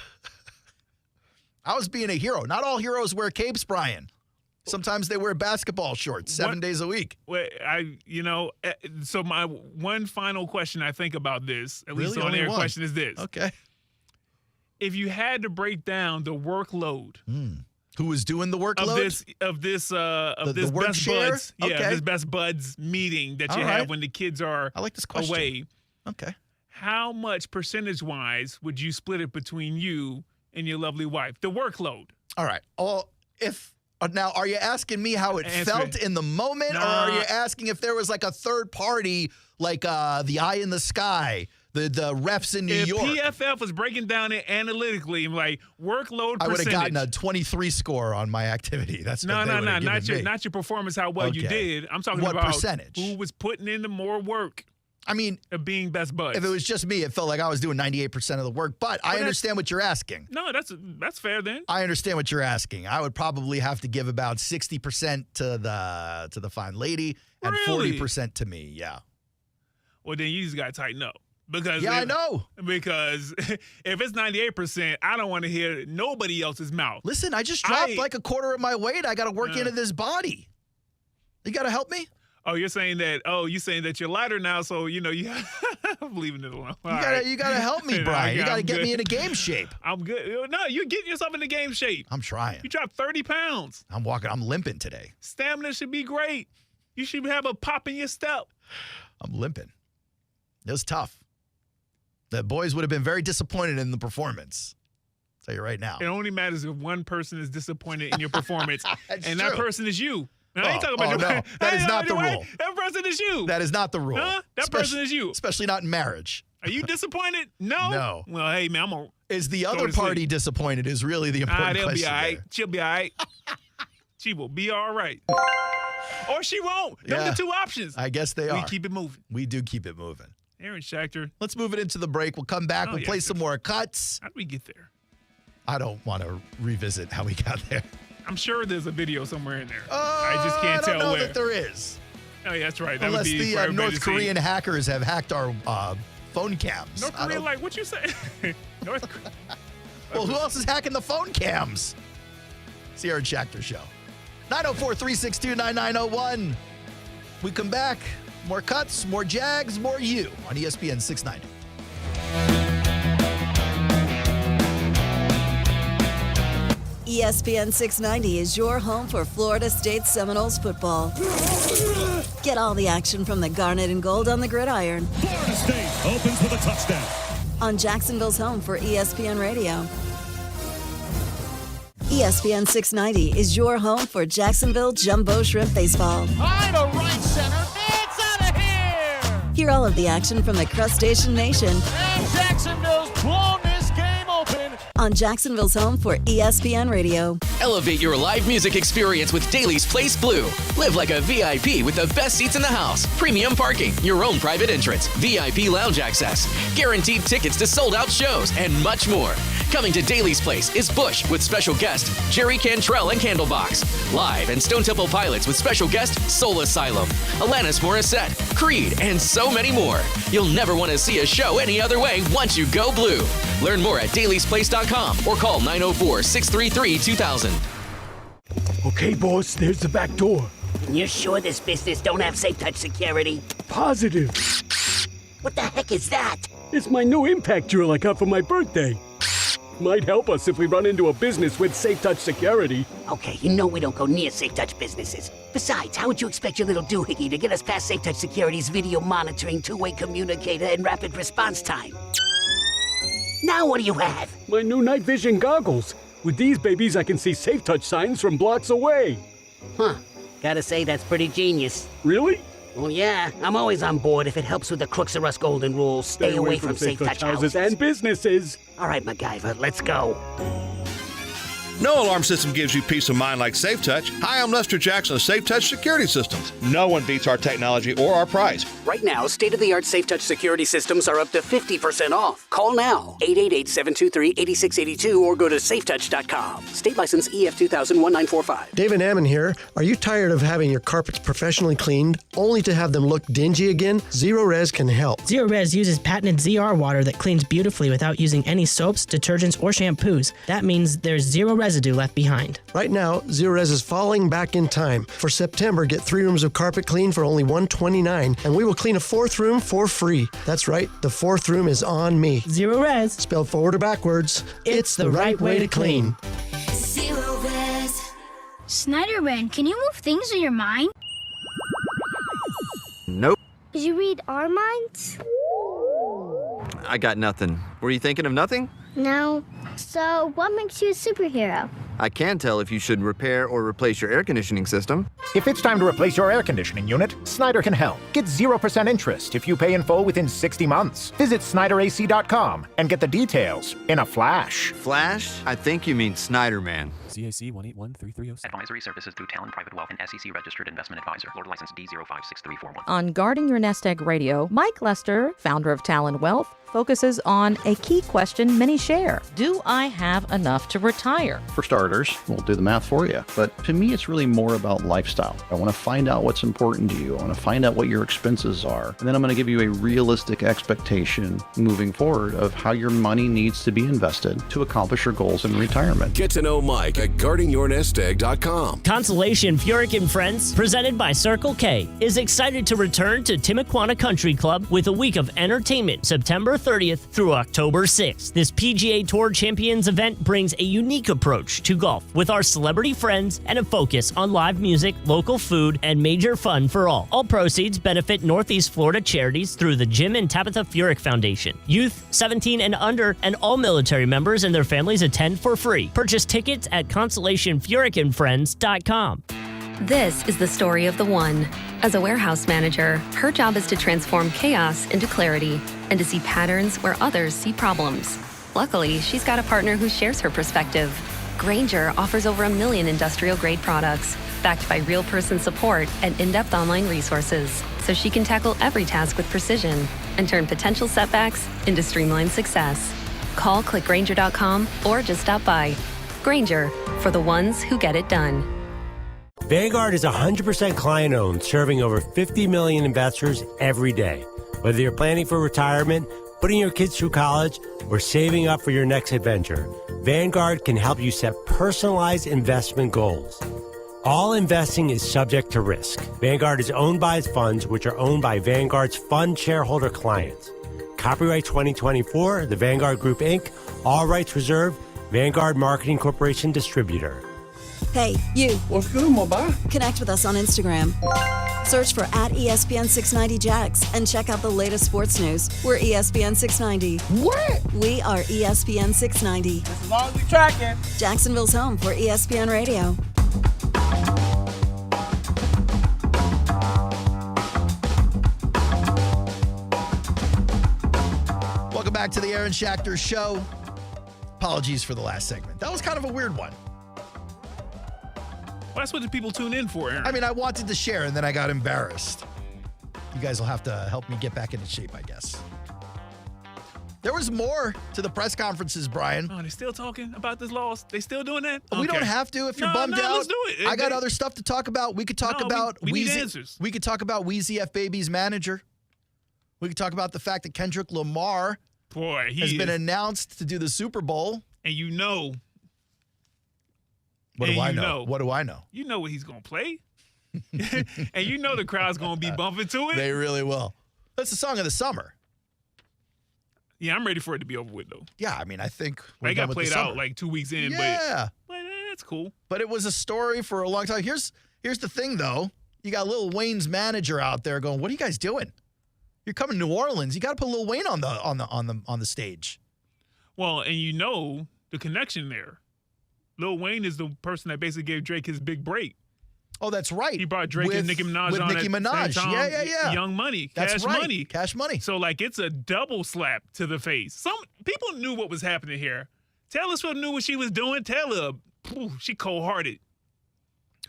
I was being a hero. Not all heroes wear capes, Brian. Sometimes they wear basketball shorts 7 days a week. So my one final question I think about this, at least on air question, is this. Okay. If you had to break down the workload. Who was doing the workload? Of this work best share? buds. Yeah, this best buds meeting that you have when the kids are I like this question. away. Okay. How much percentage-wise would you split it between you and your lovely wife? The workload. All right. Now, are you asking me how it felt in the moment, or are you asking if there was like a third party, like the eye in the sky, the refs in New York? If PFF was breaking down it analytically, like workload percentage. I would have gotten a 23 score on my activity. That's not your performance, how well you did. I'm talking about percentage? Who was putting in the more work. I mean, of being best buds. If it was just me, it felt like I was doing 98% of the work. But I understand what you're asking. No, that's fair then. I understand what you're asking. I would probably have to give about 60% to the fine lady and 40% to me. Yeah. Well, then you just got to tighten up. I know. Because if it's 98%, I don't want to hear nobody else's mouth. Listen, I just dropped like a quarter of my weight. I got to work into this body. You got to help me? Oh, you're saying that you're lighter now, so you I'm leaving it alone. You gotta help me, Brian. You gotta get me into game shape. I'm good. No, you're getting yourself into game shape. I'm trying. You dropped 30 pounds. I'm limping today. Stamina should be great. You should have a pop in your step. I'm limping. It was tough. The boys would have been very disappointed in the performance. I'll tell you right now. It only matters if one person is disappointed in your performance, and that person is you. I ain't talking about no. That is not the rule. That person is you. That is not the rule. Huh? That person is you. Especially not in marriage. Are you disappointed? No. No. Well, hey, man, Is the other party disappointed is really the important question. They'll be all right. She'll be all right. She will be all right. Or she won't. Those are the two options. I guess they are. We keep it moving. We do keep it moving. Aaron Schachter. Let's move it into the break. We'll come back. We'll play some more cuts. How did we get there? I don't want to revisit how we got there. I'm sure there's a video somewhere in there. I just can't tell where. I don't know that there is. Oh, yeah, that's right. That Unless would be the North Korean hackers have hacked our phone cams. North Korea, like, what you say? North Korea. Well, who else is hacking the phone cams? It's the Aaron Schachter Show. 904-362-9901. We come back. More cuts, more Jags, more you on ESPN 690. ESPN 690 is your home for Florida State Seminoles football. Get all the action from the Garnet and Gold on the gridiron. Florida State opens with a touchdown. On Jacksonville's home for ESPN Radio. ESPN 690 is your home for Jacksonville Jumbo Shrimp Baseball. High to right center. It's out of here. Hear all of the action from the Crustacean Nation. And Jacksonville's blown this game open. On on Jacksonville's home for ESPN Radio. Elevate your live music experience with Daly's Place Blue. Live like a VIP with the best seats in the house, premium parking, your own private entrance, VIP lounge access, guaranteed tickets to sold-out shows, and much more. Coming to Daly's Place is Bush with special guest Jerry Cantrell and Candlebox. Live and Stone Temple Pilots with special guest Soul Asylum, Alanis Morissette, Creed, and so many more. You'll never want to see a show any other way once you go blue. Learn more at dailysplace.com or call 904-633-2000. Okay, boss, there's the back door. You're sure this business don't have Safe Touch security? Positive. What the heck is that? It's my new impact drill I got for my birthday. Might help us if we run into a business with Safe Touch security. Okay, you know we don't go near Safe Touch businesses. Besides, how would you expect your little doohickey to get us past Safe Touch Security's video monitoring, two-way communicator, and rapid response time? Now what do you have? My new night vision goggles. With these babies, I can see Safe Touch signs from blocks away. Huh. Gotta say, that's pretty genius. Really? Well, yeah. I'm always on board if it helps with the Crooks R Us golden rule. Stay away from Safe Touch houses and businesses. All right, MacGyver, let's go. No alarm system gives you peace of mind like Safe Touch. Hi, I'm Lester Jackson of Safe Touch Security Systems. No one beats our technology or our price. Right now, state-of-the-art Safe Touch security systems are up to 50% off. Call now, 888-723-8682, or go to safetouch.com. State license EF 2000-1945. David Ammon here. Are you tired of having your carpets professionally cleaned, only to have them look dingy again? Zero Res can help. Zero Res uses patented ZR water that cleans beautifully without using any soaps, detergents, or shampoos. That means there's zero residue left behind. Right now, Zero Res is falling back in time. For September, get 3 rooms of carpet clean for only $129, and we will clean a 4th room for free. That's right, the 4th room is on me. Zero Res. Spelled forward or backwards, it's the right way to clean. Zero Res. Snyderman, can you move things in your mind? Nope. Did you read our minds? I got nothing. Were you thinking of nothing? No. So, what makes you a superhero? I can tell if you should repair or replace your air conditioning system. If it's time to replace your air conditioning unit, Snyder can help. Get 0% interest if you pay in full within 60 months. Visit SnyderAC.com and get the details in a flash. Flash? I think you mean Snyderman. CAC 1813306. Advisory services through Talon Private Wealth and SEC registered investment advisor. Lord license D056341. On Guarding Your Nest Egg Radio, Mike Lester, founder of Talon Wealth, focuses on a key question many share. Do I have enough to retire? For starters, we'll do the math for you. But to me, it's really more about lifestyle. I want to find out what's important to you. I want to find out what your expenses are. And then I'm going to give you a realistic expectation moving forward of how your money needs to be invested to accomplish your goals in retirement. Get to know Mike at guardingyournestegg.com. Consolation Furyk and Friends, presented by Circle K, is excited to return to Timuquana Country Club with a week of entertainment September 30th through October 6th. This PGA Tour Champions event brings a unique approach to golf with our celebrity friends and a focus on live music, local food, and major fun for all. All proceeds benefit Northeast Florida charities through the Jim and Tabitha Furyk Foundation. Youth 17 and under and all military members and their families attend for free. Purchase tickets at consolationfurykandfriends.com. This is the story of the one. As a warehouse manager, her job is to transform chaos into clarity and to see patterns where others see problems. Luckily, she's got a partner who shares her perspective. Grainger offers over 1 million industrial-grade products, backed by real person support and in-depth online resources, so she can tackle every task with precision and turn potential setbacks into streamlined success. Call clickgrainger.com or just stop by. Grainger, for the ones who get it done. Vanguard is 100% client-owned, serving over 50 million investors every day. Whether you're planning for retirement, putting your kids through college, or saving up for your next adventure, Vanguard can help you set personalized investment goals. All investing is subject to risk. Vanguard is owned by its funds, which are owned by Vanguard's fund shareholder clients. Copyright 2024, The Vanguard Group, Inc., all rights reserved, Vanguard Marketing Corporation Distributor. Hey, you. What's good, my boy? Connect with us on Instagram. Search for @ESPN690Jax and check out the latest sports news. We're ESPN 690. What? We are ESPN 690. As long as we tracking. Jacksonville's home for ESPN Radio. Welcome back to the Aaron Schachter Show. Apologies for the last segment. That was kind of a weird one. Well, that's what the people tune in for, Aaron. I mean, I wanted to share, and then I got embarrassed. You guys will have to help me get back into shape, I guess. There was more to the press conferences, Brian. Oh, they're still talking about this loss? They still doing that? We don't have to if you're bummed out. Let's do it. I got other stuff to talk about. We could talk about we need Weezy. answers. We could talk about Weezy F Baby's manager. We could talk about the fact that Kendrick Lamar has been announced to do the Super Bowl. And you know. What do I know? What do I know? You know what he's going to play. And you know the crowd's going to be bumping to it. They really will. That's the song of the summer. Yeah, I'm ready for it to be over with, though. Yeah, I mean, I think they got played out like 2 weeks in. Yeah. But that's cool. But it was a story for a long time. Here's the thing, though. You got Lil Wayne's manager out there going, "What are you guys doing? You're coming to New Orleans. You got to put Lil Wayne on the stage." Well, and you know the connection there. Lil Wayne is the person that basically gave Drake his big break. Oh, that's right. He brought Drake and Nicki Minaj with on Nicki Minaj. Same time. Yeah. Young Money. That's Cash right. Money. Cash Money. So, like, it's a double slap to the face. Some people knew what was happening here. Taylor Swift knew what she was doing. Taylor, she cold-hearted.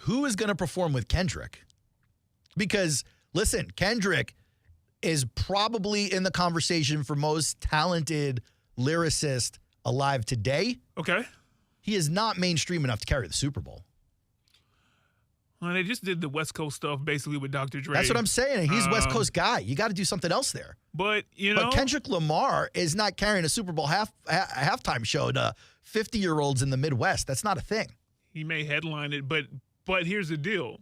Who is going to perform with Kendrick? Because, listen, Kendrick is probably in the conversation for most talented lyricist alive today. Okay. He is not mainstream enough to carry the Super Bowl. Well, they just did the West Coast stuff basically with Dr. Dre. That's what I'm saying. He's a West Coast guy. You got to do something else there. But, you know. But Kendrick Lamar is not carrying a Super Bowl halftime show to 50-year-olds in the Midwest. That's not a thing. He may headline it, but here's the deal.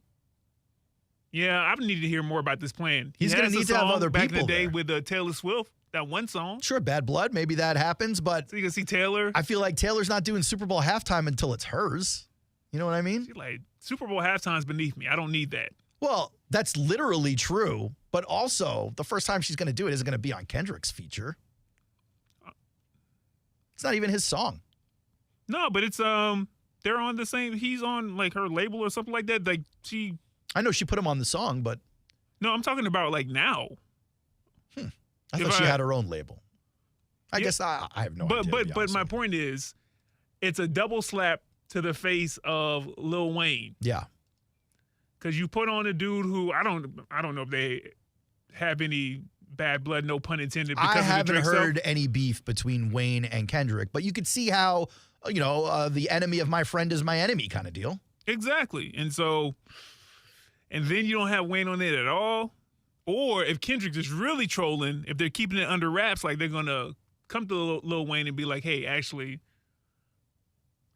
Yeah, I need to hear more about this plan. He's going to need to have other back people in the day there. with Taylor Swift, that one song. Sure, Bad Blood. Maybe that happens, but so you can see Taylor. I feel like Taylor's not doing Super Bowl halftime until it's hers. You know what I mean? She's like, Super Bowl halftime's beneath me. I don't need that. Well, that's literally true, but also the first time she's going to do it isn't going to be on Kendrick's feature. It's not even his song. No, but it's they're on the same. He's on like her label or something like that. Like she. I know she put him on the song, but no, I'm talking about like now. I thought she had her own label. I guess I have no idea. But my point is, it's a double slap to the face of Lil Wayne. Yeah. Because you put on a dude who I don't know if they have any bad blood, no pun intended. Because I haven't heard stuff. any beef between Wayne and Kendrick, but you could see how, the enemy of my friend is my enemy kind of deal. Exactly. And so, and then you don't have Wayne on it at all. Or if Kendrick is really trolling, if they're keeping it under wraps, like they're going to come to Lil Wayne and be like, hey, actually,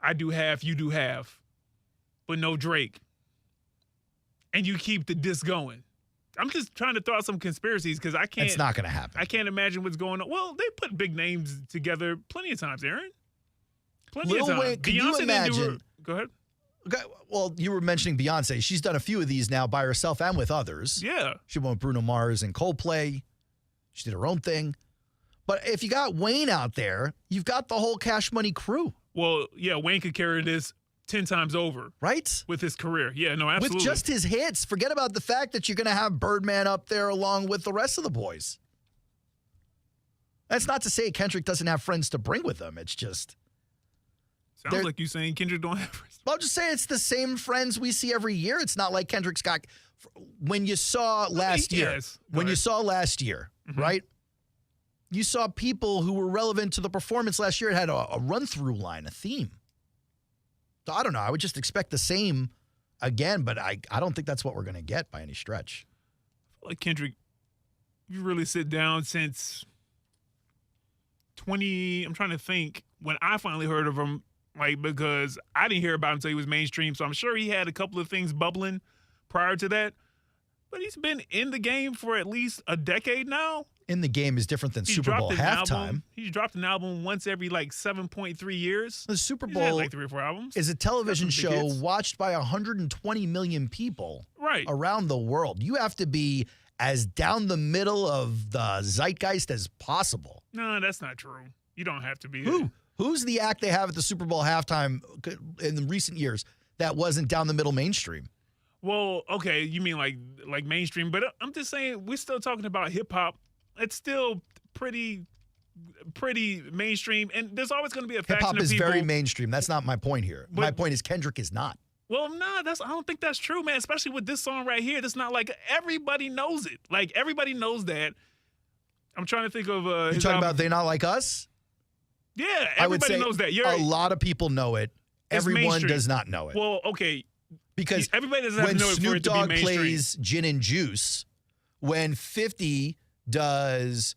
I do half, you do half, but no Drake. And you keep the diss going. I'm just trying to throw out some conspiracies because I can't. It's not going to happen. I can't imagine what's going on. Well, they put big names together plenty of times, Aaron. Plenty of times. Wayne, can you imagine? Go ahead. Okay, well, you were mentioning Beyonce. She's done a few of these now by herself and with others. Yeah. She went with Bruno Mars and Coldplay. She did her own thing. But if you got Wayne out there, you've got the whole Cash Money crew. Well, yeah, Wayne could carry this 10 times over. Right? With his career. Yeah, no, absolutely. With just his hits. Forget about the fact that you're going to have Birdman up there along with the rest of the boys. That's not to say Kendrick doesn't have friends to bring with him. It's just... Sounds like you saying Kendrick don't have friends. Well, I'll just say it's the same friends we see every year. It's not like Kendrick's got... When you saw last year, right? You saw people who were relevant to the performance last year. It had a run-through line, a theme. So I don't know. I would just expect the same again, but I don't think that's what we're going to get by any stretch. I feel like Kendrick, you really sit down since 20... I'm trying to think when I finally heard of him, like, because I didn't hear about him until he was mainstream, so I'm sure he had a couple of things bubbling prior to that. But he's been in the game for at least a decade now. In the game is different than Super Bowl halftime. He's dropped an album once every like 7.3 years. The Super He's Bowl had like 3 or 4 albums. Is a television show watched by 120 million people around the world. You have to be as down the middle of the zeitgeist as possible. No, that's not true. You don't have to be. Who's the act they have at the Super Bowl halftime in the recent years that wasn't down the middle mainstream? Well, okay, you mean like mainstream, but I'm just saying we're still talking about hip hop. It's still pretty pretty mainstream, and there's always going to be a faction of Hip-hop is people. very mainstream. That's not my point here. My point is Kendrick is not. Well, I don't think that's true, man. Especially with this song right here. That's not like everybody knows it. Like everybody knows that. I'm trying to think of. You're talking about They Not Like Us? Yeah, I would everybody say knows that. a lot of people know it. Everyone mainstream. does not know it. Well, okay. Because everybody doesn't have when to know it for Snoop it to be Dogg mainstream. plays Gin and Juice, when 50 does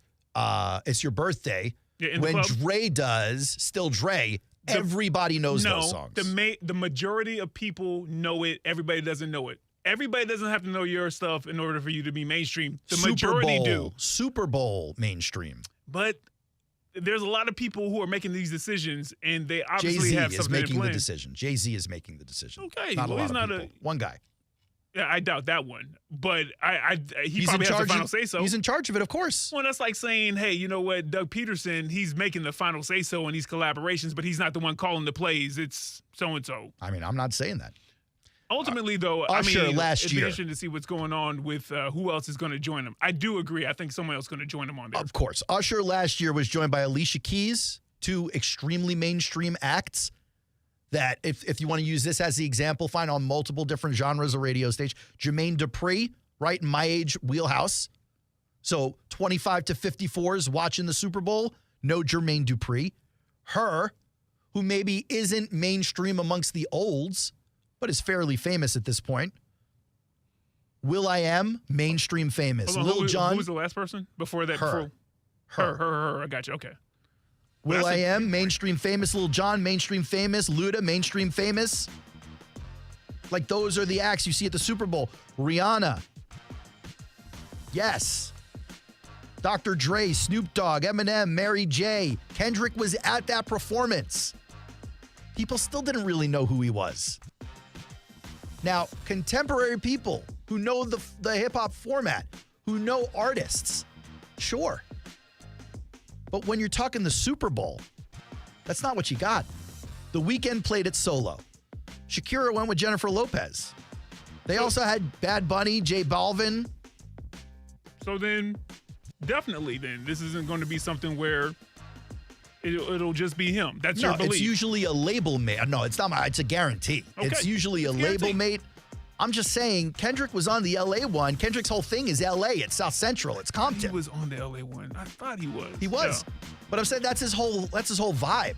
It's Your Birthday, in the when club. Dre does Still Dre, everybody knows those songs. The majority of people know it. Everybody doesn't know it. Everybody doesn't have to know your stuff in order for you to be mainstream. The majority do. Super Bowl mainstream. But there's a lot of people who are making these decisions, and they obviously Jay-Z have is something in making the plan. decision. Jay-Z is making the decision. Okay, not well, a he's lot of not people. One guy. Yeah, I doubt that one. But he He's probably in has the charge final of- say so. He's in charge of it, of course. Well, that's like saying, hey, you know what, Doug Pederson, he's making the final say so in these collaborations, but he's not the one calling the plays. It's so and so. I mean, I'm not saying that. Ultimately, though, Usher last it'd year. be interesting to see what's going on with who else is going to join him. I do agree. I think someone else is going to join him on there. Of course. Usher last year was joined by Alicia Keys, two extremely mainstream acts that, if you want to use this as the example, find on multiple different genres of radio stage. Jermaine Dupri, right in my age wheelhouse. So 25 to 54s watching the Super Bowl, no Jermaine Dupri. Her, who maybe isn't mainstream amongst the olds, but is fairly famous at this point. Will.i.am, mainstream famous. Hold on, Lil Jon. Who was the last person before that? Her. Her. I got you. Okay. Will.i.am, mainstream famous. Lil Jon, mainstream famous. Luda, mainstream famous. Like, those are the acts you see at the Super Bowl. Rihanna. Yes. Dr. Dre, Snoop Dogg, Eminem, Mary J. Kendrick was at that performance. People still didn't really know who he was. Now, contemporary people who know the hip-hop format, who know artists, sure. But when you're talking the Super Bowl, that's not what you got. The Weeknd played it solo. Shakira went with Jennifer Lopez. They also had Bad Bunny, J Balvin. So then, definitely then, this isn't going to be something where it'll just be him. That's your belief. It's usually a label mate. No, it's not. It's a guarantee. Okay. It's usually a label mate. I'm just saying, Kendrick was on the LA one. Kendrick's whole thing is LA. It's South Central. It's Compton. He was on the LA one. I thought he was. He was. Yeah. But I'm saying that's his whole vibe.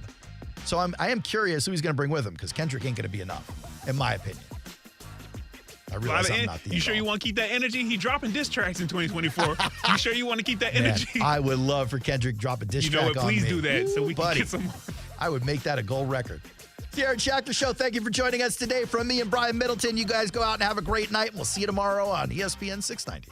So I am curious who he's going to bring with him, because Kendrick ain't going to be enough, in my opinion. I realize I'm not the You sure you want to keep that energy? He dropping diss tracks in 2024. You sure you want to keep that energy? Man, I would love for Kendrick to drop a diss You know track what? on Please me. do that so we can Buddy, get some. I would make that a gold record. It's the Aaron Schachter Show. Thank you for joining us today. From me and Brian Middleton, you guys go out and have a great night. We'll see you tomorrow on ESPN 690.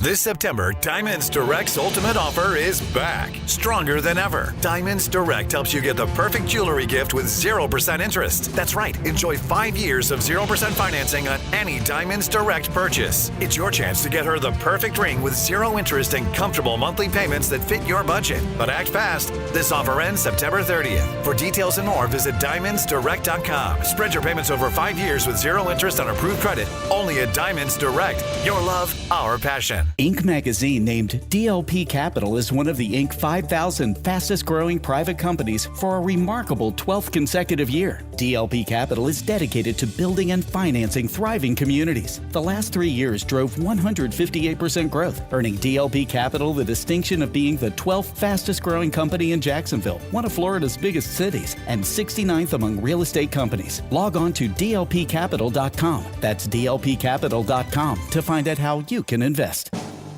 This September, Diamonds Direct's ultimate offer is back, stronger than ever. Diamonds Direct helps you get the perfect jewelry gift with 0% interest. That's right, enjoy 5 years of 0% financing on any Diamonds Direct purchase. It's your chance to get her the perfect ring with 0 interest and comfortable monthly payments that fit your budget. But act fast. This offer ends September 30th. For details and more, visit DiamondsDirect.com. Spread your payments over 5 years with 0 interest on approved credit. Only at Diamonds Direct. Your love, our passion. Inc. magazine named DLP Capital as one of the Inc. 5,000 fastest growing private companies for a remarkable 12th consecutive year. DLP Capital is dedicated to building and financing thriving communities. The last 3 years drove 158% growth, earning DLP Capital the distinction of being the 12th fastest growing company in Jacksonville, one of Florida's biggest cities, and 69th among real estate companies. Log on to dlpcapital.com. That's dlpcapital.com to find out how you can invest.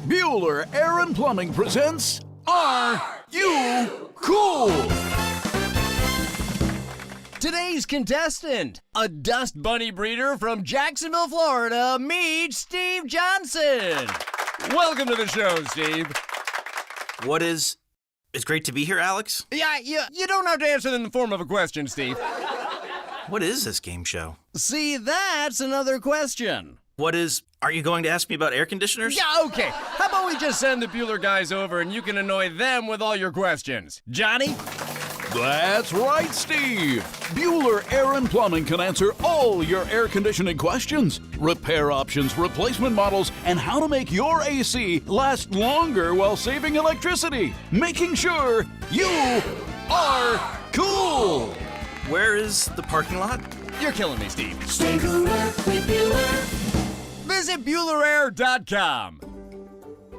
Bueller Air and Plumbing presents Are You Cool? Today's contestant, a dust bunny breeder from Jacksonville, Florida, meet Steve Johnson. Welcome to the show, Steve. It's great to be here, Alex. Yeah, you don't have to answer it in the form of a question, Steve. What is this game show? See, that's another question. Are you going to ask me about air conditioners? Yeah, okay. How about we just send the Bueller guys over and you can annoy them with all your questions? Johnny? That's right, Steve. Bueller Air and Plumbing can answer all your air conditioning questions. Repair options, replacement models, and how to make your AC last longer while saving electricity. Making sure you are cool. Where is the parking lot? You're killing me, Steve. Stay cooler with Bueller. Visit BuellerAir.com.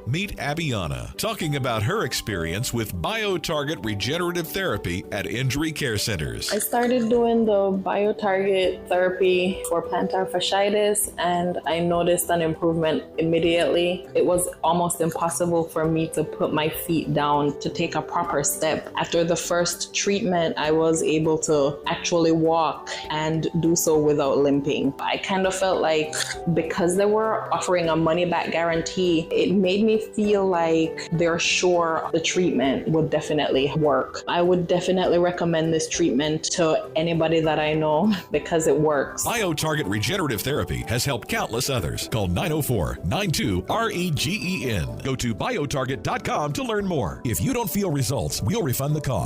Meet Abiana talking about her experience with BioTarget regenerative therapy at injury care centers. I started doing the BioTarget therapy for plantar fasciitis, and I noticed an improvement immediately. It was almost impossible for me to put my feet down to take a proper step. After the first treatment, I was able to actually walk and do so without limping. I kind of felt like because they were offering a money-back guarantee, it made me feel like they're sure the treatment would definitely work. I would definitely recommend this treatment to anybody that I know because it works. BioTarget regenerative therapy has helped countless others. Call 904-92-REGEN. Go to biotarget.com to learn more. If you don't feel results, we'll refund the cost.